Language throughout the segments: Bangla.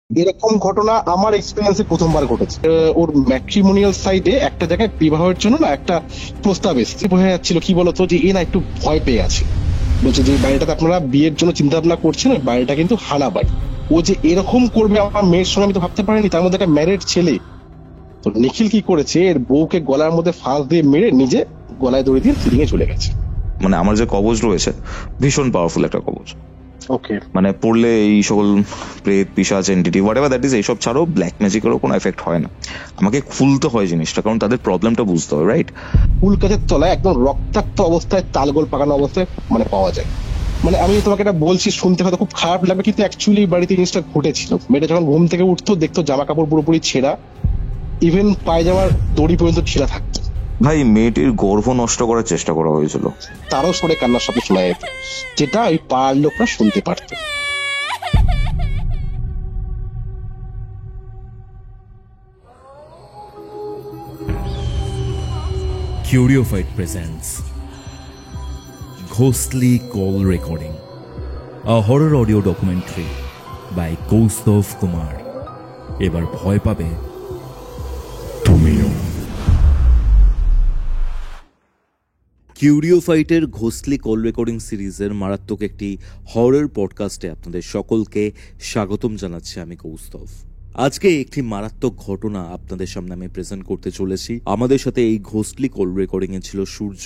এরকম ঘটনা আমার এক্সপিরিয়েন্সে প্রথমবার ঘটেছে। ওর ম্যাট্রিমোনিয়াল সাইডে একটা জায়গায় বিবাহের জন্য না একটা প্রস্তাব এসেছে, বোঝা যাচ্ছিল কি বলতো যে এ না একটু ভয় পেয়ে আছে। বলছে যে বাড়িটাতে আপনারা বিয়ের জন্য চিন্তা ভাবনা করছেন, ওই বাড়িটা কিন্তু হানা বাড়ি। ও যে এরকম করবে আমার মেয়ের সঙ্গে আমি তো ভাবতে পারিনি, তার মধ্যে একটা ম্যারিড ছেলে। তো নিখিল কি করেছে, এর বউকে গলার মধ্যে ফাঁস দিয়ে মেরে নিজে গলায় দড়ি দিয়ে ফিরিয়ে চলে গেছে। মানে আমার যে কবচ রয়েছে ভীষণ পাওয়ারফুল একটা কবচ। ওকে, মানে পড়লে এই সকল প্রেত পিশাচ entity what ever that is এইসব ছাড়াও ব্ল্যাক ম্যাজিকেরও কোনো এফেক্ট হয় না। আমাকে খুলতে হয় জিনিসটা, কারণ তাদের প্রবলেমটা বুঝতে হয়, রাইট? ফুল গাছের তলায় একদম রক্তাক্ত অবস্থায় তালগোল পাকানো অবস্থায় মানে পাওয়া যায়। মানে আমি তোমাকে এটা বলছি, শুনতে হয়তো খুব খারাপ লাগবে, কিন্তু অ্যাকচুয়ালি বাড়িতে জিনিসটা ঘটেছিল। মেয়েটা যখন ঘুম থেকে উঠতো দেখতো জামা কাপড় পুরোপুরি ছেঁড়া, ইভেন পায়জামার দড়ি পর্যন্ত ছেঁড়া থাকতো। ভাই, মেয়েটির গর্ভ নষ্ট করার চেষ্টা করা হয়েছিল। তারও সরে কান্নার শব্দ শোনা যেত, যেটা ওই পাড়ার লোকরা শুনতে পারতো। Curiophyte presents Ghostly Call Recording, a horror audio documentary by Kaustav Kumar. এবার ভয় পাবে তুমিও। কিউরিওফাইটের ঘোস্টলি কল রেকর্ডিং সিরিজের মারাত্মক একটি হরর পডকাস্টে আপনাদের সকলকে স্বাগতম জানাচ্ছি আমি কৌস্তভ। আজকে একটি মারাত্মক ঘটনা আপনাদের সামনে আমি প্রেজেন্ট করতে চলেছি। আমাদের সাথে এই ঘোস্টলি কল রেকর্ডিং এ ছিল সূর্য।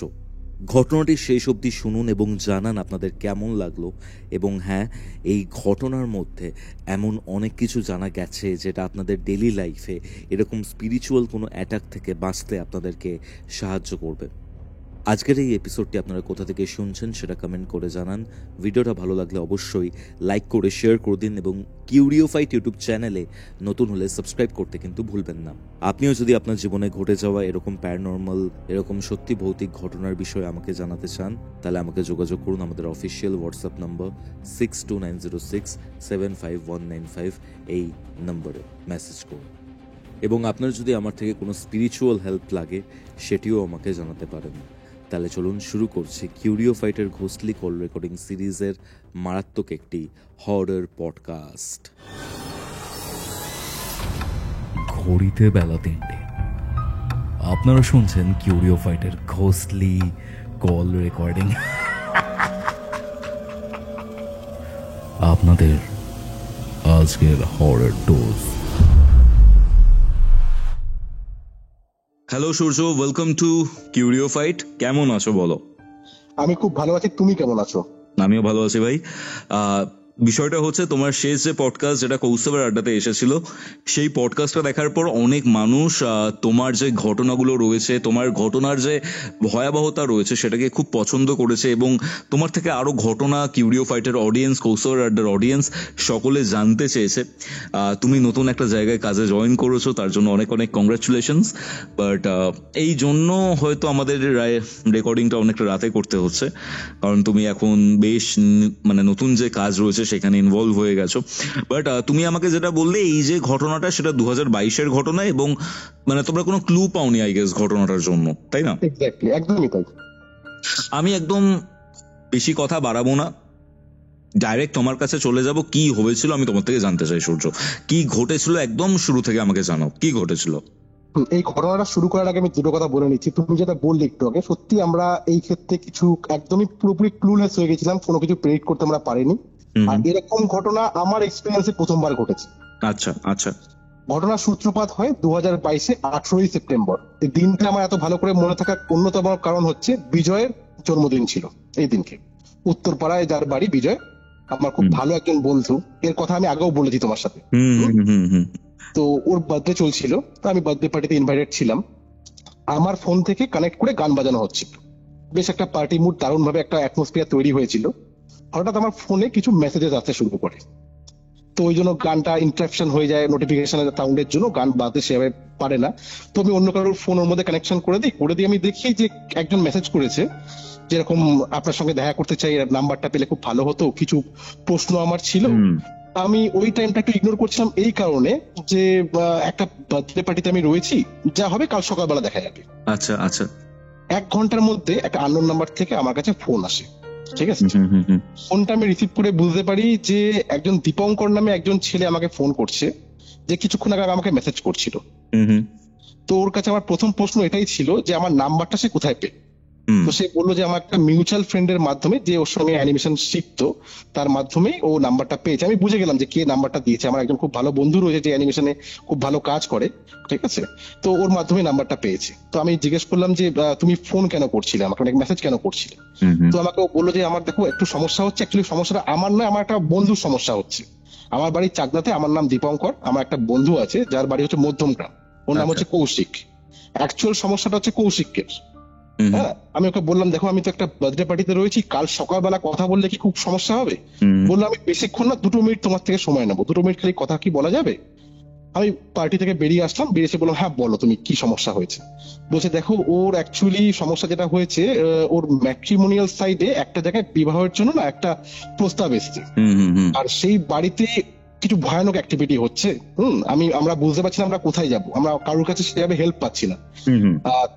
ঘটনাটি শেষ অবধি শুনুন এবং জানান আপনাদের কেমন লাগলো। এবং হ্যাঁ, এই ঘটনার মধ্যে এমন অনেক কিছু জানা গেছে যেটা আপনাদের ডেইলি লাইফে এরকম স্পিরিচুয়াল কোনো অ্যাটাক থেকে বাঁচতে আপনাদেরকে সাহায্য করবে। আজকের এই এপিসোডটি আপনারা কোথা থেকে শুনছেন সেটা কমেন্ট করে জানান। ভিডিওটা ভালো লাগলে অবশ্যই লাইক করে শেয়ার করে দিন এবং কিউরিওফাইট ইউটিউব চ্যানেলে নতুন হলে সাবস্ক্রাইব করতে কিন্তু ভুলবেন না। আপনিও যদি আপনার জীবনে ঘটে যাওয়া এরকম প্যারানর্মাল, এরকম সত্যি ভৌতিক ঘটনার বিষয়ে আমাকে জানাতে চান, তাহলে আমাকে যোগাযোগ করুন আমাদের অফিসিয়াল হোয়াটসঅ্যাপ নম্বর 6290675195 এই নম্বরে মেসেজ করুন। এবং আপনার যদি আমার থেকে কোনো স্পিরিচুয়াল হেল্প লাগে সেটিও আমাকে জানাতে পারেন। তাহলে চলুন শুরু করছি কিউরিওফাইটের ঘোস্টলি কল রেকর্ডিং সিরিজের মারাত্মক একটি হরর পডকাস্ট। ঘড়িতে বেলা 3টে। আপনারা শুনছেন কিউরিওফাইটের ঘোস্টলি কল রেকর্ডিং। আপনাদের আজকের horror dose. Hello Surya, welcome to Curiofight. কেমন আছো বলো? আমি খুব ভালো আছি, তুমি কেমন আছো? আমিও ভালো আছি ভাই। বিষয়টা হচ্ছে, তোমার শেষ যে পডকাস্ট যেটা কৌস্তবের আড্ডাতে এসেছিল, সেই পডকাস্টটা দেখার পর অনেক মানুষ তোমার যে ঘটনাগুলো রয়েছে, তোমার ঘটনার যে ভয়াবহতা রয়েছে সেটাকে খুব পছন্দ করেছে এবং তোমার থেকে আরো ঘটনা কিউরিওফাইটের অডিয়েন্স, কৌস্তবের আড্ডার অডিয়েন্স সকলে জানতে চেয়েছে। তুমি নতুন একটা জায়গায় কাজে জয়েন করেছো, তার জন্য অনেক অনেক কংগ্রাচুলেশনস। বাট এই জন্য হয়তো আমাদের রেকর্ডিংটা অনেকটা রাতে করতে হচ্ছে, কারণ তুমি এখন বেশ মানে নতুন যে কাজ রয়েছে সেখানে ইনভলভ হয়ে গেছো। বাট তুমি আমাকে যেটা বললে, এই যে ঘটনাটা সেটা 2022-এর ঘটনা এবং মানে তোমরা কোনো ক্লু পাওনি আই গেস ঘটনাটার জন্য, তাই না? এক্স্যাক্টলি, একদমই তাই। আমি একদম বেশি কথা বাড়াবো না, ডাইরেক্ট তোমার কাছে চলে যাব। কি হয়েছিল আমি তোমার থেকে জানতে চাই সূর্য, কি ঘটেছিল একদম শুরু থেকে আমাকে জানাও, কি ঘটেছিল। এই ঘটনাটা শুরু করার আগে আমি দুটো কথা বলে নিচ্ছি। তুমি যেটা বললে একটু আগে, সত্যি আমরা এই ক্ষেত্রে কিছু একদমই পুরোপুরি ক্লুলেস হয়ে গেছিলাম, কোনো কিছু প্রেডিক্ট করতে আমরা পারিনি। আর এরকম ঘটনা আমার এক্সপিরিয়েন্সে প্রথমবার ঘটেছে। আচ্ছা আচ্ছা। ঘটনার সূত্রপাত হয় 2022-এ 18ই সেপ্টেম্বর। এই দিনটা আমার এত ভালো করে মনে থাকার অন্যতম কারণ হচ্ছে বিজয়ের জন্মদিন ছিল এই দিনকে। উত্তরপাড়ায় যার বাড়ি বিজয়, আমার খুব ভালো একজন বন্ধু, এর কথা আমি আগেও বলেছি তোমার সাথে। তো ওর বার্থডে চলছিল, তো আমি বার্থডে পার্টিতে ইনভাইটেড ছিলাম। আমার ফোন থেকে কানেক্ট করে গান বাজানো হচ্ছিল, বেশ একটা পার্টি মুড, দারুণ ভাবে একটা অ্যাটমসফিয়ার তৈরি হয়েছিল। হঠাৎ আমার ফোনে কিছু মেসেজেস আসতে শুরু করে, তো ওই জন্য গানটা ইন্টারাপশন হয়ে যায়, নোটিফিকেশনের সাউন্ডের জন্য গান বাজতে সেভাবে পারে না। তো আমি অন্য কারোর ফোনের মধ্যে কানেকশন করে দিই আমি দেখি যে একজন মেসেজ করেছে যেরকম আপনার সঙ্গে দেখা করতে চাই, নাম্বারটা পেলে খুব ভালো হতো, কিছু প্রশ্ন আমার ছিল। আমি ওই টাইমটা একটু ইগনোর করছিলাম এই কারণে যে একটা বার্থডে পার্টিতে আমি রয়েছি, যা হবে কাল সকালবেলা দেখা যাবে। আচ্ছা আচ্ছা। 1 ঘন্টার মধ্যে একটা আননোন নাম্বার থেকে আমার কাছে ফোন আসে। ঠিক আছে। ফোনটা আমি রিসিভ করে বুঝতে পারি যে একজন দীপঙ্কর নামে একজন ছেলে আমাকে ফোন করছে, যে কিছুক্ষণ আগে আমাকে মেসেজ করছিল। তো ওর কাছে আমার প্রথম প্রশ্ন এটাই ছিল যে আমার নাম্বারটা সে কোথায় পেল। তো সে বললো যে আমার একটা মিউচুয়াল ফ্রেন্ডের মাধ্যমে, যে ওর সঙ্গে অ্যানিমেশন শিখতো, তার মাধ্যমেই ও নাম্বারটা পেয়েছে। আমি বুঝে গেলাম যে কে নাম্বারটা দিয়েছে। আমার একজন খুব ভালো বন্ধু রয়েছে যে অ্যানিমেশনে খুব ভালো কাজ করে, ঠিক আছে। তো ওর মাধ্যমে নাম্বারটা পেয়েছে। তো আমি জিজ্ঞেস করলাম যে তুমি ফোন কেন করছিলে, আমাকে অনেক মেসেজ কেন করছিলে। তো আমাকে ও বললো যে আমার দেখো একটু সমস্যা হচ্ছে, অ্যাকচুয়ালি সমস্যাটা আমার নয়, আমার একটা বন্ধুর সমস্যা হচ্ছে। আমার বাড়ি চাকদাতে, আমার নাম দীপঙ্কর, আমার একটা বন্ধু আছে যার বাড়ি হচ্ছে মধ্যমগ্রাম, ওর নাম হচ্ছে কৌশিক। অ্যাকচুয়াল সমস্যাটা হচ্ছে কৌশিকের। হ্যাঁ, আমি ওকে বললাম দেখো আমি তো একটা বার্থডে পার্টিতে রয়েছি, কাল সকালবেলা কথা বললে কি খুব সমস্যা হবে। বললাম আমি বেশিক্ষণ না, 2 মিনিট তোমার থেকে সময় নেবো, 2 মিনিট খালি কথা কি বলা যাবে। আমি পার্টি থেকে বেরিয়ে আসলাম, বেরিয়ে এসে বললাম হ্যাঁ বলো তুমি কি সমস্যা হয়েছে। বলছে দেখো ওর অ্যাকচুয়ালি সমস্যা যেটা হয়েছে, ওর ম্যাট্রিমোনিয়াল সাইডে একটা জায়গায় বিবাহের জন্য না একটা প্রস্তাব এসেছে, আর সেই বাড়িতে কিছু ভয়ানক অ্যাক্টিভিটি হচ্ছে। আমরা বুঝতে পারছি না আমরা কোথায় যাব, আমরা কারোর কাছে সেভাবে হেল্প পাচ্ছি না।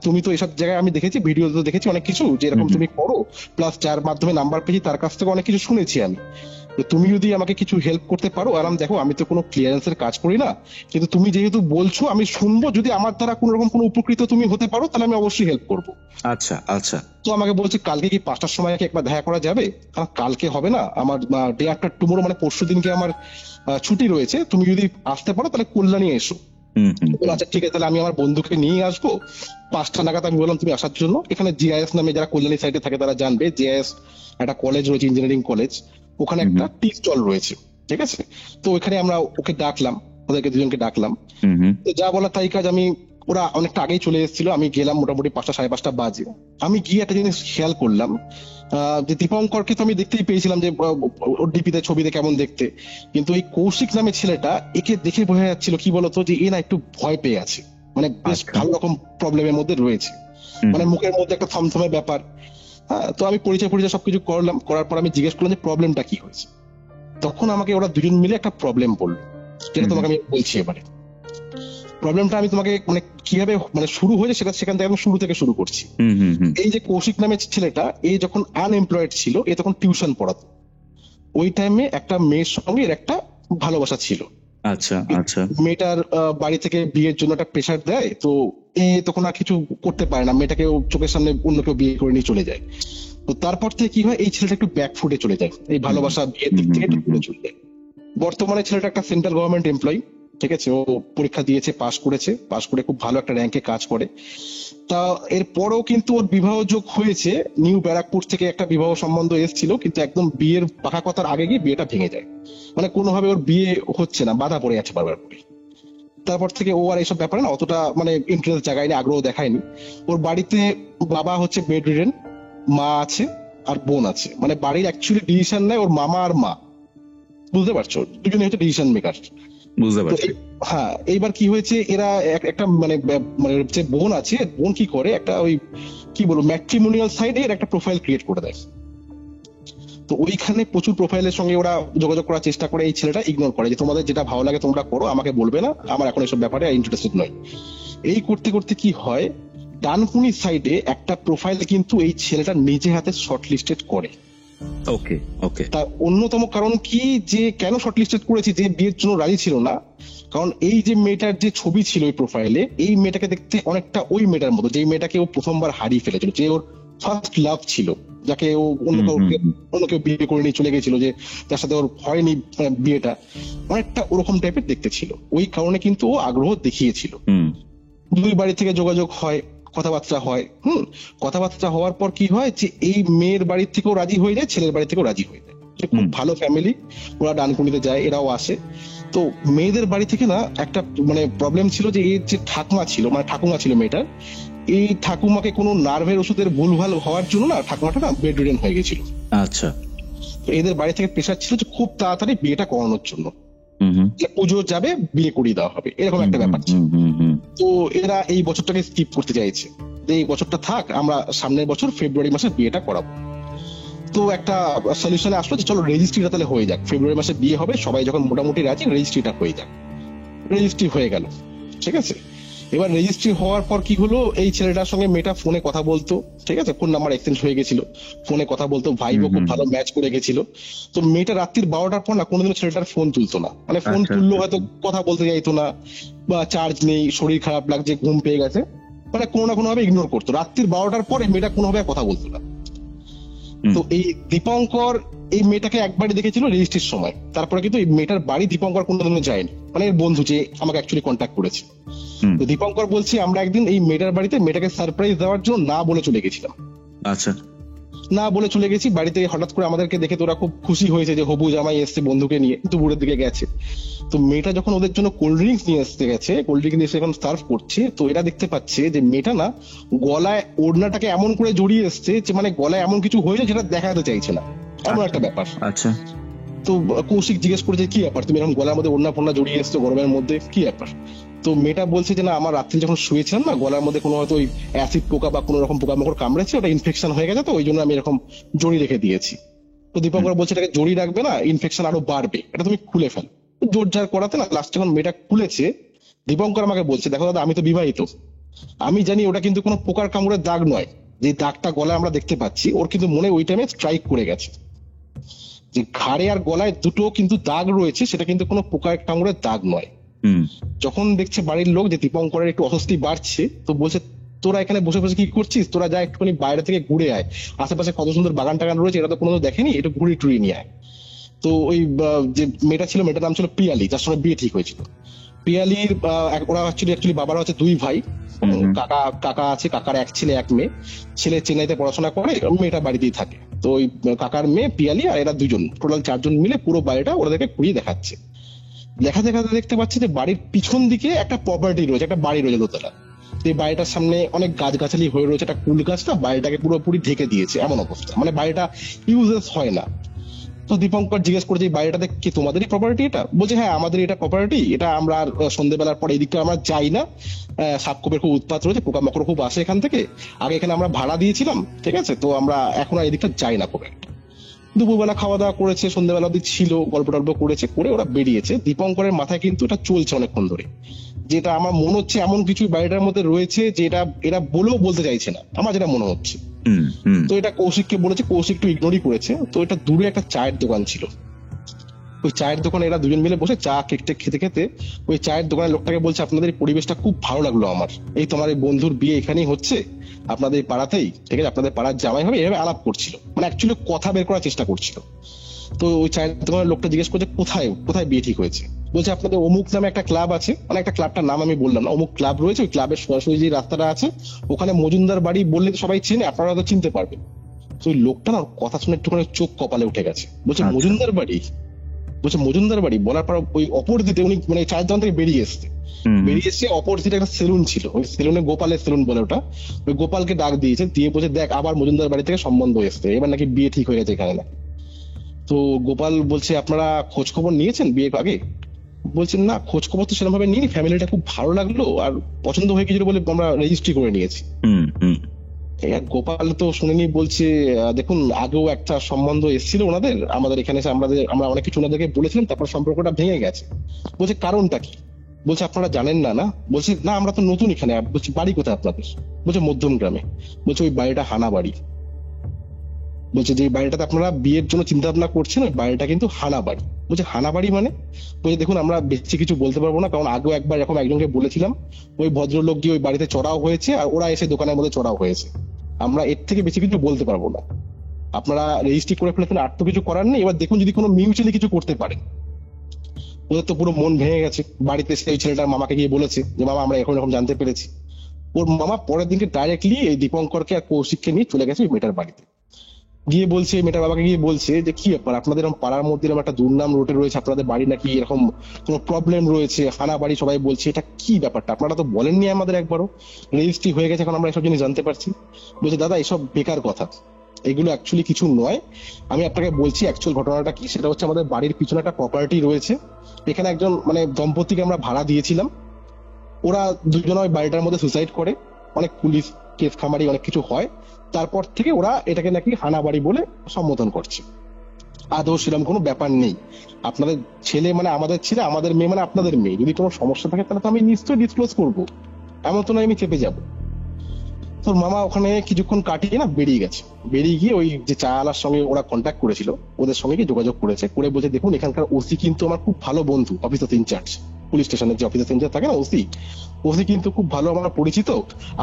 তুমি তো এসব জায়গায় আমি দেখেছি, ভিডিও তো দেখেছি অনেক কিছু যে এরকম তুমি করো, প্লাস যার মাধ্যমে নাম্বার পেয়েছি তার কাছ থেকে অনেক কিছু শুনেছি আমি। তুমি যদি আমাকে কিছু হেল্প করতে পারো, আর দেখো আমি তো কোনো ক্লিয়ারেন্সের কাজ করি না, কিন্তু তুমি যেহেতু বলছো আমি শুনবো, যদি আমার দ্বারা কোনো রকম কোনো উপকৃত তুমি হতে পারো তাহলে আমি অবশ্যই হেল্প করবো। আচ্ছা আচ্ছা। তো আমাকে বলছে কালকে কি 5টার সময় একবার দেখা করা যাবে। কালকে হবে না, আমার ডে আফটার টুমোরো মানে পরশু দিনকে আমার ছুটি রয়েছে, তুমি যদি আসতে পারো তাহলে কল্যাণী এসো। আচ্ছা ঠিক আছে, তাহলে আমি আমার বন্ধুকে নিয়ে আসবো 5টা নাগাদ। আমি বললাম তুমি আসার জন্য, এখানে জিআইএস নামে যারা কল্যাণী সাইডে থাকে তারা জানবে, জিআইএস একটা কলেজ রয়েছে, ইঞ্জিনিয়ারিং কলেজ, ওখানে একটা টি স্টল রয়েছে, ঠিক আছে। তো ওখানে আমরা ওকে ডাকলাম, ওদেরকে দুজনকে ডাকলাম। তো যা বলা তাই কাজ, আমি ওরা অনেকটা আগেই চলে এসেছিল, আমি গেলাম মোটামুটি 5টা সাড়ে 5টা বাজে। আমি গিয়ে একটা জিনিস খেয়াল করলাম যে দীপঙ্করকে তো আমি দেখতেই পেয়েছিলাম যে ওর ডিপিতে ছবিতে কেমন দেখতে, কিন্তু এই কৌশিক নামে ছেলেটা, একে দেখে বোঝা যাচ্ছিল কি বলতো যে এ না একটু ভয় পেয়ে আছে, মানে বেশ ভালো রকম প্রবলেমের মধ্যে রয়েছে, মানে মুখের মধ্যে একটা থমথমে ব্যাপার। হ্যাঁ, তো আমি পরিচয় সবকিছু করলাম, করার পর আমি জিজ্ঞেস করলাম যে প্রবলেমটা কি হয়েছে। তখন আমাকে ওরা দুজন মিলে একটা প্রবলেম বললো, যেটা তোমাকে আমি বলছি এবারে। প্রবলেমটা আমি তোমাকে মানে কিভাবে মানে শুরু হয়েছে সেটা সেখান থেকে আমি শুরু থেকে শুরু করছি। এই যে কৌশিক নামের ছেলেটা, এই যখন আনএমপ্লয়েড ছিল, এ তখন টিউশন পড়াতো। ওই টাইমে একটা মেয়ের সঙ্গে এর একটা ভালোবাসা ছিল। আচ্ছা আচ্ছা। মেয়েটার বাড়ি থেকে বিয়ের জন্য একটা প্রেশার দেয়, তো এ তখন আর কিছু করতে পারে না, মেয়েটাকে চোখের সামনে অন্য কেউ বিয়ে করে নিয়ে চলে যায়। তো তারপর থেকে কি হয়, এই ছেলেটা একটু ব্যাকফুটে চলে যায়, এই ভালোবাসা বিয়ের দিক থেকে একটু দূরে চলে যায়। বর্তমানে ছেলেটা একটা সেন্ট্রাল গভর্নমেন্ট এমপ্লয়ি, ঠিক আছে। ও পরীক্ষা দিয়েছে, পাশ করে খুব ভালো একটা র্যাঙ্কে কাজ করে। তা এরপরেও কিন্তু ওর বিবাহ যোগ হয়েছে, নিউ ব্যারাকপুর থেকে একটা বিবাহ সম্বন্ধ এসেছিল, কিন্তু একদম বিয়ের পাকা কথার আগে গিয়ে বিয়েটা ভেঙে যায়, মানে কোনোভাবে ওর বিয়ে হচ্ছে না, বাধা পড়ে যাচ্ছে বারবার করে। তারপর থেকে ও আর এইসব ব্যাপারে না অতটা মানে ইন্টারেস্ট জাগায়নি, আগ্রহ দেখায়নি। ওর বাড়িতে বাবা হচ্ছে বেড রিডেন, মা আছে আর বোন আছে, মানে বাড়ির অ্যাকচুয়ালি ডিসিশন নেয় ওর মামা আর মা, বুঝতে পারছো, দুজনে হচ্ছে ডিসিশন মেকার। বুঝতে পারছি। হ্যাঁ, এইবার কি হয়েছে, এরা একটা মানে যে বোন আছে, বোন কি করে একটা ওই কি বলবো ম্যাট্রিমোনিয়াল সাইডে এর একটা প্রোফাইল ক্রিয়েট করে দেয়। তো ওইখানে প্রচুর প্রোফাইলের সঙ্গে ওরা যোগাযোগ করার চেষ্টা করে, এই ছেলেটা ইগনোর করে যে তোমাদের যেটা ভালো লাগে তোমরা করো, আমাকে বলবে না, আমার এখন এসব ব্যাপারে ইন্টারেস্টেড নয়। এই করতে করতে কি হয়, ডানকুনি সাইডে একটা প্রোফাইল কিন্তু এই ছেলেটা নিজে হাতে শর্টলিস্টেড করে। ওকে ওকে। তার অন্যতম কারণ কি, যে কেন শর্টলিস্টেড করেছি, যে বিয়ের জন্য রাজি ছিল না, কারণ এই যে মেয়েটার যে ছবি ছিল ওই প্রোফাইলে, এই মেয়েটাকে দেখতে অনেকটা ওই মেয়েটার মতো, যে মেয়েটাকে ও প্রথমবার হারিয়ে ফেলেছিল, যে ওর ফার্স্ট লাভ ছিল, যাকে ও অন্য কেউ বিয়ে করে নিয়ে চলে গেছিল, যে যার সাথে ওর হয়নি বিয়েটা, অনেকটা ওরকম টাইপের দেখতে ছিল। ওই কারণে কিন্তু ও আগ্রহ দেখিয়েছিল। দুই বাড়ি থেকে যোগাযোগ হয়, কথাবার্তা হয়। কথাবার্তা হওয়ার পর কি হয়, যে এই মেয়ের বাড়ির থেকেও রাজি হয়ে যায়, ছেলের বাড়ি থেকেও রাজি হয়ে যায়, খুব ভালো ফ্যামিলি, ওরা ডানকুনিতে যায়, এরাও আসে। তো মেয়েদের বাড়ি থেকে না একটা মানে প্রবলেম ছিল, যে এর যে ঠাকুমা ছিল মেয়েটার, এই ঠাকুমাকে কোনো নার্ভের ওষুধের ভুলভাল হওয়ার জন্য না ঠাকুমাটা না বেড রিডেন হয়ে গেছিল। আচ্ছা। তো এদের বাড়ি থেকে প্রেশার ছিল যে খুব তাড়াতাড়ি বিয়েটা করানোর জন্য, পুজো যাবে বিয়ে করিয়ে দেওয়া হবে, এরকম একটা ব্যাপার ছিল। তো এরা এই বছরটাকে স্কিপ করতে চাইছে, এই বছরটা থাক, আমরা সামনের বছর ফেব্রুয়ারি মাসে বিয়েটা করাবো। তো একটা সলিউশনে আসলো যে চলো রেজিস্ট্রিটা তাহলে হয়ে যাক, ফেব্রুয়ারি মাসে বিয়ে হবে, সবাই যখন মোটামুটি রাজি, রেজিস্ট্রিটা হয়ে যাক। রেজিস্ট্রি হয়ে গেল, ঠিক আছে। এবার রেজিস্ট্রি হওয়ার পর কি হলো, এই ছেলেটার সঙ্গে মেয়েটা ফোনে কথা বলতো, ঠিক আছে, ফোন নাম্বার এক্সচেঞ্জ হয়ে গেছিল, ফোনে কথা বলতো, ভাইবো খুব ভালো ম্যাচ করে গেছিল। তো মেয়েটা রাত্রির 12টার পর না কোনোদিনও ছেলেটার ফোন তুলতো না, মানে ফোন তুললো হয়তো কথা বলতে যাইতো না, বা চার্জ নেই, শরীর খারাপ লাগছে, ঘুম পেয়ে গেছে, মানে কোনো না কোনো ভাবে ইগনোর করতো। রাত্রির 12টার পরে মেয়েটা কোনোভাবে কথা বলতো না। তো এই দীপঙ্কর এই মেয়েটাকে একবারই দেখেছিল রেজিস্ট্রির সময়, তারপরে কিন্তু এই মেয়েটার বাড়ি দীপঙ্কর কোনোদিনও যায়নি, মানে এর বন্ধু যে আমাকে অ্যাকচুয়ালি কন্ট্যাক্ট করেছে। তো দীপঙ্কর বলছে আমরা একদিন এই মেয়েটার বাড়িতে মেয়েটাকে সারপ্রাইজ দেওয়ার জন্য না বলে চলে গেছিলাম। আচ্ছা, না বলে চলে গেছি বাড়িতে, হঠাৎ করে আমাদেরকে দেখে তোরা খুব খুশি হয়েছে যে হবু জামাই এসছে বন্ধুকে নিয়ে, দুপুরের দিকে গেছে। তো মেয়েটা যখন ওদের জন্য কোল্ড ড্রিঙ্কস নিয়ে আসতে গেছে, কোল্ড ড্রিঙ্কস নিয়ে এসে এখন সার্ভ করছে, তো এরা দেখতে পাচ্ছে যে মেয়েটা না গলায় ওড়নাটাকে এমন করে জড়িয়ে এসছে যে মানে গলায় এমন কিছু হয়েছে যেটা দেখাতে চাইছে না, এমন একটা ব্যাপার। আচ্ছা। তো কৌশিক জিজ্ঞেস করেছে কি ব্যাপার, তুমি এরকম গলার মধ্যে ওড়না ফোড়না জড়িয়ে এসছো গরমের মধ্যে, কি ব্যাপার? তো মেয়েটা বলছে যে না, আমার রাত্রি যখন শুয়েছিলাম না, গলার মধ্যে কোনো হয়তো ওই অ্যাসিড পোকা বা কোনো রকম পোকামাকড় কামড়েছে, ওটা ইনফেকশন হয়ে গেছে, তো ওই জন্য আমি এরকম জড়ি রেখে দিয়েছি। তো দীপঙ্কর বলছে এটাকে জড়ি রাখবে না, ইনফেকশন আরো বাড়বে, এটা তুমি খুলে ফেল। জোর জার করাতে না লাস্ট যখন মেয়েটা খুলেছে, দীপঙ্কর আমাকে বলছে দেখো দাদা, আমি তো বিবাহিত, আমি জানি ওটা কিন্তু কোনো পোকার কামড়ের দাগ নয়, যে দাগটা গলায় আমরা দেখতে পাচ্ছি, ওর কিন্তু মনে ওই টাইমে স্ট্রাইক করে গেছে, যে ঘাড়ে আর গলায় দুটো কিন্তু দাগ রয়েছে, সেটা কিন্তু কোনো পোকার কামড়ের দাগ নয়। যখন দেখছে বাড়ির লোক যে দীপঙ্করের একটু অস্বস্তি বাড়ছে, তো বলছে তোরা এখানে বসে বসে কি করছিস, তোরা যা একটুখানি বাইরে থেকে ঘুরে আয়, আশেপাশে কত সুন্দর বাগান টাগান রয়েছে, এটা তো কোনো দেখেনি, একটু ঘুরে টুড়িয়ে নিয়ে আয়। তো ওই যে মেয়েটা ছিল, মেয়েটার নাম ছিল পিয়ালি, যার সঙ্গে বিয়ে ঠিক হয়েছিল। পিয়ালির ওরা অ্যাকচুয়ালি বাবারা হচ্ছে দুই ভাই, কাকা আছে, কাকার এক ছেলে এক মেয়ে, ছেলে চেন্নাইতে পড়াশোনা করে, মেয়েটা বাড়িতেই থাকে। তো ওই কাকার মেয়ে পিয়ালি আর এরা দুজন, টোটাল 4 জন মিলে পুরো বাড়িটা ওদেরকে ঘুরিয়ে দেখাচ্ছে। দেখাতে দেখতে পাচ্ছি যে বাড়ির পিছন দিকে একটা প্রপার্টি রয়েছে, একটা বাড়ি রয়েছে দোতলা। এই বাড়িটার সামনে অনেক গাছগাছালি হয়ে রয়েছে, একটা কুল গাছটা বাড়িটাকে পুরোপুরি ঢেকে দিয়েছে, এমন অবস্থা, মানে বাড়িটা ইউজেস হয় না। তো দীপঙ্কর জিজ্ঞেস করেছে এই বাড়িটাতে কি তোমাদেরই প্রপার্টি? এটা বলছে হ্যাঁ আমাদের এটা প্রপার্টি, এটা আমরা আর সন্ধ্যেবেলার পরে এই দিকটা আমরা যাই না, সাপকোপের খুব উৎপাত রয়েছে, পোকামাকড় খুব আসে এখান থেকে, আগে এখানে আমরা ভাড়া দিয়েছিলাম, ঠিক আছে, তো আমরা এখন আর এই দিকটা যাই না খুব একটা। দুপুরবেলা খাওয়া দাওয়া করেছে, সন্ধ্যাবেলা অব্দি ছিল, গল্প টল্প করেছে, করে ওরা বেরিয়েছে। দীপঙ্করের মাথায় কিন্তু এটা চলছে অনেকক্ষণ ধরে, যেটা আমার মনে হচ্ছে এমন কিছু বাড়িটার মধ্যে রয়েছে যেটা এরা বলেও বলতে চাইছে না, আমার যেটা মনে হচ্ছে। তো এটা কৌশিককে বলেছে, কৌশিক একটু ইগনোরই করেছে। তো এটা দূরে একটা চায়ের দোকান ছিল, ওই চায়ের দোকানে এরা দুজন মিলে বসে চা কেক টেক খেতে খেতে ওই চায়ের দোকানের লোকটাকে বলছে আপনাদের এই পরিবেশটা খুব ভালো লাগলো আমার, এই তোমার এই বন্ধুর বিয়ে এখানেই হচ্ছে আপনাদের পাড়াতেই, ঠিক আছে, আপনাদের পাড়ার জামাই হবে, এভাবে আলাপ করছিল, মানে অ্যাকচুয়ালি কথা বের করার চেষ্টা করছিল। তো ওই চায়ের দোকানের লোকটা জিজ্ঞেস করছে কোথায় কোথায় বিয়ে ঠিক হয়েছে, বলছে আপনাদের অমুক নামে একটা ক্লাব আছে, মানে একটা ক্লাবটার নাম আমি বললাম না, অমুক ক্লাব রয়েছে, ওই ক্লাবের সরাসরি যে রাস্তাটা আছে ওখানে মজুমদার বাড়ি বললে তো সবাই চেনে, আপনারা হয়তো চিনতে পারবেন। তো ওই লোকটা না কথা শুনে একটুখানি চোখ কপালে উঠে গেছে, বলছে মজুমদার বাড়ি, বলছে মজুমদার বাড়ি বলার পর ওই অপর দিকে উনি মানে চায়ের দোকান থেকে বেরিয়ে এসছে অপর দিকে একটা সেলুন ছিল, ওই সেলুনে গোপালের সেলুন বলে ওটা, ওই গোপালকে ডাক দিয়েছে, দিয়ে বলছে দেখ আবার মজুমদার বাড়ি থেকে সম্বন্ধ এসছে, এবার নাকি বিয়ে ঠিক হয়ে গেছে এখানে না। তো গোপাল বলছে আপনারা খোঁজ খবর নিয়েছেন বিয়ের আগে? বলছেন না খোঁজ খবর তো সেরকম ভাবে নিইনি, ফ্যামিলিটা খুব ভালো লাগলো আর পছন্দ হয়ে গেছিল বলে আমরা রেজিস্ট্রি করে নিয়েছি। গোপাল তো শুনেনি, বলছে দেখুন আগেও একটা সম্বন্ধ এসেছিল ওনাদের আমাদের এখানে এসে, আমরা অনেক কিছু ওনাদেরকে বলেছিলাম, তারপর সম্পর্কটা ভেঙে গেছে। বলছে কারণটা কি? বলছে আপনারা জানেন না? না বলছে না আমরা তো নতুন এখানে। বলছি বাড়ি কোথায় আপনাদের? বলছে মধ্যম গ্রামে। বলছে ওই বাড়িটা হানা বাড়ি। বলছে যে বাড়িটাতে আপনারা বিয়ের জন্য চিন্তা ভাবনা করছেন ওই বাড়িটা কিন্তু হানা বাড়ি। বলছে হানা বাড়ি মানে? বলছে দেখুন আমরা বেশি কিছু বলতে পারবো না, কারণ আগেও একবার এরকম একজনকে বলেছিলাম, ওই ভদ্রলোক গিয়ে ওই বাড়িতে চড়াও হয়েছে আর ওরা এসে দোকানের মধ্যে চড়াও হয়েছে, আমরা এর থেকে বেশি কিছু বলতে পারবো না। আপনারা রেজিস্ট্রি করে ফেলেছেন, আর তো কিছু করার নেই, এবার দেখুন যদি কোনো মিউচুয়ালি কিছু করতে পারেন। ওদের তো পুরো মন ভেঙে গেছে, বাড়িতে সেই ছেলেটার মামাকে গিয়ে বলেছে যে মামা আমরা এখন এরকম জানতে পেরেছি। ওর মামা পরের দিনকে ডাইরেক্টলি এই দীপঙ্করকে আর কৌশিককে নিয়ে চলে গেছে ওই মেয়েটার বাড়িতে, গিয়ে বলছে মেয়েটার বাবাকে গিয়ে বলছে যে কি ব্যাপার আপনাদের এরকম পাড়ার মধ্যে এরকম একটা দুর্নাম রোটে রয়েছে, আপনাদের বাড়ি নাকি এরকম কোনো প্রবলেম রয়েছে, হানা বাড়ি সবাই বলছে, এটা কি ব্যাপারটা আপনারা তো বলেননি আমাদের একবারও, রেজিস্ট্রি হয়ে গেছে এখন আমরা এসব জিনিস জানতে পারছি। বলছে দাদা এসব বেকার কথা, এগুলো অ্যাকচুয়ালি কিছু নয়, আমি আপনাকে বলছি অ্যাকচুয়াল ঘটনাটা কি। সেটা হচ্ছে আমাদের বাড়ির পিছনে একটা প্রপার্টি রয়েছে, এখানে একজন মানে দম্পতিকে আমরা ভাড়া দিয়েছিলাম, ওরা দুজনে ওই বাড়িটার মধ্যে সুসাইড করে, অনেক পুলিশ কেস খামারি অনেক কিছু হয়, তারপর থেকে ওরা এটাকে নাকি হানা বাড়ি বলে সম্বোধন করছে। আদৌ সেরকম কোনো ব্যাপার নেই, আপনাদের ছেলে মানে আমাদের ছেলে, আমাদের মেয়ে মানে আপনাদের মেয়ে, যদি কোনো সমস্যা থাকে তাহলে তো আমি নিশ্চয়ই ডিসক্লোজ করবো, এমন তো নয় আমি চেপে যাবো। তোর মামা ওখানে কিছুক্ষণ কাটিয়ে না বেরিয়ে গেছে, বেরিয়ে গিয়ে ওই যে চাওয়ালার সঙ্গে ওরা কন্ট্যাক্ট করেছিল ওদের সঙ্গে গিয়ে যোগাযোগ করেছে, করে বলছে দেখুন এখানকার ওসি কিন্তু আমার খুব ভালো বন্ধু, অফিস অফ ইনচার্জ, পুলিশ স্টেশনের যে অফিস অফ ইনচার্জ থাকে না ওসি, ওসি কিন্তু খুব ভালো আমার পরিচিত,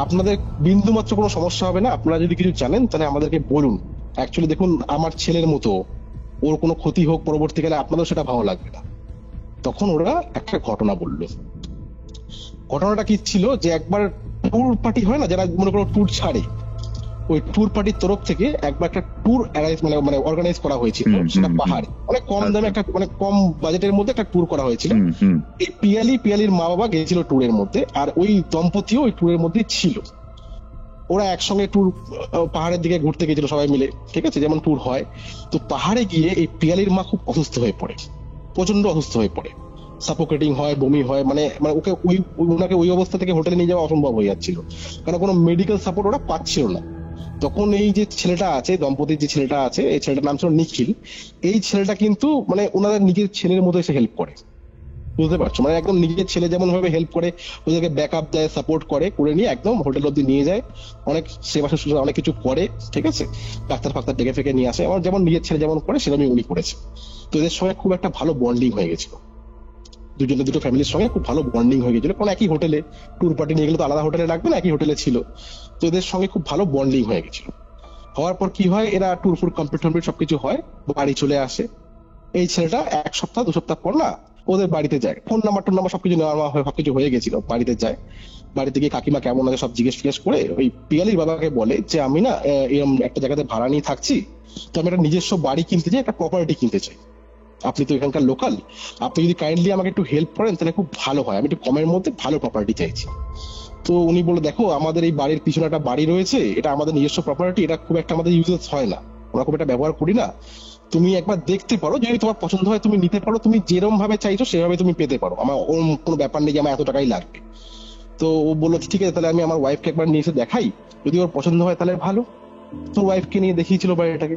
আপনাদের বিন্দু মাত্র কোনো সমস্যা হবে না, আপনারা যদি কিছু জানেন তাহলে আমাদেরকে বলুন। অ্যাকচুয়ালি দেখুন আমার ছেলের মতো, ওর কোনো ক্ষতি হোক পরবর্তীকালে আপনাদের সেটা ভালো লাগবে না। তখন ওরা একটা ঘটনা বললো। ঘটনাটা কি ছিল যে একবার ট্যুর পার্টি হয় না, যারা মনে করো ট্যুর ছাড়ে, ওই ট্যুর পার্টির তরফ থেকে একবার একটা ট্যুর মানে অর্গানাইজ করা হয়েছিল, সেটা পাহাড়ে অনেক কম দামে একটা মানে কম বাজেটের মধ্যে একটা ট্যুর করা হয়েছিল। এই পিয়ালির মা বাবা গেছিল ট্যুরের মধ্যে, আর ওই দম্পতিও ওই ট্যুরের মধ্যে ছিল। ওরা একসঙ্গে ট্যুর পাহাড়ের দিকে ঘুরতে গেছিল সবাই মিলে, ঠিক আছে, যেমন ট্যুর হয়। তো পাহাড়ে গিয়ে এই পিয়ালির মা খুব অসুস্থ হয়ে পড়ে, প্রচন্ড অসুস্থ হয়ে পড়ে, সাফোকেটিং হয়, বমি হয়, মানে ওকে ওনাকে ওই অবস্থা থেকে হোটেলে নিয়ে যাওয়া অসম্ভব হয়ে যাচ্ছিল, কারণ কোনো মেডিকেল সাপোর্ট ওরা পাচ্ছিল না। তখন এই যে ছেলেটা আছে, দম্পতির যে ছেলেটা আছে, এই ছেলেটার নাম ছিল নিখিল। এই ছেলেটা কিন্তু মানে ওনাদের নিজের ছেলের মতো এসে হেল্প করে, বুঝতে পারছো, মানে একদম নিজের ছেলে যেমন ভাবে হেল্প করে, ওদেরকে ব্যাকআপ দেয়, সাপোর্ট করে নিয়ে একদম হোটেল অব্দি নিয়ে যায়, অনেক সেবা শুশ্রূষা অনেক কিছু করে, ঠিক আছে, ডাক্তার ফাক্তার ডেকে ফেকে নিয়ে আসে, আমার যেমন নিজের ছেলে যেমন করে সেরকমই উনি করেছে। তো এদের সঙ্গে খুব একটা ভালো বন্ডিং হয়ে গেছিল, দুটো ফ্যামিলির সঙ্গে খুব ভালো বন্ডিং হয়ে গেছিল, কারণ একই হোটেলে ট্যুর পার্টি নিয়ে গেলে তো আলাদা হোটেলে রাখবে না, একই হোটেলে ছিল। তো এদের সঙ্গে খুব ভালো বন্ডিং হয়ে গেছিল। হওয়ার পর কি হয়, এরা ট্যুর ফুর কমপ্লিট সবকিছু হয়, বাড়ি চলে আসে। এই ছেলেটা 1 সপ্তাহ 2 সপ্তাহ পর না ওদের বাড়িতে যায়, ফোন নাম্বার সবকিছু নেওয়া হয়, সবকিছু হয়ে গেছিল, বাড়িতে যায়। বাড়িতে গিয়ে কাকিমা কেমন আছে সব জিজ্ঞেস করে ওই পিয়ালির বাবাকে বলে যে আমি না এরকম একটা জায়গাতে ভাড়া নিয়ে থাকছি, তো আমি একটা নিজস্ব বাড়ি কিনতে চাই, একটা প্রপার্টি কিনতে চাই, আপনি তো এখানকার লোকাল, আপনি যদি কাইন্ডলি আমাকে একটু হেল্প করেন তাহলে খুব ভালো হয়, আমি একটু কমের মধ্যে ভালো প্রপার্টি চাইছি। তো উনি বলে দেখো আমাদের এই বাড়ির পিছনে একটা বাড়ি রয়েছে, এটা আমাদের নিজস্ব প্রপার্টি, এটা খুব একটা আমাদের ইউজেস হয় না, আমরা খুব একটা ব্যবহার করি না, তুমি একবার দেখতে পারো, যদি তোমার পছন্দ হয় তুমি নিতে পারো, তুমি যেরকম ভাবে চাইছো সেভাবে তুমি পেতে পারো, আমার কোনো ব্যাপার নেই যে আমার এত টাকাই লাগবে। তো ও বললো ঠিক আছে তাহলে আমি আমার ওয়াইফকে একবার নিয়ে এসে দেখাই, যদি ওর পছন্দ হয় তাহলে ভালো। তো ওয়াইফকে নিয়ে দেখিয়েছিল বাড়িটাকে,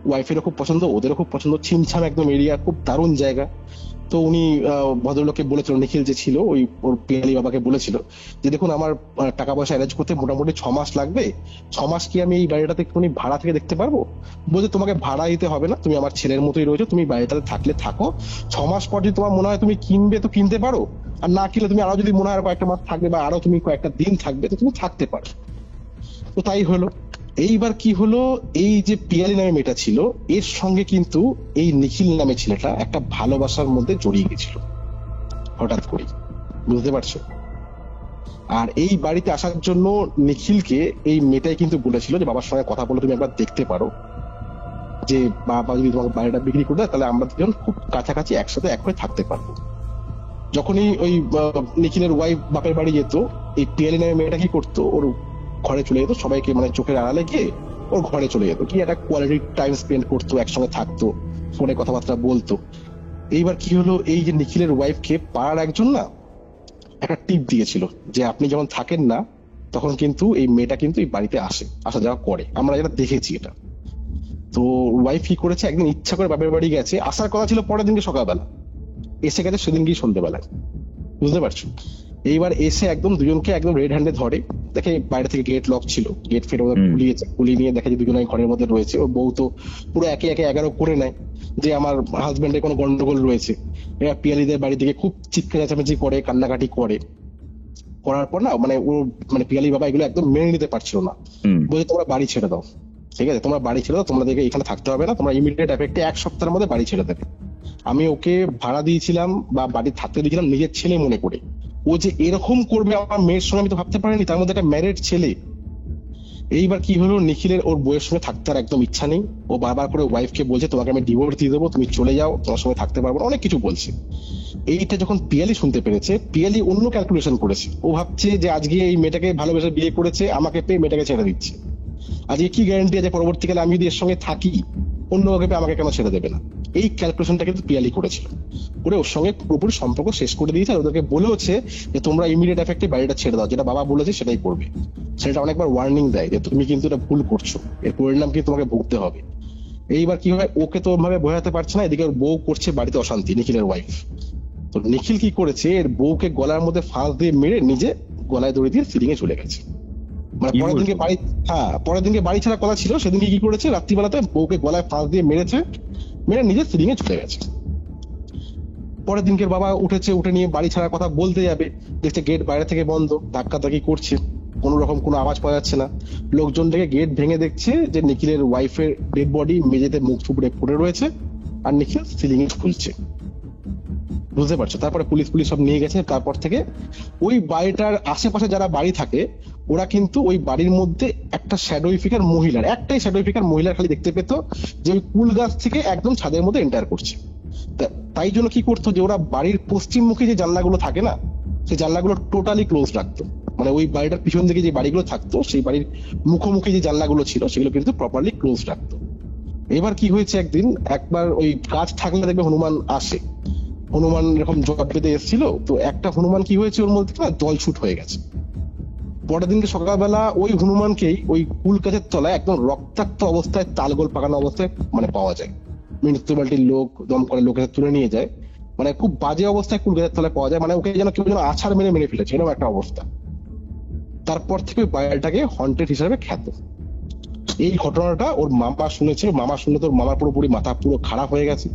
ওয়াইফেরও খুব পছন্দ, ওদেরও খুব পছন্দ, ছিমছাম একদম এরিয়া, খুব দারুণ জায়গা। তো উনি ভদ্রলোককে বলেছিল, নিখিল যে ছিল ওই ওর পিয়ালি বাবাকে বলেছিল যে দেখুন আমার টাকা পয়সা অ্যারেঞ্জ করতে মোটামুটি 6 মাস লাগবে, 6 মাস কি আমি এই বাড়িটাতে একটুখানি ভাড়া থেকে দেখতে পারবো? বলছে তোমাকে ভাড়া দিতে হবে না, তুমি আমার ছেলের মতোই রয়েছো, তুমি বাড়িটাতে থাকলে থাকো, 6 মাস পর যদি তোমার মনে হয় তুমি কিনবে তো কিনতে পারো, আর না কিনলে তুমি আরো যদি মনে হয় কয়েকটা মাস থাকবে বা আরো তুমি কয়েকটা দিন থাকবে তো তুমি থাকতে পারো। তো তাই হলো। এইবার কি হলো, এই যে পিয়ালি নামে মেয়েটা ছিল এর সঙ্গে কিন্তু এই নিখিল নামে ছেলেটা একটা ভালোবাসার মধ্যে জড়িয়ে গেছিল হঠাৎ করে, বুঝতে পারছো। আর এই বাড়িতে আসার জন্য নিখিলকে এই মেয়েটাই কিন্তু বলেছিল যে বাবার সঙ্গে কথা বলে তুমি একবার দেখতে পারো, যে বাবা যদি তোমার বাড়িটা বিক্রি করে দেয় তাহলে আমরা দুজন খুব কাছাকাছি একসাথে এক হয়ে থাকতে পারবো। যখনই ওই নিখিলের ওয়াইফ বাপের বাড়ি যেত, এই পিয়ালি নামে মেয়েটা কি করতো, ওর ঘরে চলে যেত, সবাইকে মানে চোখের আড়ালে গিয়ে ওর ঘরে চলে যেত, কি একটা কোয়ালিটি টাইম স্পেন্ড করতো, একসঙ্গে থাকতো, ফোনে কথাবার্তা বলতো। এইবার কি হলো, এই যে নিখিলের ওয়াইফকে পাড়ার একজন না একটা টিপ দিয়েছিল যে আপনি যখন থাকেন না তখন কিন্তু এই মেয়েটা কিন্তু এই বাড়িতে আসা যাওয়া করে, আমরা যেটা দেখেছি এটা। তো ওয়াইফ কি করেছে, একদিন ইচ্ছা করে বাপের বাড়ি গেছে, আসার কথা ছিল পরের দিনকে সকালবেলা, এসে গেছে সেদিনকেই সন্ধ্যেবেলায়, বুঝতে পারছো। এইবার এসে একদম দুজনকে একদম রেড হ্যান্ডে ধরে, দেখে বাইরে থেকে গেট লক ছিল, গেট ফের খুলিয়ে নিয়ে দেখে যে দুজনে ঘরের মধ্যে রয়েছে। ওর বউ তো পুরো একে 11 করে নেয় যে আমার হাজবেন্ডের কোনো গন্ডগোল রয়েছে। এবার পিয়ালিদের বাড়ি থেকে খুব চিৎকার চেঁচামেচি করে, কান্নাকাটি করার পর না মানে ও মানে পিয়ালি বাবা এগুলো একদম মেনে নিতে পারছিল না, বলছে তোমরা বাড়ি ছেড়ে দাও, ঠিক আছে তোমরা বাড়ি ছেড়ে দাও, তোমাদেরকে এখানে থাকতে হবে না, তোমরা ইমিডিয়েট এফেক্টে 1 সপ্তাহের মধ্যে বাড়ি ছেড়ে দেবে। আমি ওকে ভাড়া দিয়েছিলাম বা বাড়ি থাকতে দিয়েছিলাম নিজের ছেলে মনে করে, ও যে এরকম করবে আমার মেয়ের সঙ্গে আমি তো ভাবতে পারিনি, তার মধ্যে একটা ম্যারিড ছেলে। এইবার কি হলো, নিখিলের ওর বউয়ের সঙ্গে থাকতে আর একদম ইচ্ছা নেই, ও বারবার করে ওয়াইফকে বলছে তোমাকে আমি ডিভোর্স দিয়ে দেবো, তুমি চলে যাও, তোমার সঙ্গে থাকতে পারবো না, অনেক কিছু বলছে। এইটা যখন পিয়ালি শুনতে পেরেছে, পিয়ালি অন্য ক্যালকুলেশন করেছে, ও ভাবছে যে আজকে এই মেয়েটাকে ভালোবেসে বিয়ে করেছে, আমাকে পেয়ে মেয়েটাকে ছেড়ে দিচ্ছে, আজকে কি গ্যারান্টি আছে পরবর্তীকালে আমি যদি এর সঙ্গে থাকি অন্য কাউকে পেয়ে আমাকে কেন ছেড়ে দেবে না। এই ক্যালকুলেশনটা কিন্তু পিয়ালি করেছিল, করে ওর সঙ্গে পুরোপুরি সম্পর্ক শেষ করে দিয়েছে, আর ওদেরকে বলেওছে যে তোমরা ইমিডিয়েট এফেক্টে বাড়িটা ছেড়ে দাও, যেটা বাবা বলেছে সেটাই করবে। সেটা অনেকবার ওয়ার্নিং দেয় যে তুমি কিন্তু এটা ভুল করছো, এর পরিণাম কিন্তু তোমাকে ভুগতে হবে। এইবার কি হয়, ওকে তো ভাবে বোঝাতে পারছে না, এদিকে ওর বউ করছে বাড়িতে অশান্তি, নিখিলের ওয়াইফ। তো নিখিল কি করেছে, এর বউকে গলার মধ্যে ফাঁস দিয়ে মেরে নিজে গলায় দড়ি দিয়ে সিলিং এ চলে গেছে। মানে পরের দিনকে বাড়ি ছাড়া কথা ছিল, সেদিনকে কি করেছে, রাত্রিবেলাতে বউকে গলায় ফাঁস দিয়ে মেরে নিজে সিলিং এ চলে গেছে। পরের দিনকে বাবা উঠে নিয়ে বাড়ি ছাড়ার কথা বলতে যাবে, দেখছে গেট বাইরে থেকে বন্ধ, ধাক্কাধাক্কি করছে, কোনো রকম কোনো আওয়াজ পাওয়া যাচ্ছে না। লোকজন থেকে গেট ভেঙে দেখছে যে নিখিলের ওয়াইফের ডেড বডি মেঝেতে মুখ থুবড়ে পড়ে রয়েছে, আর নিখিল সিলিং এ ঝুলছে। বুঝতে পারছো? তারপরে পুলিশ সব নিয়ে গেছে। তারপর থেকে ওই বাড়িটার আশেপাশে যারা বাড়ি থাকে ওরা কিন্তু ওই বাড়ির মধ্যে একটা শ্যাডোইফিকার মহিলার খালি দেখতে পেত, যে ওই কুল গাছ থেকে একদম ছাদের মধ্যে এন্টার করছে। তাই জন্য কি করতো, যে ওরা বাড়ির পশ্চিমমুখী যে জানলাগুলো থাকে না, সেই জানলাগুলো টোটালি ক্লোজ রাখতো। মানে ওই বাড়িটার পিছন দিকে যে বাড়িগুলো থাকতো, সেই বাড়ির মুখোমুখি যে জানলাগুলো ছিল সেগুলো কিন্তু প্রপারলি ক্লোজ রাখতো। এবার কি হয়েছে, একবার ওই গাছ থাকলে দেখবে হনুমান আসে, হনুমান এরকম জট বেঁধে এসেছিল, তো একটা হনুমান কি হয়েছে, ওর মধ্যে না জল ছুট হয়ে গেছে। পরের দিনকে সকালবেলা ওই হনুমানকেই ওই কুল গাছের তলায় একদম রক্তাক্ত অবস্থায়, তালগোল পাকানো অবস্থায় মানে পাওয়া যায়। মিউনিসিপ্যালিটির লোক দম করে লোকে তুলে নিয়ে যায়, মানে খুব বাজে অবস্থায় কুল গাছের তলায় পাওয়া যায়, মানে ওকে যেন কেউ যেন আছাড় মেরে ফেলেছে, এরকম একটা অবস্থা। তারপর থেকে ওই বাড়িটাকে হন্টেড হিসাবে খ্যাত। এই ঘটনাটা ওর মামা শুনেছিল, মামা শুনে তোর মামার পুরোপুরি মাথা পুরো খারাপ হয়ে গেছে।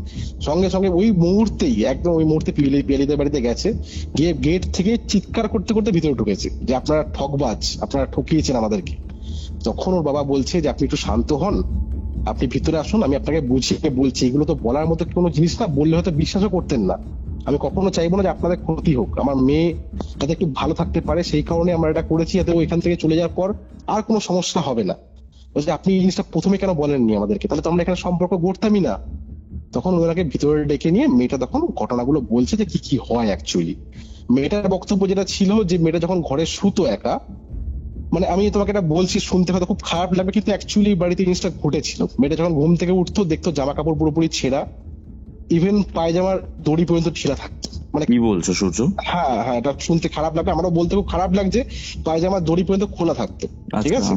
সঙ্গে সঙ্গে ওই মুহূর্তে পিয়ালিদের বাড়িতে গেছে, গিয়ে গেট থেকে চিৎকার করতে করতে ভিতরে ঢুকেছে যে আপনারা ঠকবাজ, আপনারা ঠকিয়েছেন আমাদেরকে। তখন ওর বাবা বলছে যে আপনি একটু শান্ত হন, আপনি ভিতরে আসুন, আমি আপনাকে বুঝিয়ে বলছি, এগুলো তো বলার মতো কোনো জিনিস না, বললে হয়তো বিশ্বাসও করতেন না। আমি কখনো চাইবো না যে আপনাদের ক্ষতি হোক, আমার মেয়ে যাতে একটু ভালো থাকতে পারে, সেই কারণে আমরা এটা করেছি, যাতে ওইখান থেকে চলে যাওয়ার পর আর কোনো সমস্যা হবে না। বলছে আপনি এই জিনিসটা প্রথমে কেন বলেননি আমাদেরকে, তাহলে তো আমরা এখানে সম্পর্ক গড়তামই না। তখন ওনাকে ভিতরে ডেকে নিয়ে মেয়েটা তখন ঘটনাগুলো বলছে যে কি হয় অ্যাকচুয়ালি। মেয়েটার বক্তব্য যেটা ছিল, যে মেয়েটা যখন ঘরে শুতো একা, মানে আমি তোমাকে এটা বলছি, শুনতে হয়তো খুব খারাপ লাগবে, কিন্তু অ্যাকচুয়ালি বাড়িতে জিনিসটা ঘটেছিল। মেয়েটা যখন ঘুম থেকে উঠতো, দেখতো জামা কাপড় পুরোপুরি ছেঁড়া, ইভেন পায়জামার দড়ি পর্যন্ত ছেঁড়া থাকতো। মানে কি বলছো সূর্য? হ্যাঁ, এটা শুনতে খারাপ লাগবে, আমারও বলতে খুব খারাপ লাগছে, পায়জামার দড়ি পর্যন্ত খোলা থাকতো। ঠিক আছে,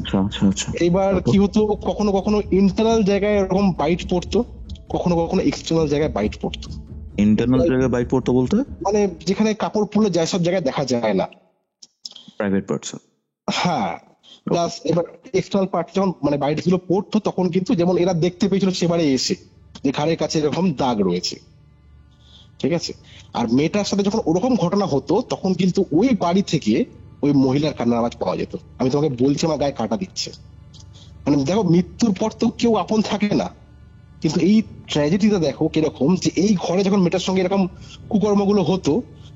এবার কি হতো, কখনো কখনো ইন্টারনাল জায়গায় এরকম বাইট পড়তো, কখনো কখনো এক্সটার্নাল জায়গায় বাইট পড়তো। ইন্টারনাল জায়গায় বাইট পড়তো বলতে মানে যেখানে কাপড় পরলে যায় সব জায়গায় দেখা যায় না, প্রাইভেট পার্টস। হ্যাঁ, প্লাস এবার এক্সটার্নাল পার্ট যখন মানে বাইট গুলো পড়তো, তখন কিন্তু যেমন এরা দেখতে পেয়েছিল সেবারে এসে যে ঘাড়ের কাছে এরকম দাগ রয়েছে। ঠিক আছে, আর মেয়েটার সাথে যখন ওরকম ঘটনা হতো, তখন কিন্তু ওই বাড়ি থেকে ওই মহিলার কান্নার আওয়াজ পাওয়া যেত। আমি তোমাকে বলছি, আমার গায়ে কাটা দিচ্ছে। মানে দেখো, মৃত্যুর পর তো কেউ আপন থাকে না, কিন্তু এই ট্র্যাজেডিটা দেখো কিরকম, যে এই ঘরে যখন মেয়েটার সঙ্গে এরকম কুকর্মগুলো হতো,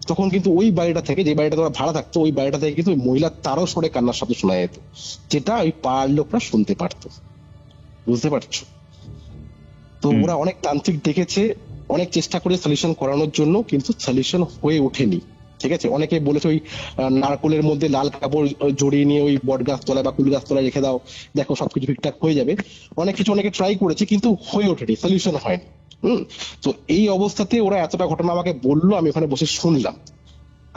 তখন কিন্তু ওই বাড়িটা থেকে, যে বাড়িটা তোরা ভাড়া থাকতো, ওই বাড়িটা থেকে কিন্তু ওই মহিলার তারও সরে কান্নার শব্দ শোনা যেত, যেটা ওই পাড়ার লোকরা শুনতে পারতো। বুঝতে পারছো? তো ওরা অনেক তান্ত্রিক দেখেছে, অনেক চেষ্টা করে সলিউশন করানোর জন্য, কিন্তু সলিউশন হয়ে ওঠেনি। ঠিক আছে, অনেকে বলেছে ওই নারকোলের মধ্যে লাল কাপড় জড়িয়ে নিয়ে ওই বট গাছ তলায় বা কুল গাছ তলায় রেখে দাও, দেখো সবকিছু ঠিকঠাক হয়ে যাবে। অনেকে ট্রাই করেছে, কিন্তু হয়ে ওঠেনি, সলিউশন হয়নি। তো এই অবস্থাতে ওরা এতটা ঘটনা আমাকে বললো, আমি ওখানে বসে শুনলাম।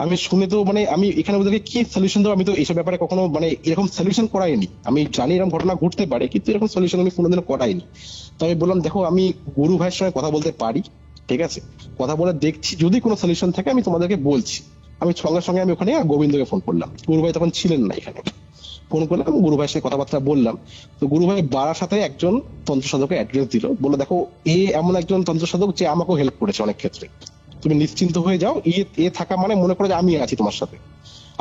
আমি শুনে তো মানে আমি এখানে ওদেরকে কি সলিউশন দেবো, আমি তো এইসব ব্যাপারে কখনো মানে এরকম সলিউশন করাইনি। আমি জানি এরকম ঘটনা ঘটতে পারে, কিন্তু এরকম সলিউশন আমি কোনোদিনও করাইনি। তো আমি বললাম, দেখো আমি গুরু ভাইয়ের সঙ্গে কথা বলতে পারি, ঠিক আছে, কথা বলে দেখছি, যদি কোনো সলিউশন থাকে আমি তোমাদেরকে বলছি। আমি সঙ্গে সঙ্গে আমি ওখানে গোবিন্দকে ফোন করলাম, গুরু ভাই তখন ছিলেন না এখানে। ফোন করলাম, গুরু ভাইয়ের সাথে কথাবার্তা বললাম। তো গুরু ভাই বারাসাতে একজন তন্ত্র সাধকের অ্যাড্রেস দিল, বললো দেখো এ এমন একজন তন্ত্র সাধক যে আমাকেও হেল্প করেছে অনেক ক্ষেত্রে, তুমি নিশ্চিন্ত হয়ে যাও, এ থাকা মানে মনে করো যে আমি আছি তোমার সাথে।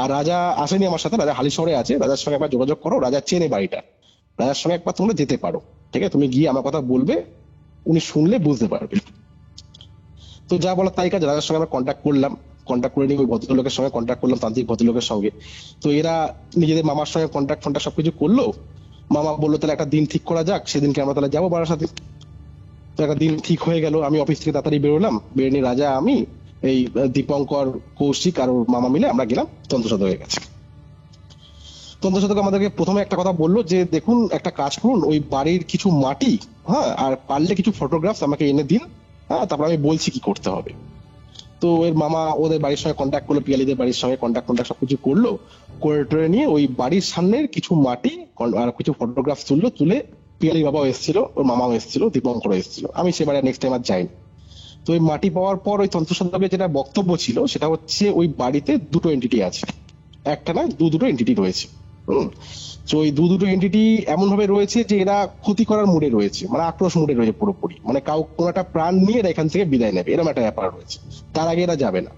আর রাজা আসেনি আমার সাথে, রাজা হালি শহরে আছে, রাজার সঙ্গে একবার যোগাযোগ করো, রাজা চেনে বাড়িটা, রাজার সঙ্গে একবার তোমরা যেতে পারো। ঠিক আছে, তুমি গিয়ে আমার কথা বলবে, উনি শুনলে বুঝতে পারবে। তো যা বলার তাই কাজ, রাজার সঙ্গে আমরা কন্ট্যাক্ট করে নিয়ে ওই ভদ্রলোকের সঙ্গে কন্ট্যাক্ট করলাম, তান্ত্রিক ভদ্রলোকের সঙ্গে। তো এরা নিজেদের মামার সঙ্গে কন্ট্যাক্ট সবকিছু করলো। মামা বললো তাহলে একটা দিন ঠিক করা যাক, সেদিনকে আমরা তাহলে যাবো বারাসাতে। তো একটা দিন ঠিক হয়ে গেল, আমি অফিস থেকে তাড়াতাড়ি বেরোলাম, বেরোনি রাজা, আমি, এই দীপঙ্কর, কৌশিক আর ওর মামা মিলে আমরা গেলাম তন্ত্রসাধকের কাছে। তন্ত্রসাধক আমাদেরকে প্রথমে একটা কথা বললো যে দেখুন, একটা কাজ করুন, ওই বাড়ির কিছু মাটি, হ্যাঁ, আর পারলে কিছু ফটোগ্রাফস আমাকে এনে দিন, হ্যাঁ, তারপর আমি বলছি কি করতে হবে। তো এর মামা ওদের বাড়ির সঙ্গে কন্ট্যাক্ট করলো, পিয়ালিদের বাড়ির সঙ্গে কন্ট্যাক্ট সবকিছু করলো, করে নিয়ে ওই বাড়ির সামনের কিছু মাটি আর কিছু ফটোগ্রাফ তুলে পিয়ালির বাবাও এসেছিল, ওর মামাও এসেছিল, দীপঙ্কর এসেছিল। আমি সেবারে নেক্সট টাইম আর যাইনি। তো ওই মাটি পাওয়ার পর ওই তন্ত্র সাধকের যেটা বক্তব্য ছিল, সেটা হচ্ছে ওই বাড়িতে দুটো এন্টিটি আছে। একটা না দুটো এন্টিটি রয়েছে। তো ওই দুটো এন্টিটি এমন ভাবে রয়েছে যে এরা ক্ষতি করার মুডে রয়েছে, মানে আক্রোশ মুডে রয়েছে পুরোপুরি, মানে কোনো একটা প্রাণ নিয়ে এরা এখান থেকে বিদায় নেবে, এরকম একটা ব্যাপার রয়েছে। তার আগে এরা যাবে না।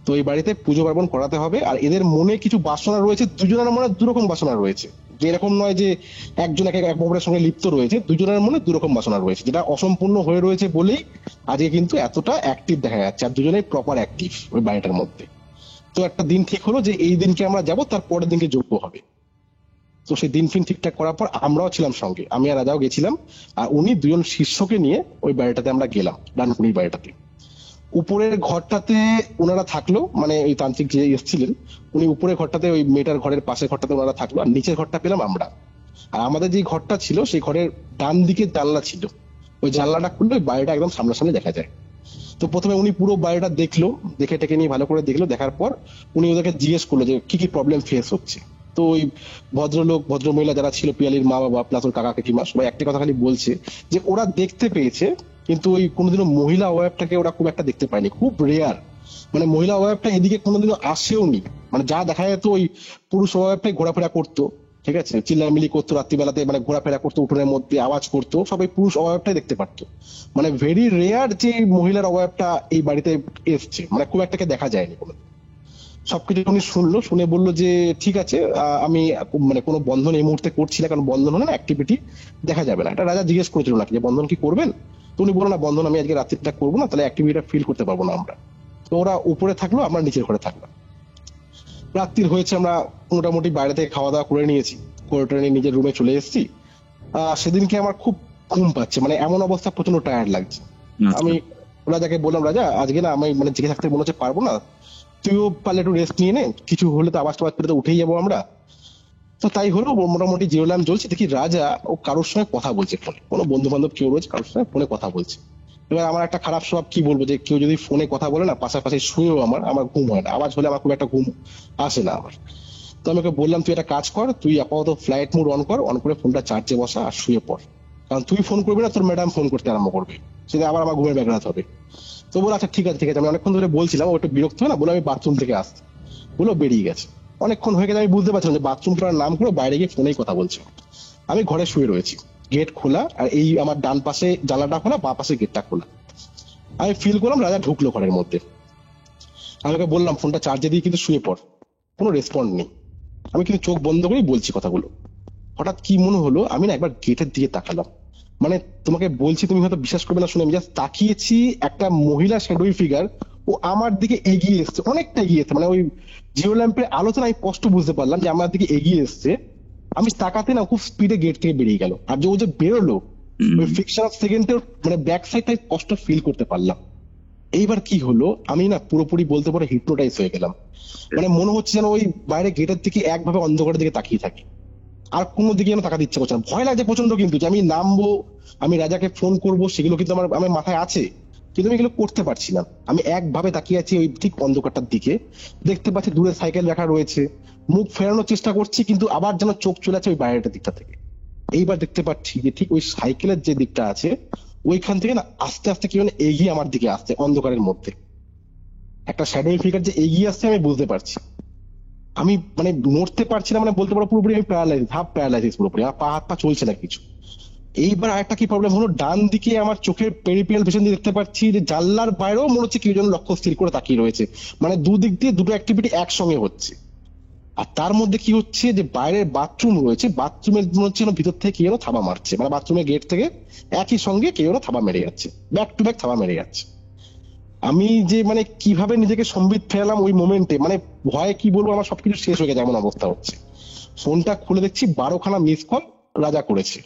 তো এই বাড়িতে পুজো পার্বণ করাতে হবে। আর এদের মনে কিছু বাসনা রয়েছে, দুজনের মনে দুরকম বাসনা রয়েছে, যে এরকম নয় যে একজন এক অপরের সঙ্গে লিপ্ত রয়েছে, দুজনের মনে দুরকম বাসনা রয়েছে, যেটা অসম্পূর্ণ হয়ে রয়েছে বলেই আজকে কিন্তু এতটা অ্যাক্টিভ দেখা যাচ্ছে। আর দুজনেই প্রপার অ্যাক্টিভ ওই বাড়িটার মধ্যে। তো একটা দিন ঠিক হলো যে এই দিনকে আমরা যাব, তার পরের দিনকে যোগ্য হবে। তো সেই দিন ফিন ঠিকঠাক করার পর আমরাও ছিলাম সঙ্গে, আমি আর রাজাও গেছিলাম। আর উনি দুজন শিষ্যকে নিয়ে ওই বাড়িটাতে আমরা গেলাম, ডানকুনির বাড়িটাতে। উপরের ঘরটাতে ওনারা থাকলো, মানে ওই তান্ত্রিক যে এসেছিলেন উনি উপরের ঘরটাতে, ওই মেয়েটার ঘরের পাশের ঘরটাতে ওনারা থাকলো, আর নিচের ঘরটা পেলাম আমরা। আর আমাদের যে ঘরটা ছিল সেই ঘরের ডান দিকে জানলা ছিল, ওই জানলাটা খুললে ওই বাড়িটা একদম সামনাসামনি দেখা যায়। তো প্রথমে উনি পুরো বাড়িটা দেখলো, দেখে টেকে নিয়ে ভালো করে দেখলো, দেখার পর উনি ওদেরকে জিজ্ঞেস করলো যে কি কি প্রবলেম ফেস হচ্ছে। তো ওই ভদ্রলোক ভদ্রমহিলা যারা ছিল, পিয়ালির মা বাবা প্লাস ওর কাকা কাকিমা, সবাই একটা কথা খালি বলছে যে ওরা দেখতে পেয়েছে, কিন্তু ওই কোনোদিনও মহিলা অবয়বটাকে ওরা খুব একটা দেখতে পায়নি, খুব রেয়ার। মানে মহিলা অবয়বটা এদিকে কোনোদিনও আসেও নি, মানে যা দেখা যেত ওই পুরুষ অবয়বটাই ঘোরাফেরা করতো, ঠিক আছে, চিল্লামিলি করতো রাত্রিবেলাতে, মানে ঘোরাফেরা করতো উঠোনের মধ্যে, আওয়াজ করতো, সবাই পুরুষ অবয়বটাই দেখতে পারতো। মানে ভেরি রেয়ার যে মহিলার অবয়বটা এই বাড়িতে এসছে, মানে খুব একটাকে দেখা যায়নি কোনো। সবকিছু উনি শুনলো, শুনে বললো যে ঠিক আছে, আমি মানে কোনো বন্ধন এই মুহূর্তে করছি না, কারণ বন্ধন হলে না অ্যাক্টিভিটি দেখা যাবে না। এটা রাজা জিজ্ঞেস করেছিল নাকি যে বন্ধন কি করবেন, তো উনি বললো না, বন্ধন আমি আজকে রাত্রিটা করবো না, তাহলে অ্যাক্টিভিটিটা ফিল করতে পারবো না আমরা। তো ওরা উপরে থাকলো, আমরা নিচের ঘরে থাকলাম। রাত্রির হয়েছে, আমরা মোটামুটি বাইরে থেকে খাওয়া দাওয়া করে নিয়েছি, করে নিয়ে নিজের রুমে চলে এসেছি। সেদিনকে আমার খুব ঘুম পাচ্ছে, মানে এমন অবস্থা, প্রচন্ড টায়ার্ড লাগছে। আমি রাজাকে বললাম, রাজা আজকে না আমি মানে জেগে থাকতে মনে হচ্ছে পারবো না, তুইও পারলে একটু রেস্ট নিয়ে নে, কিছু হলে তো আওয়াজ টাওয়াজ করে তো উঠেই যাবো আমরা। তো তাই হলো, মোটামুটি জিরোলাম জ্বলছে, দেখি রাজা ও কারোর সঙ্গে কথা বলছে ফোনে, কোনো বন্ধু বান্ধব কেউ রয়েছে কারোর সঙ্গে ফোনে কথা বলছে। এবার আমার একটা খারাপ স্বভাব, কি বলবো, যে কেউ যদি ফোনে কথা বলে না পাশাপাশি শুয়েও আমার ঘুম হয় না, আওয়াজ হলে আমার খুব একটা ঘুম আসে না আমার। তো আমি ওকে বললাম, তুই একটা কাজ কর, তুই আপাতত ফ্লাইট মোড অন করে ফোনটা চার্জে বসা আর শুয়ে পড়, কারণ তুই ফোন করবি না, তোর ম্যাডাম ফোন করতে আরম্ভ করবে, সেটা আবার আমার ঘুমের ব্যাঘাত হবে। তো বলো আচ্ছা ঠিক আছে ঠিক আছে, আমি অনেকক্ষণ ধরে বলছিলাম, ও একটু বিরক্ত হয় না, বলে আমি বাথরুম থেকে আসছি, বলো বেরিয়ে গেছে। অনেকক্ষণ হয়ে গেছে, আমি বুঝতে পারছিলাম যে বাথরুম করার নাম করে বাইরে গিয়ে ফোনেই কথা বলছে। আমি ঘরে শুয়ে রয়েছি, গেট খোলা, আর এই আমার ডান পাশে জানলাটা খোলা, বা পাশে গেটটা খোলা। আমি ফিল করলাম রাজা ঢুকলো ঘরের মধ্যে। আমি ওকে বললাম ফোনটা চার্জে দিয়ে কিন্তু শুয়ে পড়, কোনো রেসপন্ড নেই। আমি কিন্তু চোখ বন্ধ করেই বলছি কথাগুলো। হঠাৎ কি মনে হলো, আমি না একবার গেটের দিকে তাকালাম, মানে তোমাকে বলছি তুমি হয়তো বিশ্বাস করবে না শুনে, আমি জাস্ট তাকিয়েছি, একটা মহিলা শ্যাডোই ফিগার ও আমার দিকে এগিয়ে এসছে, অনেকটা এগিয়ে এসছে, মানে ওই জিও ল্যাম্পের আলোচনা আমি স্পষ্ট বুঝতে পারলাম যে আমার দিকে এগিয়ে এসছে। আমি তাকাতে না খুব স্পিডে গেট থেকে বেরিয়ে গেল, আর যে ও যে বেরোলো ওই ফিকশন অফ সেকেন্ডের মানে ব্যাক সাইডটাই স্পষ্ট ফিল করতে পারলাম। এইবার কি হলো, আমি না পুরোপুরি বলতে পারো হিপনোটাইজ হয়ে গেলাম, মানে মনে হচ্ছে যেন ওই বাইরে গেটের দিকে একভাবে অন্ধকারের দিকে তাকিয়ে থাকি, আর কোনো দিকে যেন তাকাতে ইচ্ছে করছে না। ভয় লাগছে প্রচন্ড, কিন্তু যে আমি নামবো, আমি রাজাকে ফোন করব, সেগুলো কিন্তু আমার মাথায় আছে, কিন্তু আমি এগুলো করতে পারছি না। আমি একভাবে তাকিয়ে আছি ওই ঠিক অন্ধকারটার দিকে, দেখতে পাচ্ছি দূরে সাইকেল রাখা রয়েছে, মুখ ফেরানোর চেষ্টা করছি, কিন্তু আবার যেন চোখ চলে আছে ওই বাইরেটার দিকটা থেকে। এইবার দেখতে পাচ্ছি যে ঠিক ওই সাইকেলের যে দিকটা আছে ওইখান থেকে না আস্তে আস্তে কি মানে এগিয়ে আমার দিকে আসছে, অন্ধকারের মধ্যে একটা শ্যাডোই ফিগার যে এগিয়ে আসছে আমি বুঝতে পারছি। আমি মানে নড়তে পারছি না, মানে বলতে পারো পুরোপুরি আমি প্যারালাইজ, হাফ প্যারালাইসিস পুরোপুরি, আমার পা হাত পা চলছে না কিছু। এইবার আরেকটা কি প্রবলেম হলো, ডান দিকে আমার চোখের পেরিফেরাল ভিশন দিয়ে দেখতে পাচ্ছি যে জানলার বাইরেও মনে হচ্ছে কেউ যেন লক্ষ্য স্থির করে তাকিয়ে রয়েছে, মানে দুদিক দিয়ে দুটো অ্যাক্টিভিটি একসঙ্গে হচ্ছে। আর তার মধ্যে কি হচ্ছে যে বাইরের বাথরুম রয়েছে, বাথরুমের মনে হচ্ছে ভিতর থেকে কেউ থাবা মারছে, মানে বাথরুমের গেট থেকে একই সঙ্গে কেউ থাবা মেরে যাচ্ছে, ব্যাক টু ব্যাক থাবা মেরে যাচ্ছে। আমি যে মানে কিভাবে নিজেকে সম্বিত ফেলাম ওই মোমেন্টে, মানে ভয়ে কি বলবো, আমার সবকিছু শেষ হয়ে গেছে এমন অবস্থা হচ্ছে। ফোনটা খুলে দেখছি 12খানা মিস কল রাজা করেছে।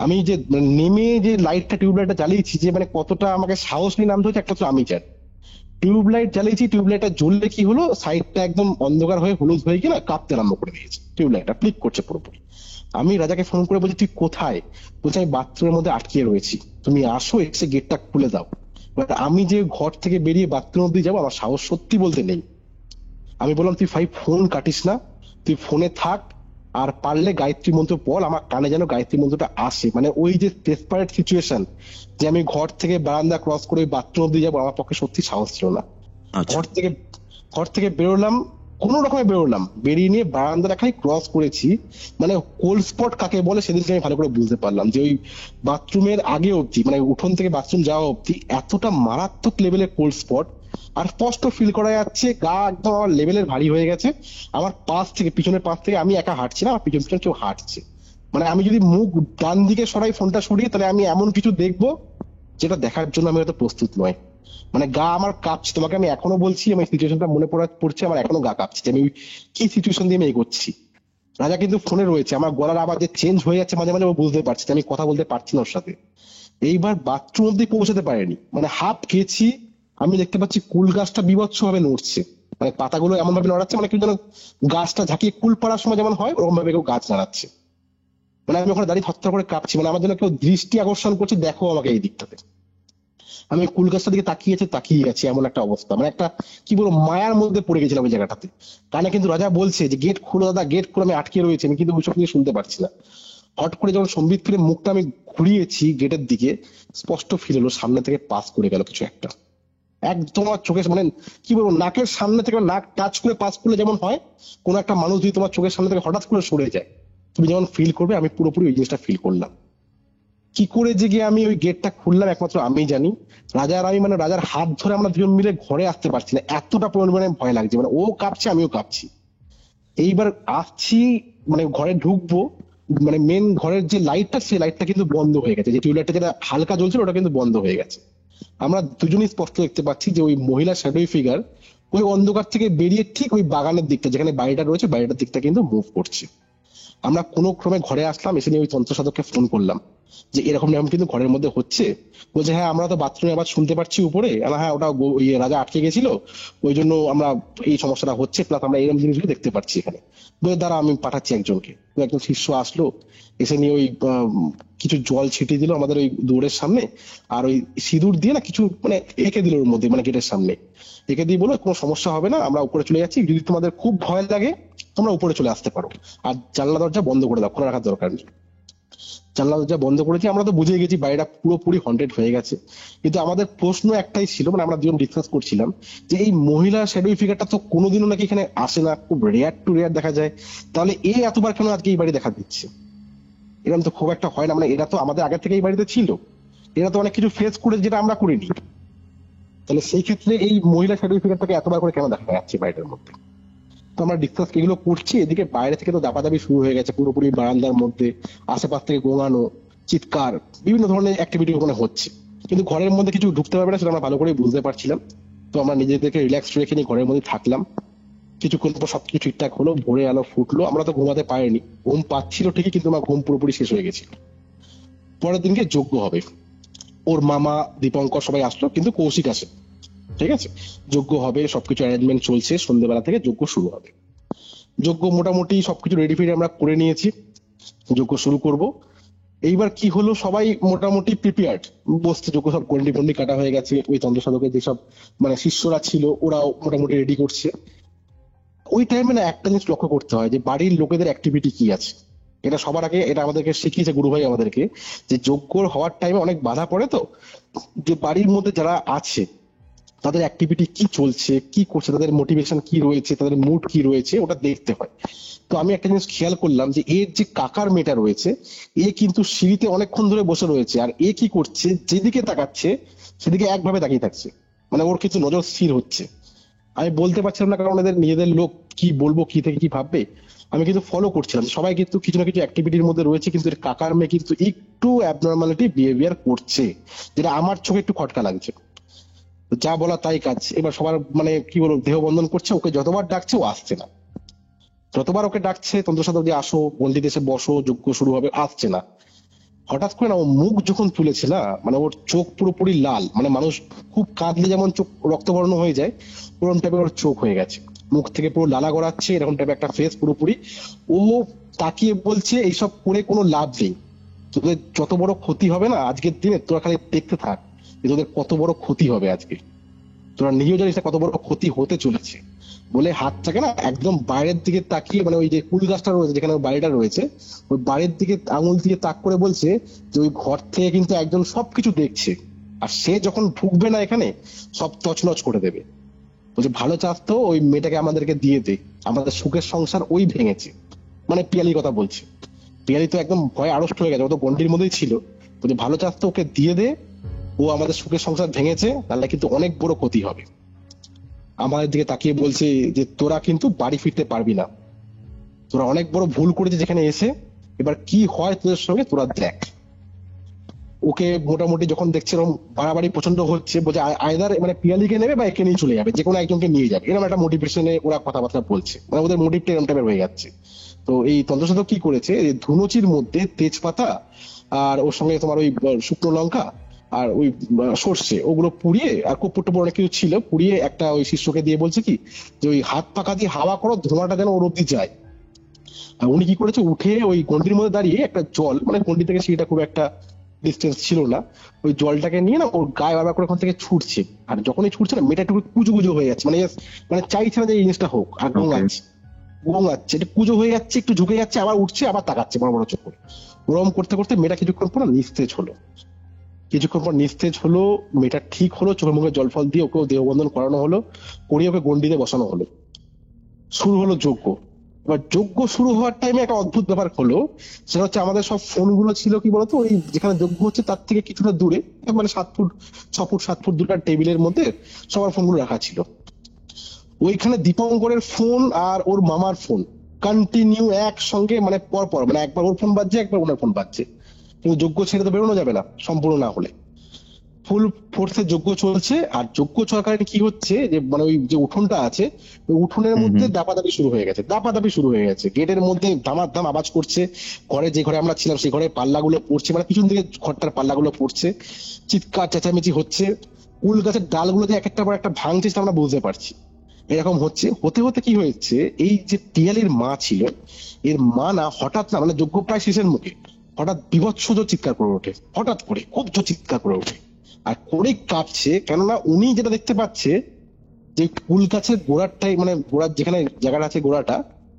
আমি যে নেমে যে লাইটটা টিউবলাইটটা জ্বালিয়েছি, যে মানে কতটা আমাকে সাহস নিয়ে নামতে হচ্ছে একটা তো আমি জানি। টিউবলাইট জ্বালিয়েছি, টিউবলাইটটা জ্বললে কি হলো, সাইডটা একদম অন্ধকার হয়ে হলুদ হয়ে গিয়ে না কাঁপতে আরম্ভ করে দিয়েছে, টিউবলাইটটা ফ্লিপ করছে পুরোপুরি। আমি রাজাকে ফোন করে বলছি তুই কোথায়, বলছে আমি বাথরুমের মধ্যে আটকে রয়েছি, তুমি আসো এসে গেটটা খুলে দাও। আমি যে ঘর থেকে বেরিয়ে বাথরুম অব্দি যাবো আমার সাহস সত্যি বলতে নেই। আমি বললাম তুই ভাই ফোন কাটিস না, তুই ফোনে থাক, আর পারলে গায়ত্রী মন্ত্র বল, আমার কানে যেন গায়ত্রী মন্ত্রটা আসে। মানে ওই যে ডেসপারেট সিচুয়েশন যে আমি ঘর থেকে বারান্দা ক্রস করে বাথরুম অব্দি যাবো, আমার পক্ষে সত্যি সাহস ছিল না। ঘর থেকে বেরোলাম, কোনো রকমে বেরোলাম, বেরিয়ে নিয়ে বারান্দাটা খালি ক্রস করেছি, মানে কোল্ড স্পট কাকে বলে সেদিনকে আমি ভালো করে বুঝতে পারলাম যে ওই বাথরুমের আগে অব্দি, মানে উঠোন থেকে বাথরুম যাওয়া অব্দি এতটা মারাত্মক লেভেলের কোল্ড স্পট। আর স্পষ্ট ফিল করা যাচ্ছে গা একদম আমার লেভেলের ভারী হয়ে গেছে। আমার পাশ থেকে, পিছনের পাশ থেকে, আমি একা হাঁটছি না, আমার পিছন পিছন কেউ হাঁটছে। মানে আমি যদি মুখ ডান দিকে সরাই, ফোনটা সরিয়ে, তাহলে আমি এমন কিছু দেখবো যেটা দেখার জন্য আমি হয়তো প্রস্তুত নয়। মানে গা আমার কাঁপছে, তোমাকে আমি এখনো বলছি, আমার সিচুয়েশনটা মনে পড়ছে, আমার এখনো গা কাঁপছে যে আমি কি সিচুয়েশন দিয়ে আমি এগোচ্ছি। রাজা কিন্তু ফোনে রয়েছে, আমার গলার আওয়াজ যে চেঞ্জ হয়ে যাচ্ছে মাঝে মাঝে, ও বুঝতে পারছে যে আমি কথা বলতে পারছি না ওর সাথে। এইবার বাথরুম অব্দি পৌঁছাতে পারেনি, মানে হাফ গেছি, আমি দেখতে পাচ্ছি কুল গাছটা বিভৎস ভাবে নড়ছে, মানে পাতাগুলো এমন ভাবে নড়াচ্ছে, মানে কেউ যেন গাছটা ঝাঁকিয়ে কুল পাড়ার সময় যেমন হয় ওরকম ভাবে কেউ গাছ নাড়াচ্ছে। মানে আমি ওখানে দাঁড়িয়ে থরথর করে কাঁপছি, মানে আমার জন্য কেউ দৃষ্টি আকর্ষণ করছে, দেখো আমাকে এই দিকটাতে। আমি কুল গাছটার দিকে তাকিয়ে আছি, এমন একটা অবস্থা, মানে একটা কি বলবো, মায়ার মধ্যে পড়ে গেছিলাম ওই জায়গাটাতে। কানে কিন্তু রাজা বলছে যে গেট খুলো দাদা, গেট খুলে, আমি আটকে রয়েছি, আমি কিন্তু ওইসব কিছু শুনতে পারছি না। হট করে যখন সম্বিত ফিরে মুখটা আমি ঘুরিয়েছি গেটের দিকে, স্পষ্ট ফিল হলো সামনে থেকে পাস করে গেল কিছু একটা, একদম আমার চোখের, মানে কি বলবো, নাকের সামনে থেকে নাক টাচ করে পাস করলে যেমন হয়, কোন একটা মানুষ যদি তোমার চোখের সামনে থেকে হঠাৎ করে সরে যায়, তুমি যেমন ফিল করবে, আমি পুরোপুরি ওই জিনিসটা ফিল করলাম। কি করে যে গিয়ে আমি ওই গেটটা খুললাম একমাত্র আমি জানি। রাজা আর আমি, মানে রাজার হাত ধরে আমরা দুজন মিলে ঘরে আসতে পারছি না, এতটা পরিমাণে ভয় লাগছে, মানে ও কাঁপছে আমিও কাঁপছি। এইবার আসছি, মানে ঘরে ঢুকবো, মানে মেন ঘরের যে লাইটটা, সেই লাইটটা কিন্তু বন্ধ হয়ে গেছে, যে টিউবলাইটটা যেটা হালকা জ্বলছিল ওটা কিন্তু বন্ধ হয়ে গেছে। আমরা দুজনই স্পষ্ট দেখতে পাচ্ছি যে ওই মহিলা শ্যাডোই ফিগার ওই অন্ধকার থেকে বেরিয়ে ঠিক ওই বাগানের দিকটা, যেখানে বাড়িটা রয়েছে, বাড়িটার দিকটা কিন্তু মুভ করছে। আমরা কোনো ক্রমে ঘরে আসলাম, এসে নিয়ে ওই তন্ত্র সাধককে ফোন করলাম যে এরকম এরকম কিন্তু ঘরের মধ্যে হচ্ছে। বলছে হ্যাঁ, আমরা তো বাথরুমে আবার শুনতে পাচ্ছি উপরে। হ্যাঁ, ওটা রাজা আটকে গেছিল, ওই জন্য আমরা এই সমস্যাটা হচ্ছে, প্লাস আমরা এরকম জিনিসগুলো দেখতে পাচ্ছি এখানে। বলে দ্বারা আমি পাঠাচ্ছি একজনকে। একজন শিষ্য আসলো, এসে নিয়ে ওই কিছু জল ছিটিয়ে দিল আমাদের ওই দুয়ারের সামনে, আর ওই সিঁদুর দিয়ে না কিছু মানে এঁকে দিল ওর মধ্যে, মানে গেটের সামনে এঁকে দিয়ে বলো কোনো সমস্যা হবে না, আমরা উপরে চলে যাচ্ছি, যদি তোমাদের খুব ভয় লাগে তোমরা উপরে চলে আসতে পারো, আর জানলা দরজা বন্ধ করে দাও, খোলা রাখার দরকার নেই। জানলা দরজা বন্ধ করেছি, আমরা তো বুঝে গেছি বাড়িটা পুরোপুরি হন্টেড হয়ে গেছে। কিন্তু আমাদের প্রশ্ন একটাই ছিল, মানে আমরা দুজন ডিসকাস করছিলাম যে এই মহিলা শ্যাডোই ফিগারটা তো কোনোদিনও নাকি এখানে আসে না, খুব রেয়ার টু রেয়ার দেখা যায়, তাহলে এই এতবার কেন আজকে এই বাড়ি দেখা দিচ্ছে? এরকম তো খুব একটা হয় না, মানে এরা তো আমাদের আগে থেকে এই বাড়িতে ছিল, এরা তো অনেক কিছু ফেস করে যেটা আমরা করিনি, তাহলে সেই ক্ষেত্রে এই মহিলা শ্যাডোই ফিগারটাকে এতবার করে কেন দেখা যাচ্ছে বাড়িটার মধ্যে? তো আমরা ডিসকাস এগুলো করছি, এদিকে বাইরে থেকে তো দাপাদাপি শুরু হয়ে গেছে পুরোপুরি বারান্দার মধ্যে, আশেপাশ থেকে গোঙানো, চিৎকার, বিভিন্ন ধরনের অ্যাক্টিভিটি ওখানে হচ্ছে, কিন্তু ঘরের মধ্যে কিছু ঢুকতে পারবে না সেটা আমরা ভালো করে বুঝতে পারছিলাম। তো আমরা নিজেদেরকে রিল্যাক্স রেখে নিয়ে ঘরের মধ্যে থাকলাম। কিছুক্ষণ পর সবকিছু ঠিকঠাক হলো, ভোরে আলো ফুটলো, আমরা তো ঘুমাতে পারিনি, ঘুম পাচ্ছিল ঠিকই, কিন্তু আমার ঘুম পুরোপুরি শেষ হয়ে গেছিল। পরের দিনকে যজ্ঞ হবে, ওর মামা দীপঙ্কর সবাই আসলো, কিন্তু কৌশিক আসে, ঠিক আছে। যজ্ঞ হবে, সবকিছু অ্যারেঞ্জমেন্ট চলছে, সন্ধ্যেবেলা থেকে যজ্ঞ শুরু হবে। যজ্ঞ মোটামুটি সবকিছু রেডি ফেডি আমরা করে নিয়েছি, যজ্ঞ শুরু করব। এইবার কি হলো, সবাই মোটামুটি প্রিপেয়ার্ড, বসতে যজ্ঞ সব গন্ডি ফন্ডি কাটা হয়ে গেছে, ওই তন্ত্র সাধকের যেসব মানে শিষ্যরা ছিল ওরাও মোটামুটি রেডি করছে। ওই টাইমে না একটা জিনিস লক্ষ্য করতে হয় যে বাড়ির লোকেদের অ্যাক্টিভিটি কি আছে। এটা সবার আগে এটা আমাদেরকে শিখিয়েছে গুরু ভাই আমাদেরকে, যে যজ্ঞ হওয়ার টাইমে অনেক বাধা পড়ে, তো যে বাড়ির মধ্যে যারা আছে তাদের অ্যাক্টিভিটি কি চলছে, কি করছে, তাদের মোটিভেশন কি রয়েছে, তাদের মুড কি রয়েছে, ওটা দেখতে হয়। তো আমি একটা জিনিস খেয়াল করলাম যে এর যে কাকার মেয়েটা রয়েছে, এ কিন্তু সিঁড়িতে অনেকক্ষণ ধরে বসে রয়েছে, আর এ কি করছে, যেদিকে তাকাচ্ছে সেদিকে একভাবে তাকিয়ে থাকছে, মানে ওর কিছু নজর স্থির হচ্ছে। আমি বলতে পারছিলাম না, কারণ এদের নিজেদের লোক, কি বলবো, কি থেকে কি ভাববে। আমি কিন্তু ফলো করছিলাম, সবাই কিন্তু কিছু না কিছু অ্যাক্টিভিটির মধ্যে রয়েছে, কিন্তু এর কাকার মেয়ে কিন্তু একটু অ্যাবনর্মালিটি বিহেভিয়ার করছে, যেটা আমার চোখে একটু খটকা লাগছে। যা বলা তাই কাজ। এবার সবার মানে কি বলবো, দেহ বন্ধন করছে, ওকে যতবার ডাকছে ও আসছে না, যতবার ওকে ডাকছে তন্ত্র সাধক দিয়ে আসো, পন্ডিত এসে বসো, যজ্ঞ শুরু হবে, আসছে না। হঠাৎ করে না ও মুখ যখন তুলেছে না, মানে ওর চোখ পুরোপুরি লাল, মানে মানুষ খুব কাঁদলে যেমন চোখ রক্তবর্ণ হয়ে যায়, ওরকম টাইপের ওর চোখ হয়ে গেছে, মুখ থেকে পুরো লালা গড়াচ্ছে, এরকম টাইপের একটা ফেস পুরোপুরি। ও তাকিয়ে বলছে এইসব করে কোনো লাভ নেই, তোদের যত বড় ক্ষতি হবে না আজকের দিনে, তোরা খালি দেখতে থাক যে তোদের কত বড় ক্ষতি হবে আজকে, তোরা নিজেও জানিস না কত বড় ক্ষতি হতে চলেছে। বলে হাতটাকে না একদম বাইরের দিকে তাকিয়ে, মানে ওই যে কুল গাছটা রয়েছে যেখানে বাড়িটা রয়েছে, ওই বাড়ির দিকে আঙুল দিয়ে তাক করে বলছে যে ওই ঘর থেকে কিন্তু একজন সবকিছু দেখছে, আর সে যখন ঢুকবে না এখানে সব তছনছ করে দেবে। বলছে ভালো চাচ্তো ওই মেয়েটাকে আমাদেরকে দিয়ে দে, আমাদের সুখের সংসার ওই ভেঙেছে। মানে পিয়ালির কথা বলছে। পিয়ালি তো একদম ভয়ে আড়ষ্ট হয়ে গেছে, ও তো গন্ডির মধ্যেই ছিল। বলছে ভালো চাচ্তো ওকে দিয়ে দে, ও আমাদের সুখের সংসার ভেঙেছে, তাহলে কিন্তু অনেক বড় ক্ষতি হবে। আমাদের দিকে তাকিয়ে বলছে যে তোরা কিন্তু বাড়ি ফিরতে পারবি না, তোরা অনেক বড় ভুল করেছিস যেখানে এসে, এবার কি হয় তোদের সঙ্গে তোরা দেখ। ওকে মোটামুটি যখন দেখছে এরকম বাড়াবাড়ি প্রচন্ড হচ্ছে, বলছে আয়দার মানে পিয়ালিকে নেবে বা একে নিয়ে চলে যাবে, যে কোনো একজনকে নিয়ে যাবে, এরকম একটা মোটিভেশনে ওরা কথাবার্তা বলছে। মানে ওদের মোটিভটা এরকম টাইপের হয়ে যাচ্ছে। তো এই তন্ত্রসাধক কি করেছে, এই ধুনুচির মধ্যে তেজপাতা আর ওর সঙ্গে তোমার ওই শুকনো লঙ্কা আর ওই সর্ষে ওগুলো পুড়িয়ে, আর কর্পূর টুপুর অনেক কিছু ছিল, পুড়িয়ে একটা ওই শিষ্যকে দিয়ে বলছে কি যে ওই হাত পাকা দিয়ে হাওয়া করো, ধোঁয়াটা যেন ওর অব্দি যায়। আর উনি কি করেছে, উঠে ওই গন্ডির মধ্যে দাঁড়িয়ে একটা জল, মানে গন্ডি থেকে সেটা খুব একটা ডিস্টেন্স ছিল না, ওই জলটাকে নিয়ে না ওর গায়ে বারবার করে ওখান থেকে ছুটছে। আর যখনই ছুটছে না, মেয়েটা একটু কুজো কুজো হয়ে যাচ্ছে, মানে মানে চাইছে না যে এই জিনিসটা হোক, আর গোঙাচ্ছে, এটা কুজো হয়ে যাচ্ছে, একটু ঝুঁকে যাচ্ছে, আবার উঠছে, আবার তাকাচ্ছে বড় বড় চোখ করে। ওরম করতে করতে মেয়েটা কিছুক্ষণ পর নিস্তেজ হলো। কিছুক্ষণ পর নিস্তেজ হলো, মেয়েটা ঠিক হলো, চোখে মুখে জল ফল দিয়ে ওকে দেহবন্ধন করানো হলো, করিয়ে ওকে গন্ডিতে বসানো হলো। শুরু হলো যজ্ঞ। এবার যজ্ঞ শুরু হওয়ার টাইমে একটা অদ্ভুত ব্যাপার হলো, সেটা হচ্ছে আমাদের সব ফোনগুলো ছিল কি বলতো, ওই যেখানে যজ্ঞ হচ্ছে তার থেকে কিছুটা দূরে, মানে 6 ফুট 2 টেবিলের মধ্যে সবার ফোনগুলো রাখা ছিল। ওইখানে দীপঙ্করের ফোন আর ওর মামার ফোন কন্টিনিউ একসঙ্গে, মানে পর পর, মানে একবার ওর ফোন বাজছে, একবার ওনার ফোন বাজছে। কিন্তু যজ্ঞ ছেড়ে তো বেরোনো যাবে না সম্পূর্ণ না হলে। ফুল ফোর্সে যজ্ঞ চলছে, আর যজ্ঞ চলাকালীন কি হচ্ছে যে মানে ওই যে উঠোনটা আছে, ওই উঠোনের মধ্যে দাপাদাপি শুরু হয়ে গেছে, গেটের মধ্যে দামাদাম আওয়াজ করছে। ঘরে, যে ঘরে আমরা ছিলাম সেই ঘরে পাল্লাগুলো পড়ছে, মানে পিছন থেকে ঘরটার পাল্লাগুলো পড়ছে, চিৎকার চেঁচামেচি হচ্ছে, কুল গাছের ডালগুলো যে এক একটা পর একটা ভাঙছে সেটা আমরা বুঝতে পারছি। এরকম হচ্ছে, হতে হতে কি হয়েছে, এই যে পিয়ালির মা ছিল, এর মা না হঠাৎ না, মানে যজ্ঞ প্রায় শেষের মুখে, হঠাৎ বিভৎস চিৎকার করে ওঠে, হঠাৎ করে খুব জোর চিৎকার করে ওঠে, আর করে কাঁপছে। কেননা উনি যেটা দেখতে পাচ্ছে যে কুল গাছের গোড়ারটাই, মানে গোড়ার যেখানে জায়গাটা আছে গোড়াটা,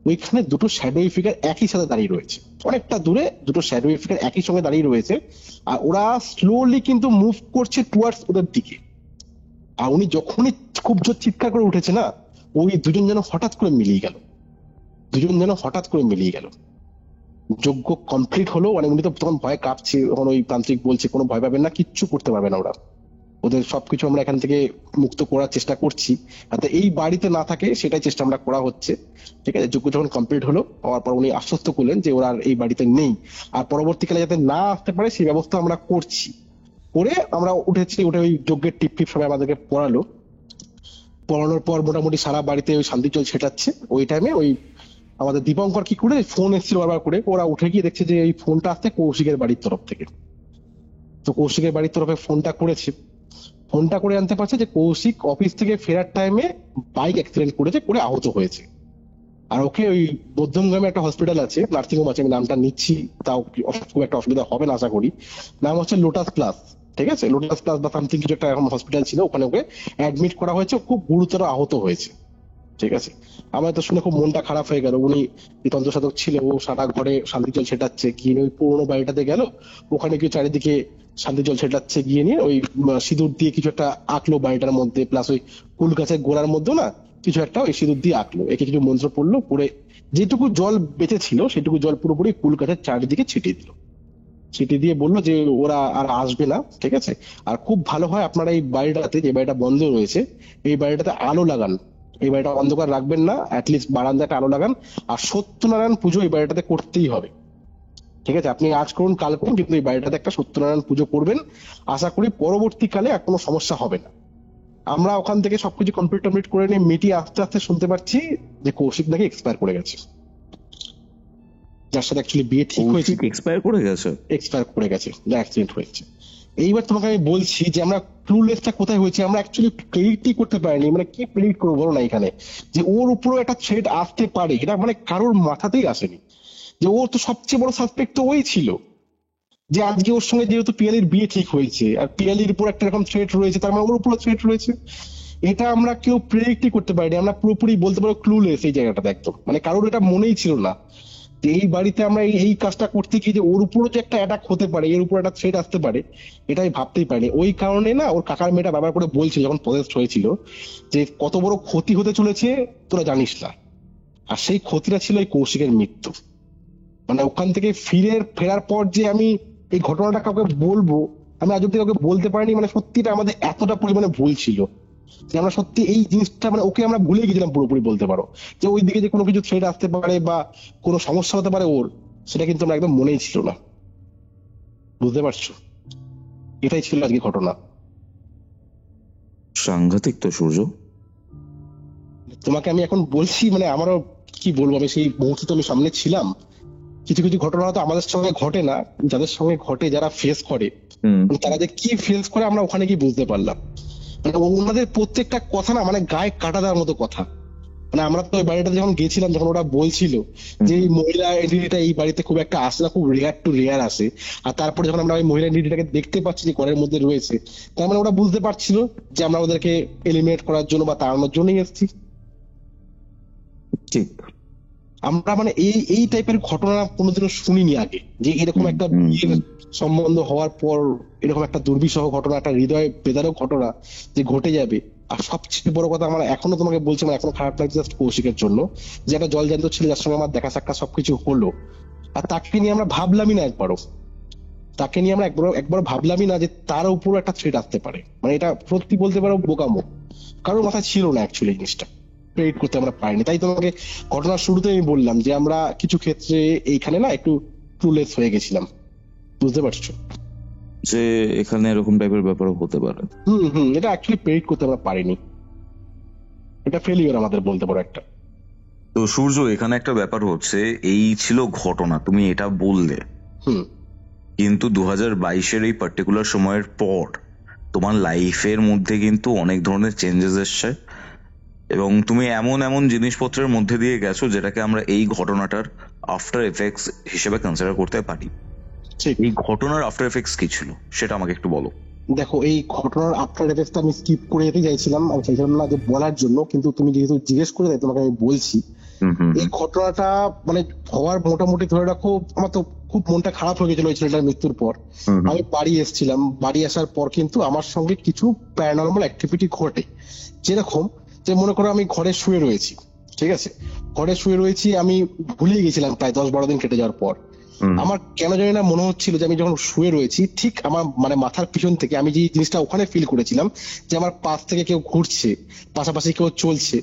ওইখানে দুটো শ্যাডোই ফিগার একই সাথে দাঁড়িয়ে রয়েছে, অনেকটা দূরে দুটো শ্যাডোই ফিগার একই সঙ্গে দাঁড়িয়ে রয়েছে, আর ওরা স্লোলি কিন্তু মুভ করছে টুয়ার্ডস ওদের দিকে। আর উনি যখনই খুব জোর চিৎকার করে উঠেছে না, ওই দুজন যেন হঠাৎ করে মিলিয়ে গেল। যজ্ঞ কমপ্লিট হলো, মানে উনি তো তখন ভয় কাঁপছে, তখন ওই তান্ত্রিক বলছে কোনো ভয় পাবেন না, কিচ্ছু করতে পারবে না ওরা, ওদের সবকিছু আমরা এখান থেকে মুক্ত করার চেষ্টা করছি, যাতে এই বাড়িতে না থাকে সেটাই চেষ্টা আমরা করা হচ্ছে। ঠিক আছে, যজ্ঞ যখন কমপ্লিট হলো, হওয়ার পর উনি আশ্বস্ত করলেন যে ওরা আর এই বাড়িতে নেই, আর পরবর্তীকালে যাতে না আসতে পারে সেই ব্যবস্থা আমরা করছি। করে আমরা উঠে ওই যজ্ঞের টিপ টিপ সবাই আমাদেরকে পড়ানোর পর মোটামুটি সারা বাড়িতে ওই শান্তি জল ছেটাচ্ছে। ওই টাইমে ওই আমাদের দীপঙ্কর কি করে, ফোন এসেছিল বারবার করে, ওরা উঠে গিয়ে দেখছে যে এই ফোনটা আসছে কৌশিকের বাড়ির তরফ থেকে। তো কৌশিকের বাড়ির তরফে ফোনটা করে আনতে পারছে যে কৌশিক অফিস থেকে ফেরার টাইমে বাইক অ্যাক্সিডেন্ট করে আহত হয়েছে। আর ওকে ওই বদ্ধমগ্রামে একটা হসপিটাল আছে, নার্সিং হোম আছে, আমি নামটা নিচ্ছি, তাও খুব একটা অসুবিধা হবে না আশা করি। নাম হচ্ছে লোটাস প্লাস। ঠিক আছে, লোটাস প্লাস বা সামথিং কিছু একটা এখন হসপিটাল ছিল, ওখানে ওকে অ্যাডমিট করা হয়েছে, খুব গুরুতর আহত হয়েছে। ঠিক আছে, আমার তো শুনে খুব মনটা খারাপ হয়ে গেল। উনি তন্ত্রসাধক ছিল, ও সারা ঘরে শান্তি জল ছেটাচ্ছে, গিয়ে ওই পুরোনো বাড়িটাতে গেল, ওখানে কি চারিদিকে শান্তি জল ছেটাচ্ছে, গিয়ে নিয়ে ওই সিঁদুর দিয়ে কিছু একটা আঁকলো বাড়িটার মধ্যে, প্লাস ওই কুল গাছের গোড়ার মধ্যে না কিছু একটা ওই সিঁদুর দিয়ে আঁকলো, একে কিছু মন্ত্র পড়লো, পড়ে যেটুকু জল বেঁচে ছিল সেটুকু জল পুরোপুরি কুল গাছের চারিদিকে ছিটিয়ে দিল। ছিটিয়ে দিয়ে বললো যে ওরা আর আসবে না। ঠিক আছে, আর খুব ভালো হয় আপনারা এই বাড়িটাতে, যে বাড়িটা বন্ধ রয়েছে, এই বাড়িটাতে আলো লাগান, এই বাড়িটা অন্ধকার রাখবেন না, অ্যাটলিস্ট বারান্দাটা আলো লাগান। আর সত্যনারায়ণ পুজো এই বাড়িটাতে করতেই হবে। ঠিক আছে, আপনি আজ করুন কাল করুন, কিন্তু এই বাড়িটাতে একটা সত্যনারায়ণ পুজো করবেন, আশা করি পরবর্তীকালে আর কোনো সমস্যা হবে না। আমরা ওখান থেকে সবকিছু কমপ্লিট করে নিয়ে মিটিয়ে আস্তে আস্তে শুনতে পাচ্ছি যে কৌশিক নাকি এক্সপায়ার করে গেছে, যার সাথে অ্যাকচুয়ালি বিয়ে ঠিক হয়েছে এক্সপায়ার করে গেছে, যা অ্যাক্সিডেন্ট হয়েছে। এইবার তোমাকে আমি বলছি যে আমরা ক্লুলেসটা কোথায় হয়েছে, আমরা অ্যাকচুয়ালি প্রেডিক্টই করতে পারিনি। মানে কি প্রেডিক্ট করবো বলো না, এখানে যে ওর উপরও একটা থ্রেট আসতে পারে, এটা মানে কারোর মাথাতেই আসেনি। যে ও তো সবচেয়ে বড় সাসপেক্ট তো ওই ছিল, যে আজকে ওর সঙ্গে যেহেতু পিয়ালির বিয়ে ঠিক হয়েছে, আর পিয়ালির উপর একটা এরকম থ্রেট রয়েছে, তার মানে ওর উপর থ্রেট রয়েছে। এটা আমরা কেউ প্রেডিক্টই করতে পারিনি, আমরা পুরোপুরি বলতে পারো ক্লুলেস এই জায়গাটাতে একদম, মানে কারোর এটা মনেই ছিল না যে এই বাড়িতে আমরা এই কাজটা করতে গিয়ে যে ওর উপরও যে একটা অ্যাটাক হতে পারে, এর উপর একটা থ্রেট আসতে পারে, এটাই ভাবতেই পারিনি। ওই কারণে না ওর কাকার মেয়েটা ব্যবহার করে বলছিল যখন পজেসড হয়েছিল যে কত বড় ক্ষতি হতে চলেছে তোরা জানিস না। আর সেই ক্ষতিটা ছিল এই কৌশিকের মৃত্যু। মানে ওখান থেকে ফেরার পর যে আমি এই ঘটনাটা কাউকে বলবো, আমি আজ অব্দি কাউকে বলতে পারিনি। মানে সত্যিটা আমাদের এতটা পরিমাণে ভুল ছিল যে আমরা সত্যি এই জিনিসটা মানে ওকে আমরা ভুলে গেছিলাম পুরোপুরি বলতে পারো, যে ওই দিকে যে কোনো কিছু থ্রেট আসতে পারে বা কোনো সমস্যা হতে পারে ওর, সেটা কিন্তু আমরা একদম মনেই ছিল না। বুঝতে পারছো? এটাই ছিল আজকে ঘটনা। সাংঘাতিক তো সূর্য। তোমাকে আমি এখন বলছি, মানে আমারও কি বলবো, আমি সেই মুহূর্তে তো আমি সামনে ছিলাম। কিছু কিছু ঘটনা হয়তো আমাদের সঙ্গে ঘটে না, যাদের সঙ্গে ঘটে, যারা ফেস করে, তারা যে কি ফেস করে আমরা ওখানে গিয়ে বুঝতে পারলাম। মানে ওনাদের প্রত্যেকটা কথা না মানে গায়ে কাটা দেওয়ার মতো কথা। মানে আমরা তো ওই বাড়িটাতে যখন গেছিলাম, যখন ওরা বলছিল যে এই মহিলা এন্টিটিটা এই বাড়িতে খুব একটা আসে না, খুব রেয়ার টু রেয়ার আসে, আর তারপরে যখন আমরা ওই মহিলা এন্টিটিটাকে দেখতে পাচ্ছি যে ঘরের মধ্যে রয়েছে, তার মানে ওরা বুঝতে পারছিল যে আমরা ওদেরকে এলিমিনেট করার জন্য বা তাড়ানোর জন্যই এসেছি। ঠিক। আমরা মানে এই টাইপের ঘটনা কোনোদিনও শুনিনি আগে, যে এরকম একটা বিয়ের সম্বন্ধ হওয়ার পর এরকম একটা দুর্বিষহ ঘটনা, একটা হৃদয় বেদারক ঘটনা যে ঘটে যাবে। আর সবচেয়ে বড় কথা, আমার এখনো তোমাকে বলছি, আমার এখনো খারাপ লাগছে জাস্ট কৌশিকের জন্য, যে একটা জলজান্ত ছিল যার সঙ্গে আমার দেখা সাক্ষাৎ সবকিছু হলো, আর তাকে নিয়ে আমরা ভাবলামই না একবারও। তাকে নিয়ে আমরা একবার ভাবলামই না যে তার উপর একটা থ্রেট আসতে পারে। মানে এটা সত্যি বলতে পারো বোকামো, কারোর মাথায় ছিল না অ্যাকচুয়ালি জিনিসটা প্রেডিক্ট করতে আমরা পারিনি। তাই তোমাকে ঘটনার শুরুতে আমি বললাম যে আমরা কিছু ক্ষেত্রে এইখানে না একটু ক্লুলেস হয়ে গেছিলাম। বুঝতে পারছো যে এখানে এরকম টাইপের ব্যাপারও হতে পারে। এটা অ্যাকচুয়ালি প্রেডিক্ট করতে আমরা পারিনি। এটা ফেলিওর আমাদের বলতে পারো একটা। তো সূর্য, এখানে একটা ব্যাপার হচ্ছে, এই ছিল ঘটনা, তুমি এটা বললে, কিন্তু 2022-এর এই পার্টিকুলার সময়ের পর তোমার লাইফের মধ্যে কিন্তু অনেক ধরনের চেঞ্জেস এসছে, এবং তুমি এমন এমন জিনিসপত্রের মধ্যে দিয়ে গেছো যেটাকে আমরা এই ঘটনাটার আফটার এফেক্টস হিসেবে কনসিডার করতে পারি। এই ঘটনার আফটার এফেক্টস কি ছিল সেটা আমাকে একটু বলো। দেখো, এই ঘটনার আফটার এফেক্টস আমি স্কিপ করে যেতে চাইছিলাম, আমি চাইছিলাম না যে বলার জন্য, কিন্তু তুমি যেহেতু জিজ্ঞেস করে তাই তোমাকে আমি বলছি। এই ঘটনাটা মানে হওয়ার মোটামুটি ধরে রাখো, আমার তো খুব মনটা খারাপ হয়ে গেছিল ওই ছেলেটার মৃত্যুর পর। আমি বাড়ি এসেছিলাম, বাড়ি আসার পর কিন্তু আমার সঙ্গে কিছু প্যারানর্মাল অ্যাক্টিভিটি ঘটে। যেরকম যে মনে করো আমি ঘরে শুয়ে রয়েছি, ঠিক আছে, ঘরে শুয়ে রয়েছি, আমি ভুলে গেছিলাম প্রায় 10-12 দিন কেটে যাওয়ার পর। আমার কেন জানি না মনে হচ্ছিল যে আমি যখন শুয়ে রয়েছি, ঠিক আমার মানে মাথার পিছন থেকে আমি যে জিনিসটা ওখানে ফিল করেছিলাম যে আমার পাশ থেকে কেউ ঘুরছে, পাশাপাশি কেউ চলছে,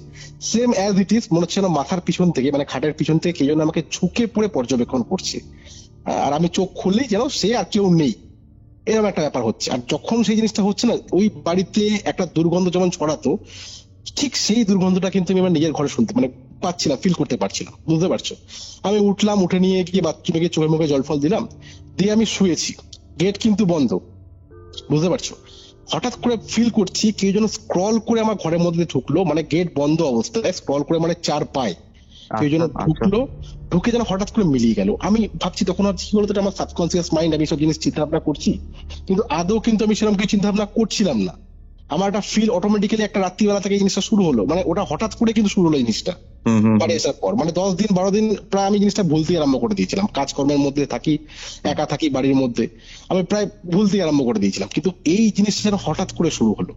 সেম অ্যাজ ইট ইজ মনে হচ্ছে না মাথার পিছন থেকে মানে খাটের পিছন থেকে কেউ যেন আমাকে ঝুঁকে পড়ে পর্যবেক্ষণ করছে, আর আমি চোখ খুললেই যেন সে আর কেউ নেই, এরকম একটা ব্যাপার হচ্ছে। আর যখন সেই জিনিসটা হচ্ছে না, ওই বাড়িতে একটা দুর্গন্ধ যেমন ছড়াতো, ঠিক সেই দুর্গন্ধটা কিন্তু আমি আমার নিজের ঘরে শুনতে মানে পাচ্ছিলাম, ফিল করতে পারছিলাম। বুঝতে পারছো? আমি উঠলাম, উঠে নিয়ে গিয়ে বাথরুমে গিয়ে চোখে মুখে জল ফল দিলাম, দিয়ে আমি শুয়েছি, গেট কিন্তু বন্ধ। বুঝতে পারছো? হঠাৎ করে ফিল করছি কেউ যেন স্ক্রল করে আমার ঘরের মধ্যে ঢুকলো, মানে গেট বন্ধ অবস্থায় স্ক্রল করে, মানে 4 পায়ে কেউ যেন ঢুকলো, ঢুকে যেন হঠাৎ করে মিলিয়ে গেল। আমি ভাবছি তখন আর কি বলতো, আমার সাবকনসিয়াস মাইন্ড, আমি সব জিনিস চিন্তা ভাবনা করছি, কিন্তু আদৌ কিন্তু আমি সেরকম কিছু চিন্তা ভাবনা করছিলাম না। আমার একটা ফিল অটোমেটিক্যালি একটা রাত্রিবেলা থেকে এই জিনিসটা শুরু হলো, মানে ওটা হঠাৎ করে কিন্তু শুরু হলো এই জিনিসটা বাড়ি আসার পর। মানে 10-12 দিন প্রায় আমি জিনিসটা ভুলতে আরম্ভ করে দিয়েছিলাম, কাজকর্মের মধ্যে থাকি, একা থাকি বাড়ির মধ্যে, আমি প্রায় ভুলতে আরম্ভ করে দিয়েছিলাম। কিন্তু এই জিনিসটা যেন হঠাৎ করে শুরু হলো,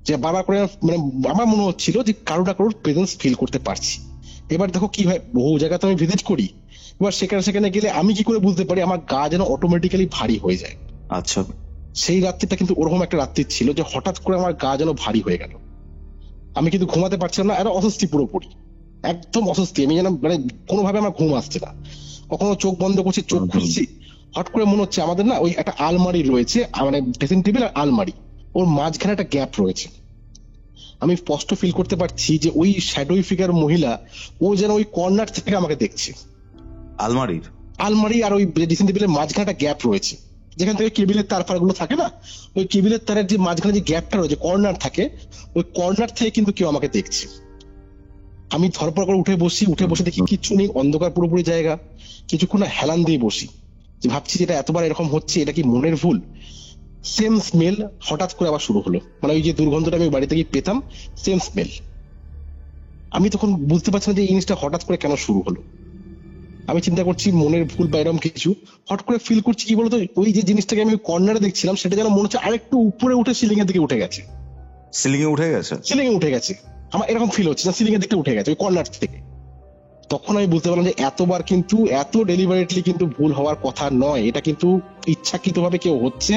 যে বারবার করে মানে আমার মনে হচ্ছিল যে কারো না কারোর প্রেজেন্স ফিল করতে পারছি। এবার দেখো কি হয়, বহু জায়গাতে আমি ভিজিট করি, এবার সেখানে গেলে আমি কি করে বুঝতে পারি আমার গা যেন অটোমেটিক্যালি ভারী হয়ে যায়। আচ্ছা, সেই রাত্রিটা কিন্তু ওরকম একটা রাত্রি ছিল যে হঠাৎ করে আমার গা যেন ভারী হয়ে গেল। আমি কিন্তু ঘুমাতে পারছিলাম না, একটা অস্বস্তি, পুরোপুরি একদম অস্বস্তি। আমি যেন মানে কোনোভাবে আমার ঘুম আসছে না, কখনো চোখ বন্ধ করছি, চোখ খুলছি, হঠাৎ করে মনে হচ্ছে আমাদের না ওই একটা আলমারি রয়েছে, মানে ড্রেসিং টেবিল আর আলমারি, ওর মাঝখানে একটা গ্যাপ রয়েছে। আমি স্পষ্ট ফিল করতে পারছি যে ওই শ্যাডোই ফিগার মহিলা, ও যেন ওই কর্নার থেকে আমাকে দেখছে। আলমারি আর ওই ড্রেসিং টেবিলের মাঝখানে একটা গ্যাপ রয়েছে, যেখান থেকে কেবিলের তার ফার গুলো থাকে না, ওই কেবিলের তারের যে মাঝখানে যে গ্যাপটা রয়েছে, কর্নার থাকে, ওই কর্নার থেকে কিন্তু কেউ আমাকে দেখছে। আমি ধরপড় করে উঠে বসে দেখি কিচ্ছু নেই, অন্ধকার পুরোপুরি জায়গা। কিছুক্ষণ হেলান দিয়ে বসি, যে ভাবছি যেটা এতবার এরকম হচ্ছে, এটা কি মনের ভুল। সেম স্মেল হঠাৎ করে আবার শুরু হলো, মানে ওই যে দুর্গন্ধটা আমি বাড়িতে গিয়ে পেতাম, সেম স্মেল। আমি তখন বুঝতে পারছি না যে এই জিনিসটা হঠাৎ করে কেন শুরু হলো। আমি চিন্তা করছি মনের ভুল বা এরকম কিছু, হট করে ফিল করছি কি বলতো, ওই যে জিনিসটাকে আমি কর্নারে দেখছিলাম সেটা যেন মনে হচ্ছে আরেকটু উপরে উঠে সিলিং এর দিকে উঠে গেছে। সিলিং এ উঠে গেছে? সিলিং এ উঠে গেছে, আমার এরকম ফিল হচ্ছে না, সিলিং এর দিকে উঠে গেছে ওই কর্নার থেকে। তখন আমি বুঝতে পারলাম যে এতবার কিন্তু এত ডেলিভারেটলি কিন্তু ভুল হওয়ার কথা নয়, এটা কিন্তু ইচ্ছাকৃত ভাবে কেউ হচ্ছে,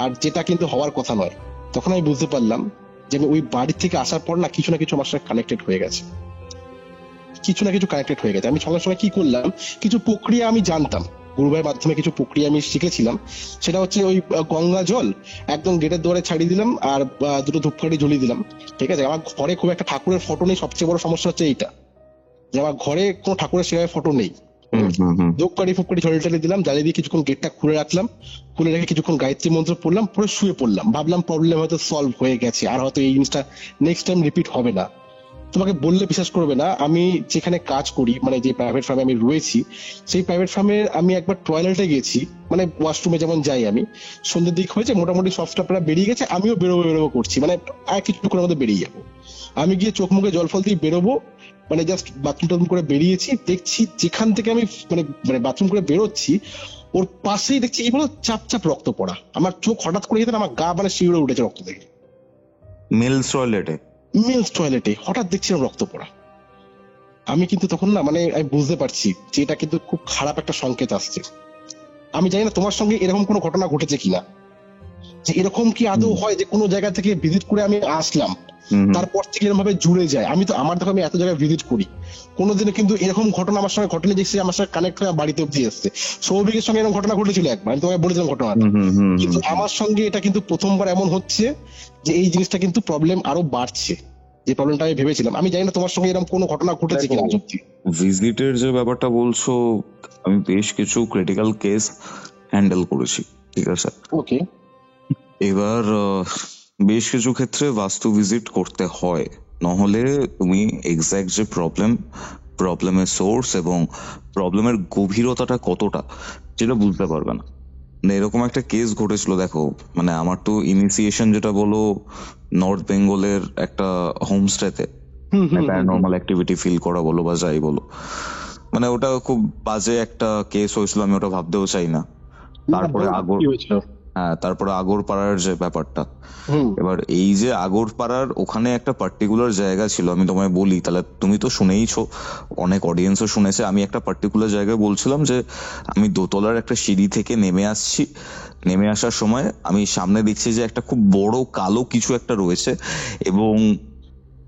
আর যেটা কিন্তু হওয়ার কথা নয়। তখন আমি বুঝতে পারলাম যে আমি ওই বাড়ি থেকে আসার পর না কিছু না কিছু আমার সাথে কানেক্টেড হয়ে গেছে, কিছু না কিছু কানেক্টেড হয়ে গেছে। আমি সঙ্গে সঙ্গে কি করলাম, কিছু প্রক্রিয়া আমি জানতাম, গুরুভাইয়ের মাধ্যমে কিছু প্রক্রিয়া আমি শিখেছিলাম। সেটা হচ্ছে ওই গঙ্গা জল একদম গেটের দুয়ারে ছাড়িয়ে দিলাম, আর দুটো ধূপকাঠি জ্বলিয়ে দিলাম। ঠিক আছে, আমার ঘরে খুব একটা ঠাকুরের ফটো নেই, সবচেয়ে বড় সমস্যা হচ্ছে এইটা যে আমার ঘরে কোনো ঠাকুরের সেভাবে ফটো নেই। ধূপকাঠি ফুপকাঠি জ্বালিয়ে দিলাম, জ্বালিয়ে দিয়ে কিছুক্ষণ গেটটা খুলে রাখলাম, খুলে রেখে কিছুক্ষণ গায়ত্রী মন্ত্র পড়লাম, পরে শুয়ে পড়লাম। ভাবলাম প্রবলেম হয়তো সলভ হয়ে গেছে, আর হয়তো এই জিনিসটা নেক্সট টাইম রিপিট হবে না। তোমাকে বললে বিশ্বাস করবে না, আমি যেখানে কাজ করি, মানে যে প্রাইভেট ফার্মে আমি রয়েছি, সেই প্রাইভেট ফার্মের আমি একবার টয়লেটে গেছি, মানে ওয়াশরুমে যেমন যাই আমি, সন্ধ্যের দিক হয়েছে, মোটামুটি সব স্টাফরা বেরিয়ে গেছে, আমিও বেরোবো করছি, মানে আর কিছুক্ষণের মধ্যে বেরিয়ে যাবো। আমি গিয়ে চোখ মুখে জল ফল দিয়ে বেরোবো, মানে জাস্ট বাথরুম টাথরুম করে বেরিয়েছি, দেখছি যেখান থেকে আমি মানে মানে বাথরুম করে বেরোচ্ছি ওর পাশেই দেখছি এই বলো চাপ চাপ রক্ত পড়া। আমার চোখ হঠাৎ করে যেতে আমার গা মানে শিউরে উঠেছে রক্ত দেখে। মেলস টয়লেটে? মেলস টয়লেটে হঠাৎ দেখছিলাম রক্ত পড়া। আমি কিন্তু তখন না মানে আমি বুঝতে পারছি যে এটা কিন্তু খুব খারাপ একটা সংকেত আসছে। আমি জানি না তোমার সঙ্গে এরকম কোনো ঘটনা ঘটেছে কিনা, যে এরকম কি আদৌ হয় যে কোনো জায়গা থেকে ভিজিট করে আমি আসলাম তারপর থেকে এরকম ভাবে জুড়ে যায়। আমি তো আমার দেখো আমি এত জায়গায় ভিজিট করি, কোনোদিনও কিন্তু এরকম ঘটনা আমার সঙ্গে ঘটেনি যে সে আমার সঙ্গে কানেক্ট হয়ে বাড়িতে অব্দি এসছে। সৌভিকের সঙ্গে এরকম ঘটনা ঘটেছিল একবার, আমি তোমাকে বলেছিলাম ঘটনাটা, কিন্তু আমার সঙ্গে এটা কিন্তু প্রথমবার এমন হচ্ছে যে এই জিনিসটা কিন্তু প্রবলেম আরো বাড়ছে, যে প্রবলেমটা আমি ভেবেছিলাম। আমি জানি না তোমার সঙ্গে এরকম কোনো ঘটনা ঘটেছে কিনা সত্যি। ভিজিটের যে ব্যাপারটা বলছো, আমি বেশ কিছু ক্রিটিক্যাল কেস হ্যান্ডেল করেছি, ঠিক আছে। ওকে। এবার বেশ কিছু ক্ষেত্রে বাস্তু ভিজিট করতে হয়, নহলে তুমি এক্স্যাক্ট যে প্রবলেমের সোর্স এবং প্রবলেমের গভীরতাটা কতটা যেটা বুঝতে পারবে না। মানে এরকম একটা কেস ঘটেছিল, দেখো মানে আমার তো ইনিশিয়েশন যেটা বলো নর্থ বেঙ্গলের একটা হোমস্টেতে প্যারানর্মাল অ্যাক্টিভিটি ফিল করা বলো বা যাই বলো, মানে ওটা খুব বাজে একটা কেস হয়েছিল, আমি ওটা ভাবতেও চাই না। তারপরে আগরপাড়ার যে ব্যাপারটা, এবার এই যে আগরপাড়ার ওখানে একটা পার্টিকুলার জায়গা ছিল, আমি তোমায় বলি, তাহলে তুমি তো শুনেইছো, অনেক অডিয়েন্সও শুনেছে। আমি একটা পার্টিকুলার জায়গায় বলছিলাম যে আমি দোতলার একটা সিঁড়ি থেকে নেমে আসছি, নেমে আসার সময় আমি সামনে দেখছি যে একটা খুব বড় কালো কিছু একটা রয়েছে, এবং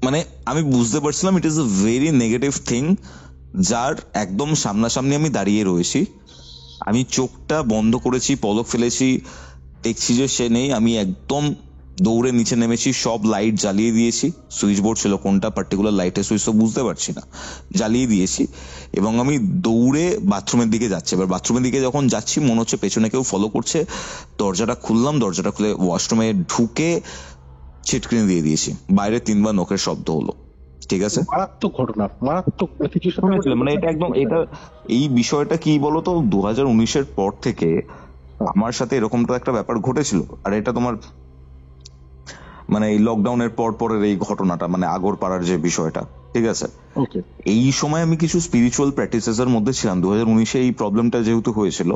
মানে আমি বুঝতে পারছিলাম it is a very negative thing, যার একদম সামনাসামনি আমি দাঁড়িয়ে রয়েছি। আমি চোখটা বন্ধ করেছি, পলক ফেলেছি, দেখছি যে সে নেই। আমি একদম দৌড়ে নিচে নেমেছি, সব লাইট জ্বালিয়ে দিয়েছি, সুইচ বোর্ড ছিল কোনটা পার্টিকুলার লাইটের সুইচ তো বুঝতে পারছি না, জ্বালিয়ে দিয়েছি, এবং আমি দৌড়ে বাথরুমের দিকে যাচ্ছি। এবার বাথরুমের দিকে যখন যাচ্ছি মনে হচ্ছে পেছনে কেউ ফলো করছে, দরজাটা খুললাম, দরজাটা খুলে ওয়াশরুমে ঢুকে ছিটকিনি দিয়ে দিয়েছি, বাইরে 3বার নখের শব্দ হলো, ঠিক আছে। মারাত্মক ঘটনা, মারাত্মক মানে এটা একদম, এটা এই বিষয়টা কি বলতো 2019-এর পর থেকে আমার সাথে এরকমটা একটা ব্যাপার ঘটেছিল। আর এটা তোমার মানে এই লকডাউনের পর পরের এই ঘটনাটা, মানে আগরপাড়ার যে বিষয়টা, ঠিক আছে। এই সময় আমি কিছু স্পিরিচুয়াল প্র্যাকটিসেস এর মধ্যে ছিলাম। 2019-এ এই প্রবলেমটা যেহেতু হয়েছিল,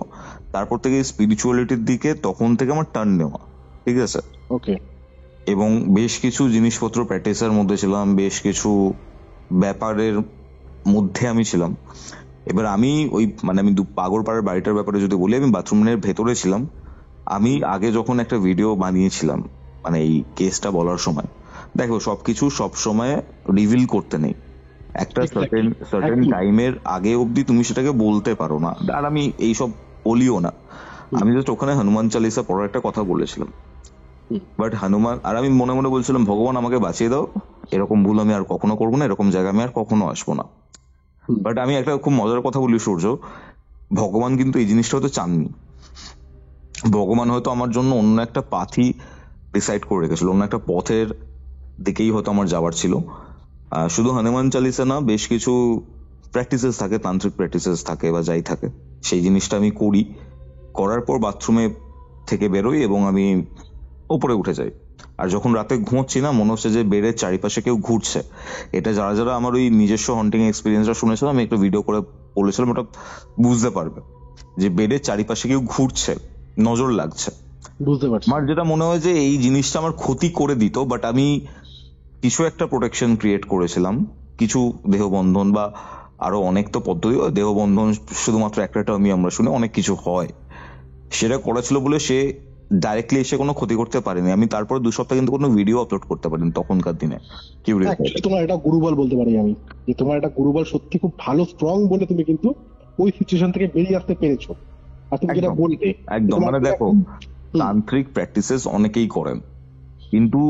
তারপর থেকে স্পিরিচুয়ালিটির দিকে তখন থেকে আমার টার্ন নেওয়া, ঠিক আছে। এবং বেশ কিছু জিনিসপত্র প্র্যাকটিসের মধ্যে ছিলাম, বেশ কিছু ব্যাপারের মধ্যে আমি ছিলাম। এবার আমি ওই মানে আমি আগরপাড়ার বাড়িটার ব্যাপারে যদি বলি, আমি বাথরুমের ভেতরে ছিলাম। আমি আগে যখন একটা ভিডিও বানিয়েছিলাম মানে এই কেসটা বলার সময়, দেখো সবকিছু সব সময় রিভিল করতে নেই, একটা সার্টেন টাইমের আগে অবধি তুমি সেটাকে বলতে পারো না, আর আমি এইসব বলিও না। আমি জাস্ট ওখানে হনুমান চালিসা পড়ার একটা কথা বলেছিলাম, বাট হনুমান, আর আমি মনে মনে বলছিলাম ভগবান আমাকে বাঁচিয়ে দাও, এরকম ভুল আমি আর কখনো করবো না, এরকম জায়গা আমি আর কখনো আসবো না। বাট আমি একটা খুব মজার কথা বলি সূর্য, ভগবান কিন্তু এই জিনিসটা হয়তো চাননি। ভগবান হয়তো আমার জন্য অন্য একটা পাথই ডিসাইড করে রেখেছিল, অন্য একটা পথের দিকেই হয়তো আমার যাওয়ার ছিল। শুধু হনুমান চালিসা না, বেশ কিছু প্র্যাকটিসেস থাকে, তান্ত্রিক প্র্যাকটিসেস থাকে বা যাই থাকে, সেই জিনিসটা আমি করি। করার পর বাথরুমে থেকে বেরোই এবং আমি উপরে উঠে যাই। আর যখন রাতে ঘুমোচ্ছি না, মনে হচ্ছে যে বেডের চারিপাশে কেউ ঘুরছে। এটা যারা যারা আমার ওই নিজস্ব হন্টিং এক্সপিরিয়েন্সটা শুনেছিলাম, আমি একটা ভিডিও করে বলেছিলাম ওটা বুঝতে পারবে, যে বেডের চারিপাশে কেউ ঘুরছে, নজর লাগছে। বুঝতে পারছি। আমার যেটা মনে হয় যে এই জিনিসটা আমার ক্ষতি করে দিত, বাট আমি কিছু একটা প্রোটেকশন ক্রিয়েট করেছিলাম, কিছু দেহবন্ধন বা আরো অনেক তো পদ্ধতি, দেহবন্ধন শুধুমাত্র একটা টার্মই আমরা শুনি, অনেক কিছু হয়, সেটা করা ছিল বলে সে ডাইরেক্টলি এসে কোনো ক্ষতি করতে পারেনি। আমি তারপরে 2 সপ্তাহ কিন্তু কোনো ভিডিও আপলোড করতে পারিনি তখনকার দিনে। Actually তোমার এটা গুরুবল বলতে পারি আমি, যে তোমার এটা গুরুবল সত্যি খুব ভালো স্ট্রং বলে তুমি কিন্তু ওই সিচুয়েশন থেকে বেরিয়ে আসতে পেরেছো। আর তুমি যেটা একদম, বলতে একদম, মানে দেখো তান্ত্রিক প্র্যাকটিসেস অনেকেই করেন, কিন্তু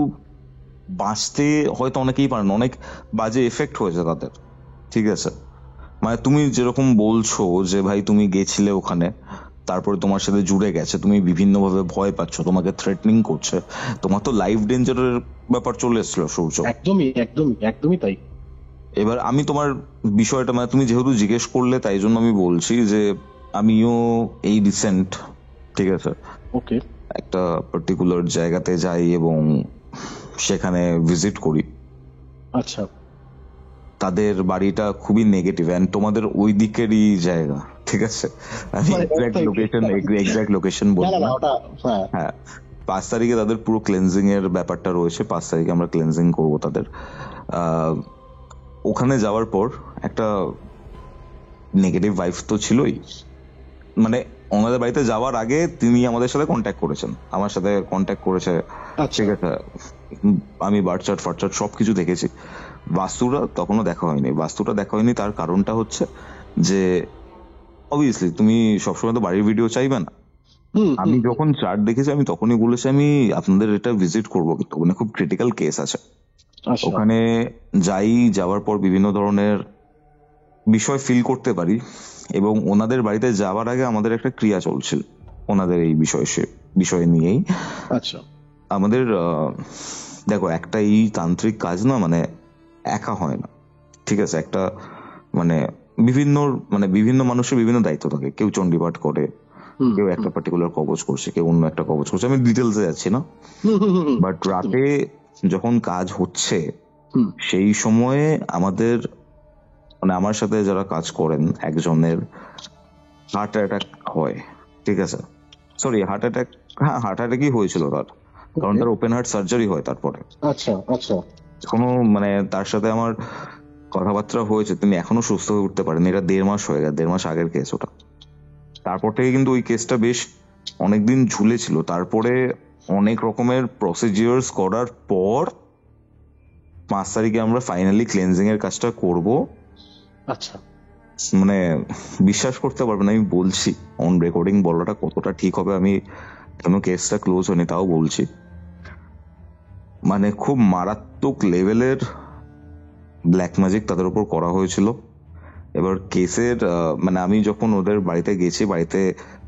বাঁচতে হয়তো অনেকেই পারেন, অনেক বাজে এফেক্ট হয়েছে তাদের, ঠিক আছে? মানে তুমি যেরকম বলছো যে ভাই তুমি গেছিলে ওখানে, তারপরে তোমার সাথে জুড়ে গেছে, তুমি বিভিন্ন ভাবে ভয় পাচ্ছ, তোমাকে থ্রেটনিং করছে, তোমার তো লাইফ ডেঞ্জারের ব্যাপার চলে এসেছিল সূর্য। একদমই একদমই একদমই তাই। এবার আমি তোমার বিষয়টা, মানে তুমি যেহেতু জিজ্ঞেস করলে তাই জন্য আমি বলছি যে আমিও এই রিসেন্ট, ঠিক আছে, ওকে, একটা পার্টিকুলার জায়গাতে যাই এবং সেখানে ভিজিট করি। আচ্ছা, তাদের বাড়িটা খুবই নেগেটিভ, এন্ড তোমাদের ওই দিকেরই জায়গা, ঠিক আছে? আমি এক্সাক্ট লোকেশন বলবো না। হ্যাঁ, 5 তারিখে তাদের পুরো ক্লেনজিং এর ব্যাপারটা রয়েছে, 5 তারিখে আমরা ক্লেনজিং করবো তাদের। ওখানে যাওয়ার পর একটা নেগেটিভ ভাইবস তো ছিলই, মানে ওনাদের বাড়িতে যাওয়ার আগে তিনি আমাদের সাথে কন্ট্যাক্ট করেছেন, আমার সাথে কন্ট্যাক্ট করেছে, ঠিক আছে? আমি বার্থচার্ট ফার্চার্ট সবকিছু দেখেছি। বাস্তুটা তখনও দেখা হয়নি, বাস্তুটা দেখা হয়নি, তার কারণটা হচ্ছে যে অবভিয়াসলি তুমি সবসময় তো বাড়ির ভিডিও চাইবে না। আমি যখন চার্ট দেখেছি আমি তখনই বলেছি আমি আপনাদের এটা ভিজিট করবো, কিন্তু মানে খুব ক্রিটিক্যাল কেস আছে ওখানে। যাওয়ার পর বিভিন্ন ধরনের বিষয় ফিল করতে পারি, এবং ওনাদের বাড়িতে যাওয়ার আগে আমাদের একটা ক্রিয়া চলছিল ওনাদের এই বিষয় নিয়েই। আচ্ছা, আমাদের দেখো একটা এই তান্ত্রিক কাজ না, মানে একা হয় না, ঠিক আছে? একটা মানে বিভিন্ন মানুষের বিভিন্ন দায়িত্ব থাকে, কেউ চণ্ডীপাঠ করে, কেউ একটা পার্টিকুলার কবচ করছে, কেউ অন্য একটা কবচ করছে, আমি ডিটেলসে যাচ্ছি না। বাট রাতে যখন কাজ হচ্ছে সেই সময়ে আমাদের, মানে আমার সাথে যারা কাজ করেন একজনের হার্ট অ্যাটাক হয়, ঠিক আছে? সরি, হার্ট অ্যাটাকই হয়েছিল তার, কারণ তার ওপেন হার্ট সার্জারি হয় তারপরে। আচ্ছা আচ্ছা, কোনো মানে তার সাথে আমার কথাবার্তা হয়েছে, তিনি এখনো সুস্থ হয়ে উঠতে পারেন, এটা 1.5 মাস হয়ে গেছে, 1.5 মাস আগের কেস ওটা। তারপর থেকে কিন্তু ওই কেসটা বেশ অনেকদিন ঝুলেছিল। তারপরে অনেক রকমের প্রসিজিওর্স করার পর 5 তারিখে আমরা ফাইনালি ক্লেনজিং এর কাজটা করব। আচ্ছা, মানে বিশ্বাস করতে পারবে না, আমি বলছি অন রেকর্ডিং বলাটা কতটা ঠিক হবে, আমি কেন কেসটা ক্লোজ হয়নি তাও বলছি, মানে খুব মারাত্মক লেভেলের ব্ল্যাক ম্যাজিক তাদের উপর করা হয়েছিল। এবার কেসের মানে আমি যখন ওদের বাড়িতে গেছি, বাড়িতে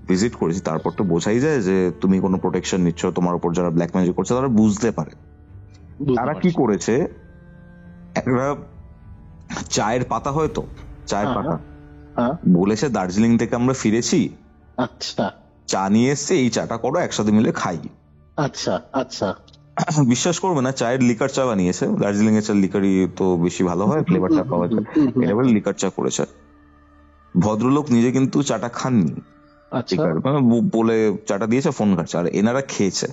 ভিজিট করেছি, তারপর তো বোঝাই যায় যে তুমি কোনো প্রোটেকশন নিচ্ছ, তোমার উপর যারা ব্ল্যাক ম্যাজিক করছে তারা বুঝতে পারে। তারা কি করেছে, একটা চায়ের পাতা, হয়তো চায়ের পাতা বলেছে দার্জিলিং থেকে আমরা ফিরেছি, আচ্ছা, চা নিয়ে এসছে, এই চাটা করো, একসাথে মিলে খাই। আচ্ছা আচ্ছা, বিশ্বাস করবে না, চায়ের লিকার চা বানিয়েছে, দার্জিলিং এর চা লিকারই তো বেশি ভালো হয়, ফ্লেভারটা পাওয়া যায়, এটা বলে লিকার চা করেছে। ভদ্রলোক নিজে কিন্তু চাটা খাননি, বলে চাটা দিয়েছে, ফোন ঘাটছে, আর এনারা খেয়েছে।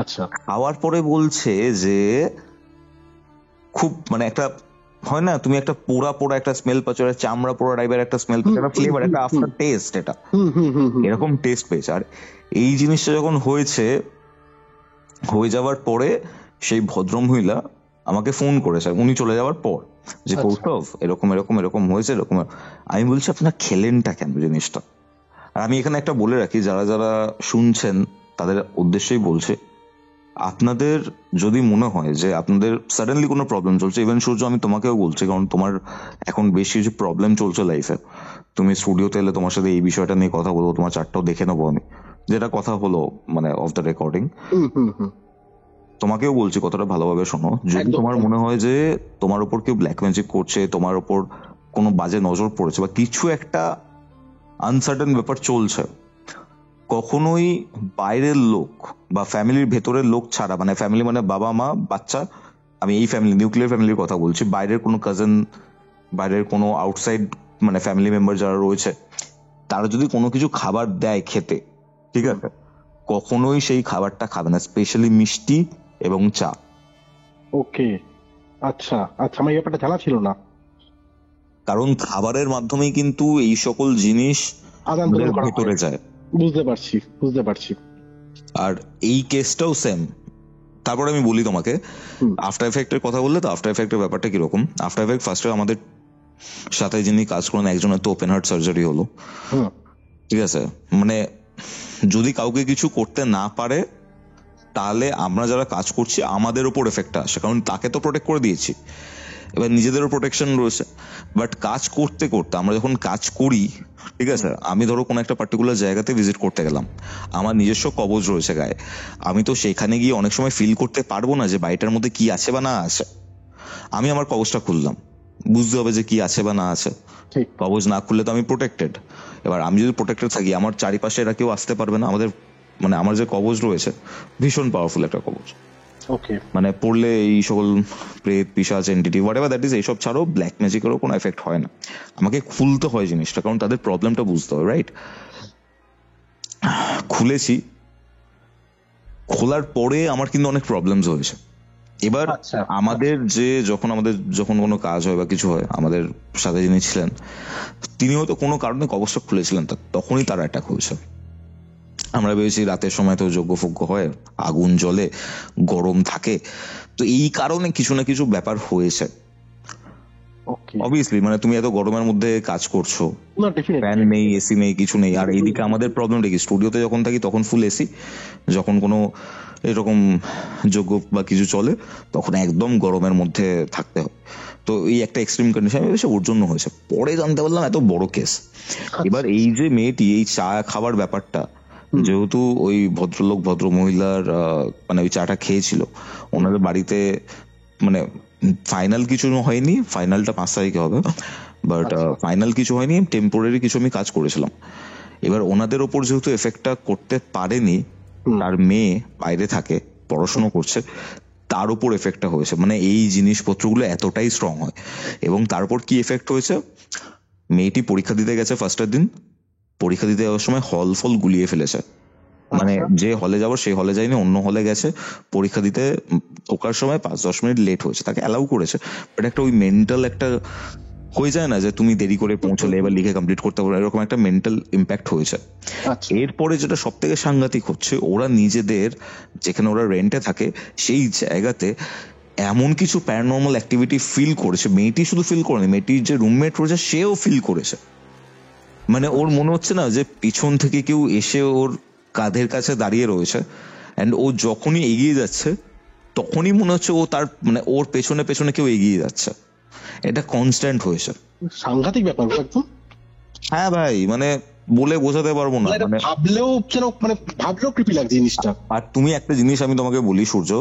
আচ্ছা, খাওয়ার পরে বলছে যে খুব মানে একটা হয় না, তুমি একটা পোড়া পোড়া একটা স্মেল পাচ্ছ, চামড়া পোড়া টাইপের একটা স্মেল পাচ্ছ, একটা ফ্লেভার, একটা আফটার টেস্ট, এটা এরকম টেস্ট পেয়েছে। আর এই জিনিসটা যখন হয়ে যাওয়ার পরে সেই ভদ্রমহিলা আমাকে ফোন করেছে উনি চলে যাওয়ার পর, যে কৌস্তভ এরকম এরকম এরকম হয়েছে, এরকম। আমি বলছি আপনার খেলেনটা কেন জিনিসটা? আর আমি এখানে একটা বলে রাখি, যারা যারা শুনছেন তাদের উদ্দেশ্যেই বলছে, আপনাদের যদি মনে হয় যে আপনাদের সাডেনলি কোনো প্রবলেম চলছে, ইভেন সূর্য আমি তোমাকেও বলছি, কারণ তোমার এখন বেশ কিছু প্রবলেম চলছে লাইফে, তুমি স্টুডিওতে এলে তোমার সাথে এই বিষয়টা নিয়ে কথা বলবো, তোমার চারটাও দেখে নেবো আমি, যেটা কথা হলো মানে অফ দ্য রেকর্ডিং। তোমাকেও বলছি কতটা ভালোভাবে শোনো, যদি তোমার মনে হয় যে তোমার উপর কেউ ব্ল্যাক ম্যাজিক করছে, তোমার উপর কোনো বাজে নজর পড়েছে, বা কিছু একটা আনসার্টেন ব্যাপার চলছে, কখনোই বাইরের লোক বা ফ্যামিলির ভেতরের লোক ছাড়া, মানে ফ্যামিলি মানে বাবা মা বাচ্চা, আমি এই ফ্যামিলি নিউক্লিয়ার ফ্যামিলির কথা বলছি, বাইরের কোনো কাজিন, বাইরের কোনো আউটসাইড মানে ফ্যামিলি মেম্বার যারা রয়েছে তারা যদি কোনো কিছু খাবার দেয় খেতে, ঠিক আছে, কখনোই সেই খাবারটা খাবে না, স্পেশালি মিষ্টি এবং চা। ওকে, আচ্ছা আচ্ছা, আমার এই ব্যাপারটা জানা ছিল না। কারণ খাবারের মাধ্যমেই কিন্তু এই সকল জিনিস আদান প্রদান আমাদের করা ভেতরে হয়। যায়। বুঝতে পারছি, বুঝতে পারছি। আর এই কেসটাও সেম। তারপর আমি বলি তোমাকে, আফটার এফেক্টের কথা বললে তো, আফটার এফেক্টের ব্যাপারটা কিরকম। আফটার এফেক্ট ফার্স্টে আমাদের সাথে যিনি কাজ করেন একজনের তো ওপেন হার্ট সার্জারি হলো, ঠিক আছে। মানে যদি কাউকে কিছু করতে না পারে তাহলে আমরা যারা কাজ করছি আমাদের ওপর এফেক্টটা আসে, কারণ তাকে তো প্রোটেক্ট করে দিয়েছি, এবার নিজেদেরও প্রোটেকশন রয়েছে। বাট কাজ করতে করতে আমরা যখন কাজ করি, ঠিক আছে, আমি ধরো কোনো একটা পার্টিকুলার জায়গাতে ভিজিট করতে গেলাম, আমার নিজস্ব কবজ রয়েছে গায়ে, আমি তো সেখানে গিয়ে অনেক সময় ফিল করতে পারবো না যে বাড়িটার মধ্যে কি আছে বা না আছে। আমি আমার কবজটা খুললাম, বুঝতে হবে যে কি আছে বা না আছে। কবজ না খুললে তো আমি প্রোটেক্টেড। এবার আমি যদি প্রোটেক্টেড থাকি, আমার চারিপাশে এরা কেউ আসতে পারবে না। আমাদের মানে আমার যে কবজ রয়েছে ভীষণ পাওয়ারফুল একটা কবজ। ওকে, মানে পড়লে এই সকল প্রেত, পিশাচ, এন্টিটি, হোয়াটএভার দ্যাট ইজ, এইসব ছাড়াও ব্ল্যাক ম্যাজিকেরও কোনো এফেক্ট হয় না। আমাকে খুলতে হয় জিনিসটা, কারণ তাদের প্রবলেমটা বুঝতে হয়, রাইট? খুলেছি, খোলার পরে আমার কিন্তু অনেক প্রবলেমস হয়েছে। এবার আমাদের যে যখন কোনো কাজ হয় বা কিছু হয়, আমাদের সাথে যিনি ছিলেন তিনি হয়তো কোনো কারণে কবচটা খুলেছিলেন, তখনই তার অ্যাটাক হয়েছে। আমরা ভেবেছি রাতের সময় তো যজ্ঞ ফজ্ঞ হয়, আগুন জ্বলে, গরম থাকে, তো এই কারণে কিছু না কিছু ব্যাপার হয়েছে। অবভিয়াসলি মানে তুমি এত গরমের মধ্যে কাজ করছো, ফ্যান নেই, এসি নেই, কিছু নেই। আর এইদিকে আমাদের প্রবলেমটা কি, স্টুডিওতে যখন থাকি তখন ফুল এসি, যখন কোনো এরকম যজ্ঞ বা কিছু চলে তখন একদম গরমের মধ্যে থাকতে হয়। তো এই একটা এক্সট্রিম কন্ডিশন এসে ওর জন্য হয়েছে। পরে জানতে পারলাম এত বড় কেস। এবার এই যে মেয়েটি এই চা খাবার ব্যাপারটা, যেহেতু ওই ভদ্রলোক ভদ্র মহিলার মানে ওই চাটা খেয়েছিল, ওনাদের বাড়িতে মানে ফাইনাল কিছু হয়নি, ফাইনালটা 5 তারিখে হবে, বাট ফাইনাল কিছু হয়নি, টেম্পোরারি কিছু আমি কাজ করেছিলাম। এবার ওনাদের ওপর যেহেতু এফেক্টটা করতে পারেনি, তার মেয়ে বাইরে থাকে, পড়াশোনা করছে, তার উপর এফেক্টটা হয়েছে। মানে এই জিনিসপত্রগুলো এতটাই স্ট্রং হয়। এবং তারপর কি এফেক্ট হয়েছে, মেয়েটি পরীক্ষা দিতে গেছে ফার্স্টের দিন, পরীক্ষা দিতে যাওয়ার সময় হল ফল গুলিয়ে ফেলেছে। মানে যে হলে যাবো সেই হলে যায়নি, অন্য হলে গেছে পরীক্ষা দিতে, ঢোকার সময় 5-10 মিনিট লেট হয়েছে, তাকে অ্যালাউ করেছে। বাট একটা ওই মেন্টাল একটা হয়ে যায় না যে তুমি দেরি করে পৌঁছলে এবার লিখে কমপ্লিট করতে পারো, এরকম একটা মেন্টাল ইম্প্যাক্ট হয়েছে। এরপরে যেটা সব থেকে সাংঘাতিক হচ্ছে, ওরা নিজেদের যেখানে ওরা রেন্টে থাকে সেই জায়গাতে এমন কিছু প্যারানর্মাল অ্যাক্টিভিটি ফিল করেছে। মেয়েটি শুধু ফিল করেনি, মেয়েটির যে রুমমেট রয়েছে সেও ফিল করেছে। মানে ওর মনে হচ্ছে না যে পিছন থেকে কেউ এসে ওর কাঁধের কাছে দাঁড়িয়ে রয়েছে, এন্ড ও যখনই এগিয়ে যাচ্ছে তখনই মনে হচ্ছে ও তার মানে ওর পেছনে পেছনে কেউ এগিয়ে যাচ্ছে। এটা কনস্ট্যান্ট হয়েছে। সাংঘাতিক ব্যাপার একদম। হ্যাঁ ভাই, মানে বলে বোঝাতে পারবো না, মানে ভাবলেও যেন মানে ভাবলেও ক্রিপি লাগছে জিনিসটা। আর তুমি একটা জিনিস আমি তোমাকে বলি সূর্য,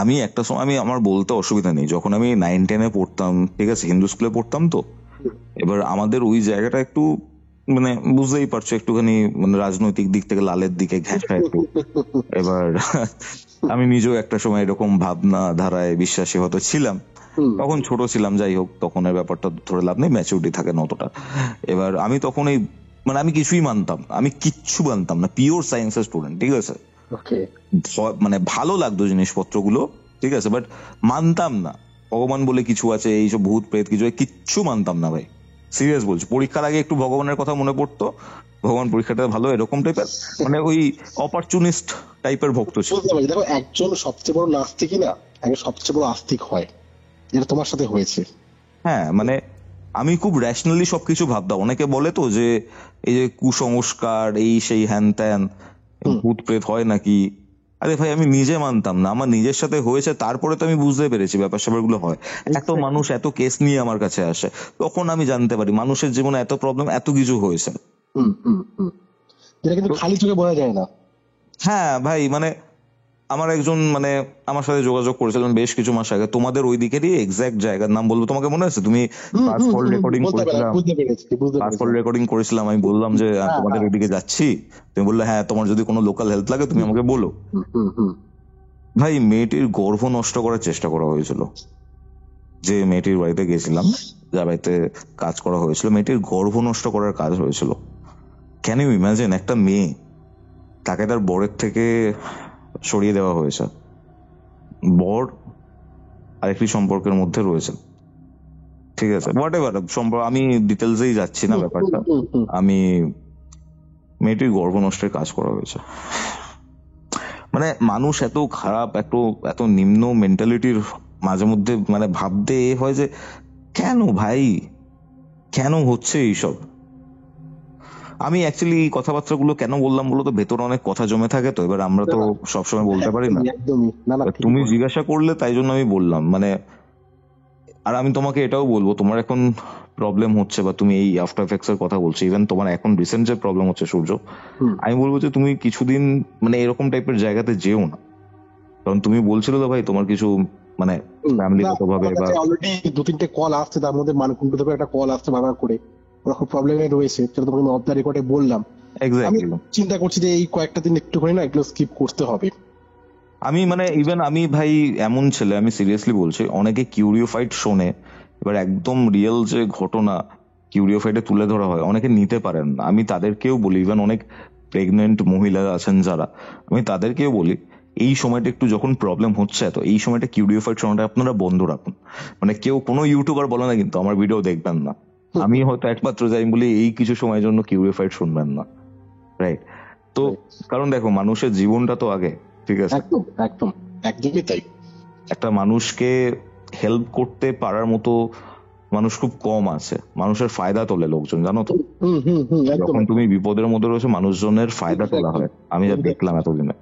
আমি একটা সময় আমি আমার বলতে অসুবিধা নেই, যখন আমি 9-10-এ পড়তাম, ঠিক আছে, হিন্দু স্কুলে পড়তাম, তো এবার আমাদের ওই জায়গাটা একটু মানে বুঝতেই পারছো একটুখানি মানে রাজনৈতিক দিক থেকে লালের দিকে ঘেঁষা একটু। এবার আমি নিজেও একটা সময় এরকম ভাবনা ধারায় বিশ্বাসী হয়তো ছিলাম, তখন ছোট ছিলাম, যাই হোক, তখন এর ব্যাপারটা ধরে লাভ নেই, ম্যাচুরিটি থাকে না অতটা। এবার আমি তখন এই মানে আমি কিছুই মানতাম, আমি কিচ্ছু মানতাম না, পিওর সায়েন্সের স্টুডেন্ট, ঠিক আছে, মানে ভালো লাগতো জিনিসপত্রগুলো, ঠিক আছে, বাট মানতাম না ভগবান বলে কিছু আছে, এইসব ভূত প্রেত কিছু, কিচ্ছু মানতাম না ভাই, সিরিয়াস বলছি। পরীক্ষার আগে একটু ভগবানের কথা মনে পড়তো, ভগবান পরীক্ষাটা ভালো, এরকম টাইপের মানে ওই অপরচুনিস্ট টাইপের ভক্ত ছিল। দেখো, একজন সবচেয়ে বড় নাস্তিকই না একজন সবচেয়ে বড় আস্তিক হয়, যেটা তোমার সাথে হয়েছে। হ্যাঁ, মানে আমি খুব র্যাশনালি সবকিছু ভাবতাম। অনেকে বলে তো যে এই যে কুসংস্কার, এই সেই হ্যান ত্যান, ভূত প্রেত হয় নাকি, আরে ভাই আমি নিজে মানতাম না, আমার নিজের সাথে হয়েছে, তারপরে তো আমি বুঝতে পেরেছি ব্যাপার স্যাপারগুলো হয়। এত মানুষ এত কেস নিয়ে আমার কাছে আসে, তখন আমি জানতে পারি মানুষের জীবনে এত প্রবলেম, এত কিছু হয়েছে, যেটা কিন্তু খালি চোখে বোঝা যায় না। হ্যাঁ ভাই, মানে আমার একজন মানে আমার সাথে যোগাযোগ করেছিলেন বেশ কিছু মাস আগে, তোমাদের ওই দিকেরই, এক্সাক্ট জায়গার নাম বলবো তোমাকে মনে আছে? তুমি রেকর্ডিং করেছিলাম, আমি বললাম যে তোমাদের ওইদিকে যাচ্ছি, তুমি বললে হ্যাঁ তোমার যদি কোনো লোকাল হেল্প লাগে তুমি আমাকে বলো। ভাই মেয়েটির গর্ভ নষ্ট করার চেষ্টা করা হয়েছিল, যে মেয়েটির বাড়িতে গেছিলাম, যার বাড়িতে কাজ করা হয়েছিল, মেয়েটির গর্ভ নষ্ট করার কাজ হয়েছিল। ক্যান ইউ ইমাজিন, একটা মেয়ে, তাকে তার বরের থেকে সরিয়ে দেওয়া হয়েছে। বর আরেকটি সম্পর্কের মধ্যে রয়েছে, ঠিক আছে, হোয়াট এভার সম্পর্ক, আমি ডিটেলসেই যাচ্ছি না ব্যাপারটা। আমি মেয়েটির গর্ভ নষ্টের কাজ করা হয়েছে। মানে মানুষ এত খারাপ, এত নিম্ন মেন্টালিটির মাঝে মধ্যে মানে ভাবতে এ হয় যে কেন ভাই, কেন হচ্ছে এইসব। আমি অ্যাকচুয়ালি এই কথাবার্তাগুলো কেন বললাম বলো তো, ভেতরে অনেক কথা জমে থাকে, তো এবার আমরা তো সবসময় বলতে পারি না। একদমই না, তুমি জিজ্ঞাসা করলে তাই জন্য আমি বললাম। মানে আর আমি তোমাকে এটাও বলবো, তোমার এখন প্রবলেম হচ্ছে বা তুমি এই আফটার এফেক্টস এর কথা বলছো, ইভেন তোমার এখন রিসেন্ট যে প্রবলেম হচ্ছে সূর্য, আমি বলবো যে তুমি কিছুদিন মানে এরকম টাইপের জায়গাতে যেও না। কারণ তুমি বলছিলে তো ভাই তোমার কিছু মানে ফ্যামিলিগতভাবে বা অলরেডি 2-3টে কল আসছে, তার মধ্যে মানকুণ্ড থেকে একটা কল আসছে বারবার করে, ওরকম প্রবলেমে রয়েছে, সেটা তোমাকে অফ দ্য রেকর্ডে বললাম। আমি চিন্তা করছি যে এই কয়েকটা দিন একটুখানি না এগুলো স্কিপ করতে হবে। আমি মানে ইভেন আমি ভাই এমন ছেলে, আমি সিরিয়াসলি বলছি, অনেকে কিউরিওফাইড শোনে, এবার একদম রিয়েল যে ঘটনা কিউরিওফাইডে তুলে ধরা হয়, অনেকে নিতে পারেন না। আমি তাদেরকেও বলি, ইভেন অনেক প্রেগনেন্ট মহিলা আছেন যারা, আমি তাদেরকেও বলি এই সময়টা একটু যখন প্রবলেম হচ্ছে, তো এই সময়টা কিউরিওফাইড শোনাটা আপনারা বন্ধ রাখুন। মানে কেউ কোনো ইউটিউবার বলে না কিন্তু আমার ভিডিও দেখবেন না, আমি হয়তো একমাত্র যাই বলি এই কিছু সময়ের জন্য কিউরিওফাইড শুনবেন না, রাইট? তো কারণ দেখো মানুষের জীবনটা তো আগে, ঠিক আছে? একদম একদম একদমই তাই। একটা মানুষকে হেল্প করতে পারার মতো মানুষ খুব কম আছে, মানুষের ফায়দা তোলে লোকজন, জানো তো? যখন তুমি বিপদের মধ্যে রয়েছে মানুষজনের ফায়দা তোলা হয়, আমি যা দেখলাম এতদিনে।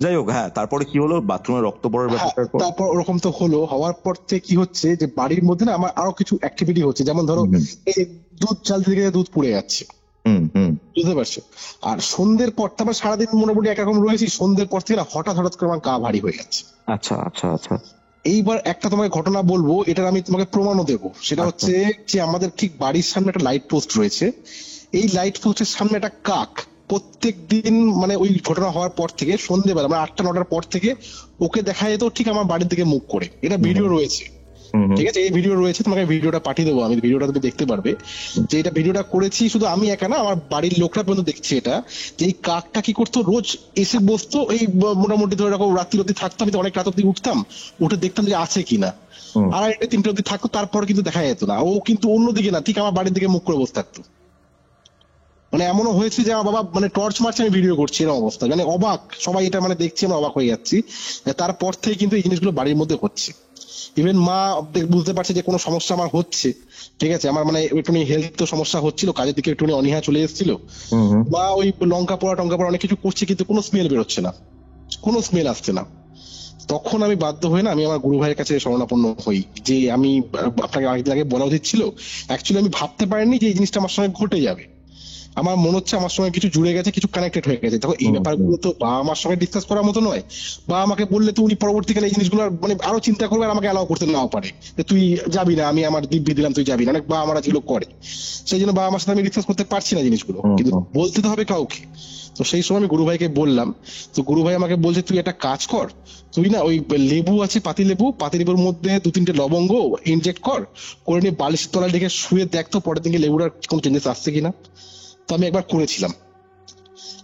যাই হোক, হ্যাঁ, তারপরে কি হলো, বাথরুমে রক্ত পড়ার ব্যাপারটা? তারপর ওরকম তো হলো, হওয়ার পর থেকে কি হচ্ছে যে বাড়ির মধ্যে না আমার আরো কিছু অ্যাক্টিভিটি হচ্ছে, যেমন ধরো এই দুধ চাল থেকে দুধ পুড়ে যাচ্ছে, বুঝতে পারছো? আর সন্ধ্যের পর তারপর সারাদিন মোটামুটি একরকম রয়েছি, সন্ধ্যের পর থেকে হঠাৎ হঠাৎ করে আমার গা ভারী হয়ে যাচ্ছে। আচ্ছা আচ্ছা আচ্ছা। এইবার একটা তোমাকে ঘটনা বলবো, এটার আমি তোমাকে প্রমাণও দেবো। সেটা হচ্ছে যে আমাদের ঠিক বাড়ির সামনে একটা লাইট পোস্ট রয়েছে, এই লাইট পোস্টের সামনে একটা কাক প্রত্যেক দিন মানে ওই ঘটনা হওয়ার পর থেকে সন্ধ্যেবেলা মানে 8টা-9টার পর থেকে ওকে দেখা যেত ঠিক আমার বাড়ির দিকে মুখ করে। এটা ভিডিও রয়েছে, ঠিক আছে? এই ভিডিও রয়েছে, তোমাকে ভিডিওটা পাঠিয়ে দেবো আমি, ভিডিওটা তুমি দেখতে পারবে যে এটা ভিডিওটা করেছি শুধু আমি একা না, আমার বাড়ির লোকরা পর্যন্ত দেখছে এটা, যে এই কাকটা কি করতো, রোজ এসে বসতো এই মোটামুটি ধরে রাখো রাত্রি থাকতো, আমি তো অনেক রাত অব্দি উঠতাম, উঠে দেখতাম যে আছে কিনা, 2:30-3টে অব্দি থাকতো, তারপর কিন্তু দেখা যেত না। ও কিন্তু অন্যদিকে না, ঠিক আমার বাড়ির দিকে মুখ করে বসে থাকতো। মানে এমনও হয়েছে যে আমার বাবা মানে টর্চ মারছে, আমি ভিডিও করছি, এরকম অবস্থা, মানে অবাক সবাই, এটা মানে দেখছি আমরা অবাক হয়ে যাচ্ছি। তারপর থেকে কিন্তু এই জিনিসগুলো বাড়ির মধ্যে হচ্ছে। ইভেন মা বুঝতে পারছে যে কোনো সমস্যা আমার হচ্ছে, ঠিক আছে? আমার মানে একটুখানি হেলথ তো সমস্যা হচ্ছিল, কাজের দিকে একটুখানি অনীহা চলে এসেছিল, বা ওই লঙ্কা পোড়া অনেক কিছু করছে কিন্তু কোনো স্মেল বেরোচ্ছে না, কোনো স্মেল আসছে না। তখন আমি বাধ্য হয়ে না আমি আমার গুরু ভাইয়ের কাছে শরণাপন্ন হই, যে আমি আপনাকে আগে বলা উচিত ছিল, অ্যাকচুয়ালি আমি ভাবতে পারিনি যে এই জিনিসটা আমার সঙ্গে ঘটে যাবে। আমার মনে হচ্ছে আমার সঙ্গে কিছু জুড়ে গেছে, কিছু কানেক্টেড হয়ে গেছে। তখন এই ব্যাপারগুলো তো বাবা আমার সঙ্গে ডিসকাস করার মতো নয়, বা আমাকে বললে তো উনি পরবর্তীকালে এই জিনিসগুলো মানে আরো চিন্তা করবে আর আমাকে অ্যালাউ করতে নাও পারে, যে তুই যাবি না, আমি আমার দিব্যি দিলাম তুই যাবি না, অনেক বাবা মারা যেগুলো করে। সেই জন্য বাবা আমার সাথে আমি ডিসকাস করতে পারছি না জিনিসগুলো, কিন্তু বলতে তো হবে কাউকে। তো সেই সময় আমি গুরু ভাইকে বললাম, তো গুরু ভাই আমাকে বলছে তুই একটা কাজ কর, তুই না ওই লেবু আছে পাতিলেবুর মধ্যে 2-3টে লবঙ্গ ইনজেক্ট করে নিয়ে বালিশের তলায় রেখে শুয়ে দেখতো পরের দিনকে লেবুটার কোনো চেঞ্জেস আসছে কিনা। তো আমি একবার করেছিলাম,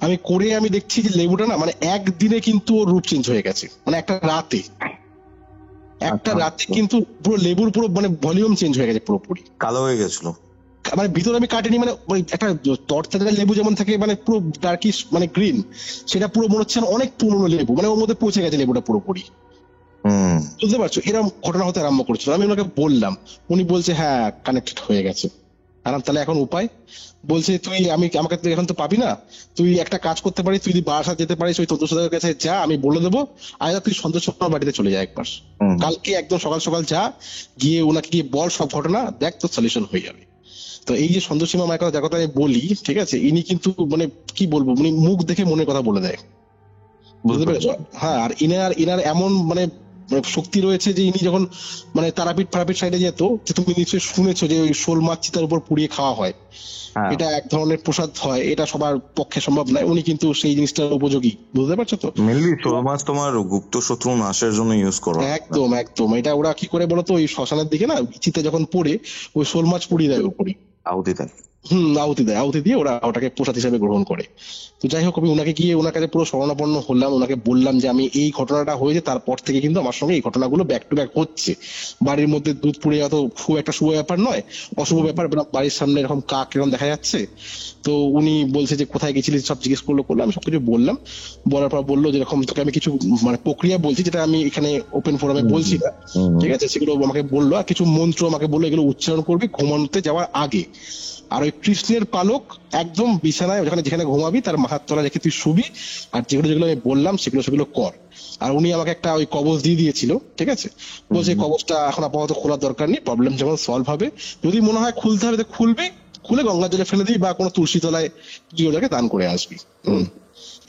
আমি করে আমি দেখছি যে লেবুটা না মানে একদিনে কিন্তু ওর রূপ চেঞ্জ হয়ে গেছে, মানে একটা রাতে কিন্তু পুরো লেবুর পুরো মানে ভলিউম চেঞ্জ হয়ে গেছে, পুরোপুরি কালো হয়ে গেছিল। মানে ভিতরে আমি কাটিনি, মানে ওই একটা তরতাজা লেবু যেমন থাকে মানে পুরো ডার্কিশ মানে গ্রিন, সেটা পুরো মনে হচ্ছে অনেক পুরনো লেবু, মানে ওর মধ্যে পৌঁছে গেছে লেবুটা পুরোপুরি, বুঝতে পারছো? এরকম ঘটনা হতে আরম্ভ করছিল। আমি ওনাকে বললাম, উনি বলছে হ্যাঁ কানেক্টেড হয়ে গেছে। আর তাহলে এখন উপায়? বলছে তুই আমাকে তো এখন তো পাবি না, তুই একটা কাজ করতে পারিস, তুই যদি বারাসাত যেতে পারিস ওই তন্ত্রসাধকের কাছে যা, আমি বলে দেবো, আর তুই সন্তোষ শর্মার বাড়িতে চলে যা একবার, কালকে একদম সকাল সকাল যা, গিয়ে ওনাকে গিয়ে বল সব ঘটনা, দেখ তোর সলিউশন হয়ে যাবে। তো এই যে সন্তোষ সীমা মায়ের কথা যার কথা আমি বলি, ঠিক আছে, ইনি কিন্তু মানে কি বলবো, মুখ দেখে মনের কথা বলে দেয়, বুঝতে পেরেছো? হ্যাঁ, আর ইনার এমন মানে শক্তি রয়েছে যে ইনি যখন মানে তারাপীঠ সাইডে যেত, যে তুমি নিশ্চয়ই শুনেছো যে ওই শোল মাছ চিতার উপর পুড়িয়ে খাওয়া হয়, এটা এক ধরনের প্রসাদ হয়, এটা সবার পক্ষে সম্ভব নয়, উনি কিন্তু সেই জিনিসটার উপযোগী, বুঝতে পারছো তো? মেনলি শোল মাছ তোমার গুপ্ত শত্রু নাশের জন্য ইউজ করো। একদম একদম, এটা ওরা কি করে বলতো, ওই শ্মশানের দিকে না চিতা যখন পড়ে ওই শোল মাছ পুড়িয়ে দেয় উপরে, আহুতি দেয়। আহুতি দিয়ে ওরা ওটাকে প্রসাদ হিসেবে গ্রহণ করে। তো যাই হোক, আমি ওনাকে গিয়ে ওনার কাছে পুরো শরণাপন্ন হলাম, ওনাকে বললাম যে আমি এই ঘটনাটা হয়েছে, তারপর থেকে কিন্তু আমার সঙ্গে এই ঘটনাগুলো ব্যাক টু ব্যাক হচ্ছে। বাড়ির মধ্যে দুধ পুড়ে যাওয়া তো খুব একটা শুভ ব্যাপার নয়, অশুভ ব্যাপার, বাড়ির সামনে এরকম কাক এরকম দেখা যাচ্ছে। তো উনি বলছে যে কোথায় গেছিলি, সব জিজ্ঞেস করলো, আমি সবকিছু বললাম। বলার পর বললো যেরকম তোকে আমি কিছু মানে প্রক্রিয়া বলছি, যেটা আমি এখানে ওপেন ফোরামে বলছি না, ঠিক আছে, সেগুলো আমাকে বললো। আর কিছু মন্ত্র আমাকে বললো, এগুলো উচ্চারণ করবি ঘুমানোতে যাওয়ার আগে। আর ওই কৃষ্ণের পালক একদম বিছানায় যেখানে ঘুমাবি তার মাথার তলা রেখে তুই শুবি, আর যেগুলো আমি বললাম সেগুলো কর। আর উনি আমাকে একটা ওই কবচ দিয়ে দিয়েছিল, ঠিক আছে, বলছে কবচটা এখন আপাতত খোলার দরকার নেই, প্রবলেম যখন সলভ হবে, যদি মনে হয় খুলতে হবে তো খুলবি, খুলে গঙ্গা জলে ফেলে দিবি বা কোনো তুলসী তলায় গিয়ে ওদেরকে দান করে আসবি।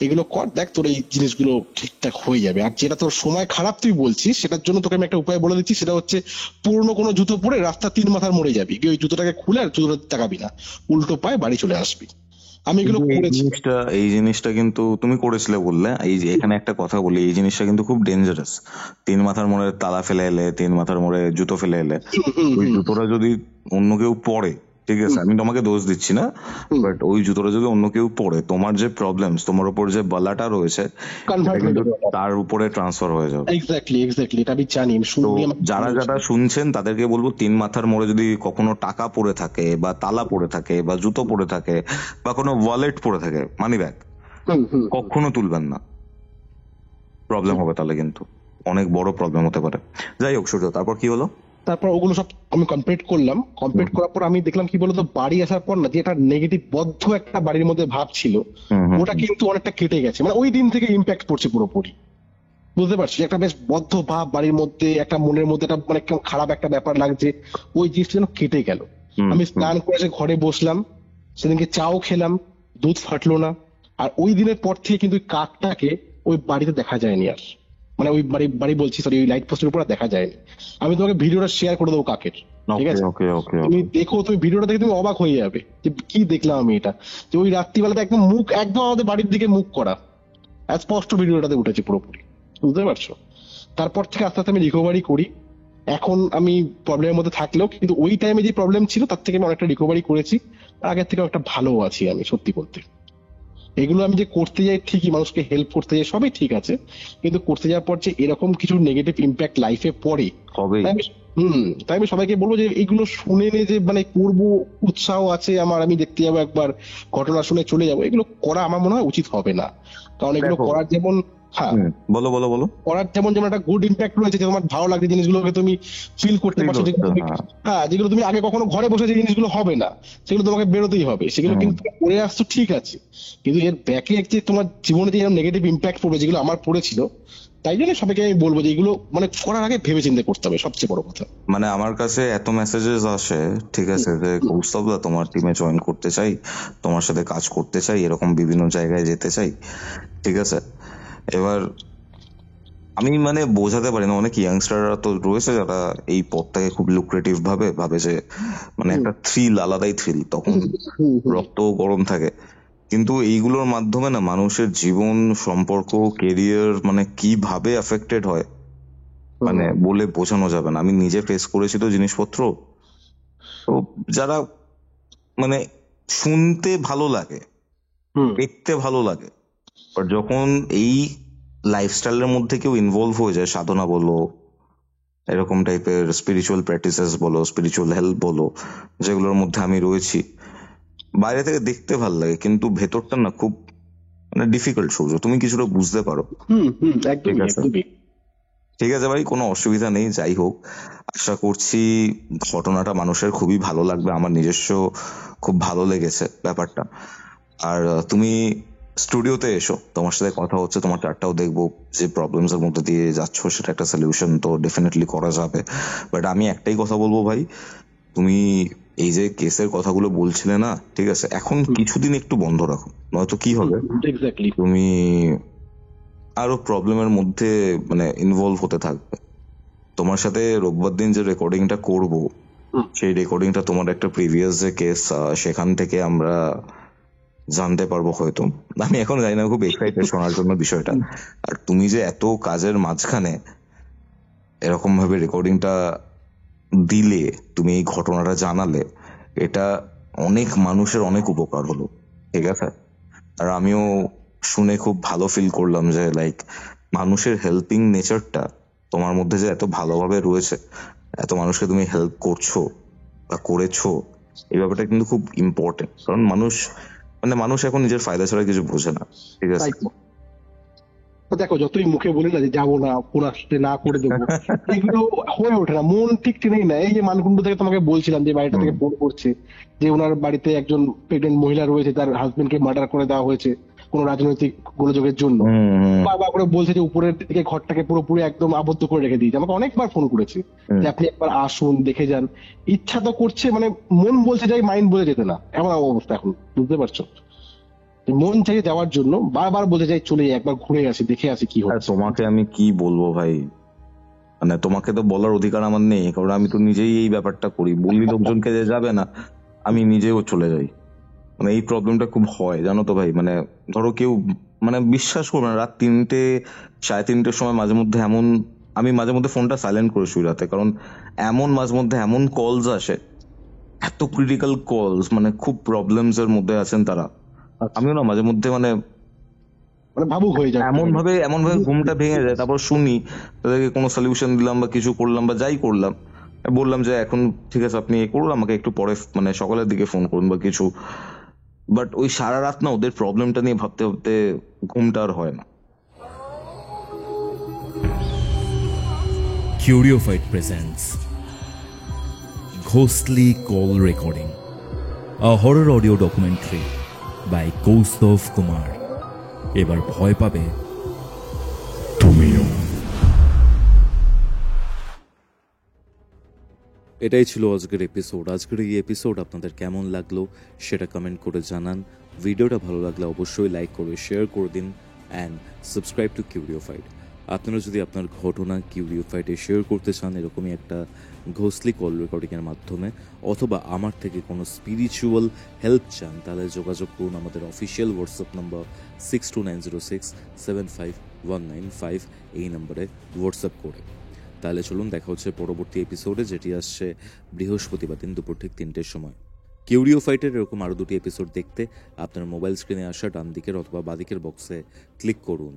এগুলো কর, দেখ তোর এই জিনিসগুলো ঠিকঠাক হয়ে যাবে। আর যেটা তোর সময় খারাপ তুই বলছিস, সেটার জন্য তোকে আমি একটা উপায় বলে দিচ্ছি, সেটা হচ্ছে পুরনো কোনো জুতো পরে রাস্তা 3 মাথার মোড়ে যাবি, গিয়ে ওই জুতোটাকে খুলে আর জুতোটা তাকাবি না, উল্টো পায়ে বাড়ি চলে আসবি। আমি এগুলো করেছি। এই জিনিসটা কিন্তু তুমি করেছিলে বললে, এই যে এখানে একটা কথা বলি, এই জিনিসটা কিন্তু খুব ডেঞ্জারাস। 3 মাথার মোড়ে তালা ফেলে এলে, 3 মাথার মোড়ে জুতো ফেলে এলে, ওই জুতোটা যদি অন্য কেউ পরে, ঠিক আছে, আমি তোমাকে দোষ দিচ্ছি না, বাট ওই জুতোটা যদি অন্য কেউ পরে, তোমার যে প্রবলেমস, তোমার উপর যে বালাটা রয়েছে তার উপরে ট্রান্সফার হয়ে যাবে। এক্স্যাক্টলি এটা আমি জানি। যারা শুনছেন তাদেরকে বলবো, 3 মাথার মোড়ে যদি কখনো টাকা পড়ে থাকে বা তালা পড়ে থাকে বা জুতো পড়ে থাকে বা কোনো ওয়ালেট পড়ে থাকে, মানি ব্যাগ, কখনো তুলবেন না, প্রবলেম হবে, তাহলে কিন্তু অনেক বড় প্রবলেম হতে পারে। যাই হোক সূর্য, তারপর কি হলো? তারপর ওগুলো সব আমি কমপ্লিট করলাম। কমপ্লিট করার পর আমি দেখলাম কি বলতো, বাড়ি আসার পর না যে একটা নেগেটিভ বদ্ধ একটা বাড়ির মধ্যে ভাব ছিল, ওটা কিন্তু অনেকটা কেটে গেছে। মানে ওই দিন থেকে ইম্প্যাক্ট পড়ছে পুরোপুরি, বুঝতে পারছি, একটা বেশ বদ্ধ ভাব বাড়ির মধ্যে, একটা মনের মধ্যে একটা মানে খারাপ একটা ব্যাপার লাগছে, ওই জিনিসটা যেন কেটে গেল। আমি স্নান করে এসে ঘরে বসলাম, সেদিনকে চাও খেলাম, দুধ ফাটলো না। আর ওই দিনের পর থেকে কিন্তু কাকটাকে ওই বাড়িতে দেখা যায়নি আর, মানে ওই বাড়ি বলছি, সরি, ওই লাইট পোস্টের উপর দেখা যায়নি। আমি তোমাকে ভিডিওটা শেয়ার করে দেবো কাকের, ঠিক আছে, তুমি দেখো, তুমি ভিডিওটা দেখে তুমি অবাক হয়ে যাবে যে কি দেখলাম আমি। এটা যে ওই রাত্রিবেলাতে একদম মুখ একদম আমাদের বাড়ির দিকে মুখ করা, স্পষ্ট ভিডিওটাতে উঠেছে পুরোপুরি, বুঝতে পারছো? তারপর থেকে আস্তে আস্তে আমি রিকভারি করি। এখন আমি প্রবলেমের মধ্যে থাকলেও কিন্তু ওই টাইমে যে প্রবলেম ছিল তার থেকে আমি অনেকটা রিকভারি করেছি, আগের থেকে একটা ভালো আছি আমি, সত্যি বলতে। এগুলো আমি যে করতে যাই ঠিকই, মানুষকে হেল্প করতে যাই, সবই ঠিক আছে, কিন্তু করতে যাওয়ার পর যে এরকম কিছু নেগেটিভ ইম্প্যাক্ট লাইফে পড়ে, তাই আমি সবাইকে বলবো যে এগুলো শুনে নে, যে মানে করবো উৎসাহ আছে আমার, আমি দেখতে যাবো একবার, ঘটনা শুনে চলে যাবো, এগুলো করা আমার মনে হয় উচিত হবে না। কারণ এগুলো করার যেমন বলো করার যেমন একটা গুড ইম্প্যাক্ট রয়েছে, যে তোমার ভালো লাগছে জিনিসগুলোকে তুমি ফিল করতে পারছো, যেগুলো তুমি আগে কখনো ঘরে বসে যে জিনিসগুলো হবে না, সেগুলো তোমাকে বেরোতেই হবে, সেগুলো কিন্তু করে আসছো, ঠিক আছে, কিন্তু এর ব্যাকে যে তোমার জীবনে যে নেগেটিভ ইম্প্যাক্ট পড়বে, যেগুলো আমার পড়েছিল, তাই জন্য সবাইকে আমি বলবো যে এগুলো মানে করার আগে ভেবে চিন্তে করতে হবে, সবচেয়ে বড় কথা। মানে আমার কাছে এত মেসেজেস আসে, ঠিক আছে, যে কৌস্তবদা তোমার টিমে জয়েন করতে চাই, তোমার সাথে কাজ করতে চাই, এরকম বিভিন্ন জায়গায় যেতে চাই, ঠিক আছে। এবার আমি মানে বোঝাতে পারি না, অনেক ইয়াংস্টাররা তো রয়েছে যারা এই পথটাকে খুব লুক্রেটিভ ভাবে যে মানে একটা থ্রিল, আলাদাই থ্রিল, তখন রক্ত গরম থাকে, কিন্তু এইগুলোর মাধ্যমে না মানুষের জীবন, সম্পর্ক, কেরিয়ার মানে কিভাবে এফেক্টেড হয় মানে বলে বোঝানো যাবে না। আমি নিজে ফেস করেছি তো জিনিসপত্র। তো যারা মানে শুনতে ভালো লাগে, দেখতে ভালো লাগে, বাট যখন এই লাইফস্টাইলের মধ্যে কেউ ইনভলভ হয়ে যায়, সাধনা বলো, এরকম টাইপের স্পিরিচুয়াল প্র্যাকটিসেস বলো, স্পিরিচুয়াল হেল্প বলো, যেগুলোর মধ্যে আমি রয়েছি, বাইরে থেকে দেখতে ভালো লাগে, কিন্তু ভেতরটা না খুব মানে ডিফিকাল্ট। সূর্য, তুমি কিছুটা বুঝতে পারো। ঠিক আছে ভাই, কোনো অসুবিধা নেই। যাই হোক, আশা করছি ঘটনাটা মানুষের খুবই ভালো লাগবে, আমার নিজস্ব খুব ভালো লেগেছে ব্যাপারটা। আর তুমি স্টুডিওতে এসো, তোমার সাথে কথা হচ্ছে, তোমার চারটাও দেখবো, যে প্রবলেমস এর মধ্যে দিয়ে যাচ্ছ সেটা একটা সলিউশন তো ডেফিনেটলি করা যাবে। বাট আমি একটাই কথা বলবো ভাই, তুমি এই যে কেসের কথাগুলো বলছিলে না, ঠিক আছে, এখন কিছুদিন একটু বন্ধ রাখো, নয়তো কি হবে, তুমি আরো প্রবলেমের মধ্যে মানে ইনভলভ হতে থাকবে। তোমার সাথে রোববার দিন যে রেকর্ডিংটা করব, সেই রেকর্ডিংটা তোমার একটা প্রিভিয়াস যে কেস, সেখান থেকে আমরা জানতে পারবো হয়তো। আমি এখন জানি না, খুব এক্সাইটেড শোনার জন্য বিষয়টা। আর তুমি যে এত কাজের মাঝখানে এরকম ভাবে রেকর্ডিংটা দিলে, তুমি এই ঘটনাটা জানালে, এটা অনেক মানুষের অনেক উপকার হলো, ঠিক আছে? আর আমিও শুনে খুব ভালো ফিল করলাম যে লাইক মানুষের হেল্পিং নেচারটা তোমার মধ্যে যে এত ভালোভাবে রয়েছে, এত মানুষকে তুমি হেল্প করছো বা করেছো, এই ব্যাপারটা কিন্তু খুব ইম্পর্টেন্ট। কারণ মানুষ এখন নিজের ফায়দা ছাড়া কিছু বোঝে না, ঠিক আছে? দেখো, যতই মুখে বলি না যে যাবো না, ফোন আসতে না করে দেবো, এগুলো হয়ে ওঠে না, মন ঠিক টেনেই না। এই যে মানকুণ্ড থেকে তোমাকে বলছিলাম যে বাড়িটা থেকে ফোন করছে যে ওনার বাড়িতে একজন প্রেগনেন্ট মহিলা রয়েছে, তার হাজবেন্ডকে মার্ডার করে দেওয়া হয়েছে কোন রাজনৈতিক গোলযোগের জন্য। বারবার করে বলছে যে উপরের দিকে ঘরটাকে পুরোপুরি একদম আবদ্ধ করে রেখে দিয়েছে। আমাকে অনেকবার ফোন করেছে যে আপনি একবার আসুন, দেখে যান। ইচ্ছা তো করছে, মানে মন বলছে যাই, মাইন্ড বলে যেতে না, এমন অবস্থা এখন, বুঝতে পারছো? মন চাই যাওয়ার জন্য, বারবার বলতে চাই চলে যাই, একবার ঘুরে আসি, দেখে আসি কি হয়। তোমাকে আমি কি বলবো ভাই, মানে তোমাকে তো বলার অধিকার আমার নেই, কারণ আমি তো নিজেই এই ব্যাপারটা করি। বললি লোকজনকে যে যাবে না, আমি নিজেও চলে যাই। মানে এই প্রবলেমটা খুব হয়, জানো তো ভাই। মানে ধরো কেউ, মানে বিশ্বাস করবে না, রাত 3টে 3:30-র সময় আমি মাঝে মধ্যে ফোনটা সাইলেন্ট করে শুই রাতে, কারণ মাঝে মধ্যে এমন কলস আসে, এত ক্রিটিক্যাল কলস, মানে খুব প্রবলেমস এর মধ্যে আছেন তারা। আমিও না মাঝে মধ্যে মানে ভাবুক হয়ে যায়, এমন ভাবে ঘুমটা ভেঙে যায়। তারপর শুনি, তাদেরকে কোনো সলিউশন দিলাম বা কিছু করলাম বা যাই করলাম, বললাম যে এখন ঠিক আছে আপনি করুন, আমাকে একটু পরে মানে সকালের দিকে ফোন করুন বা কিছু। বাট ওই সারা রাত না ওদের প্রবলেমটা নিয়ে ভাবতে ভাবতে ঘুমটা আর হয় না। Curiofite presents Ghostly Call Recording, a horror audio documentary by Kaustav Kumar. এবার ভয় পাবে তুমিও। এটাই ছিল আজকের এপিসোড। আজকের এই এপিসোড আপনাদের কেমন লাগলো সেটা কমেন্ট করে জানান। ভিডিওটা ভালো লাগলে অবশ্যই লাইক করে শেয়ার করে দিন অ্যান্ড সাবস্ক্রাইব টু কিউরিওফাইড। আপনারা যদি আপনার ঘটনা কিউরিওফাইডে শেয়ার করতে চান এরকমই একটা ঘোস্টলি কল রেকর্ডিংয়ের মাধ্যমে, অথবা আমার থেকে কোনো স্পিরিচুয়াল হেল্প চান, তাহলে যোগাযোগ করুন আমাদের অফিসিয়াল হোয়াটসঅ্যাপ নম্বর 6290675195, এই নম্বরে হোয়াটসঅ্যাপ করে। তাহলে চলুন দেখা হচ্ছে পরবর্তী এপিসোডে, যেটি আসছে বৃহস্পতিবার দিন দুপুর ঠিক 3টের সময়। কিউরিওফাইটের এরকম আরও 2টি এপিসোড দেখতে আপনার মোবাইল স্ক্রিনে আসা ডান দিকের অথবা বাদিকের বক্সে ক্লিক করুন।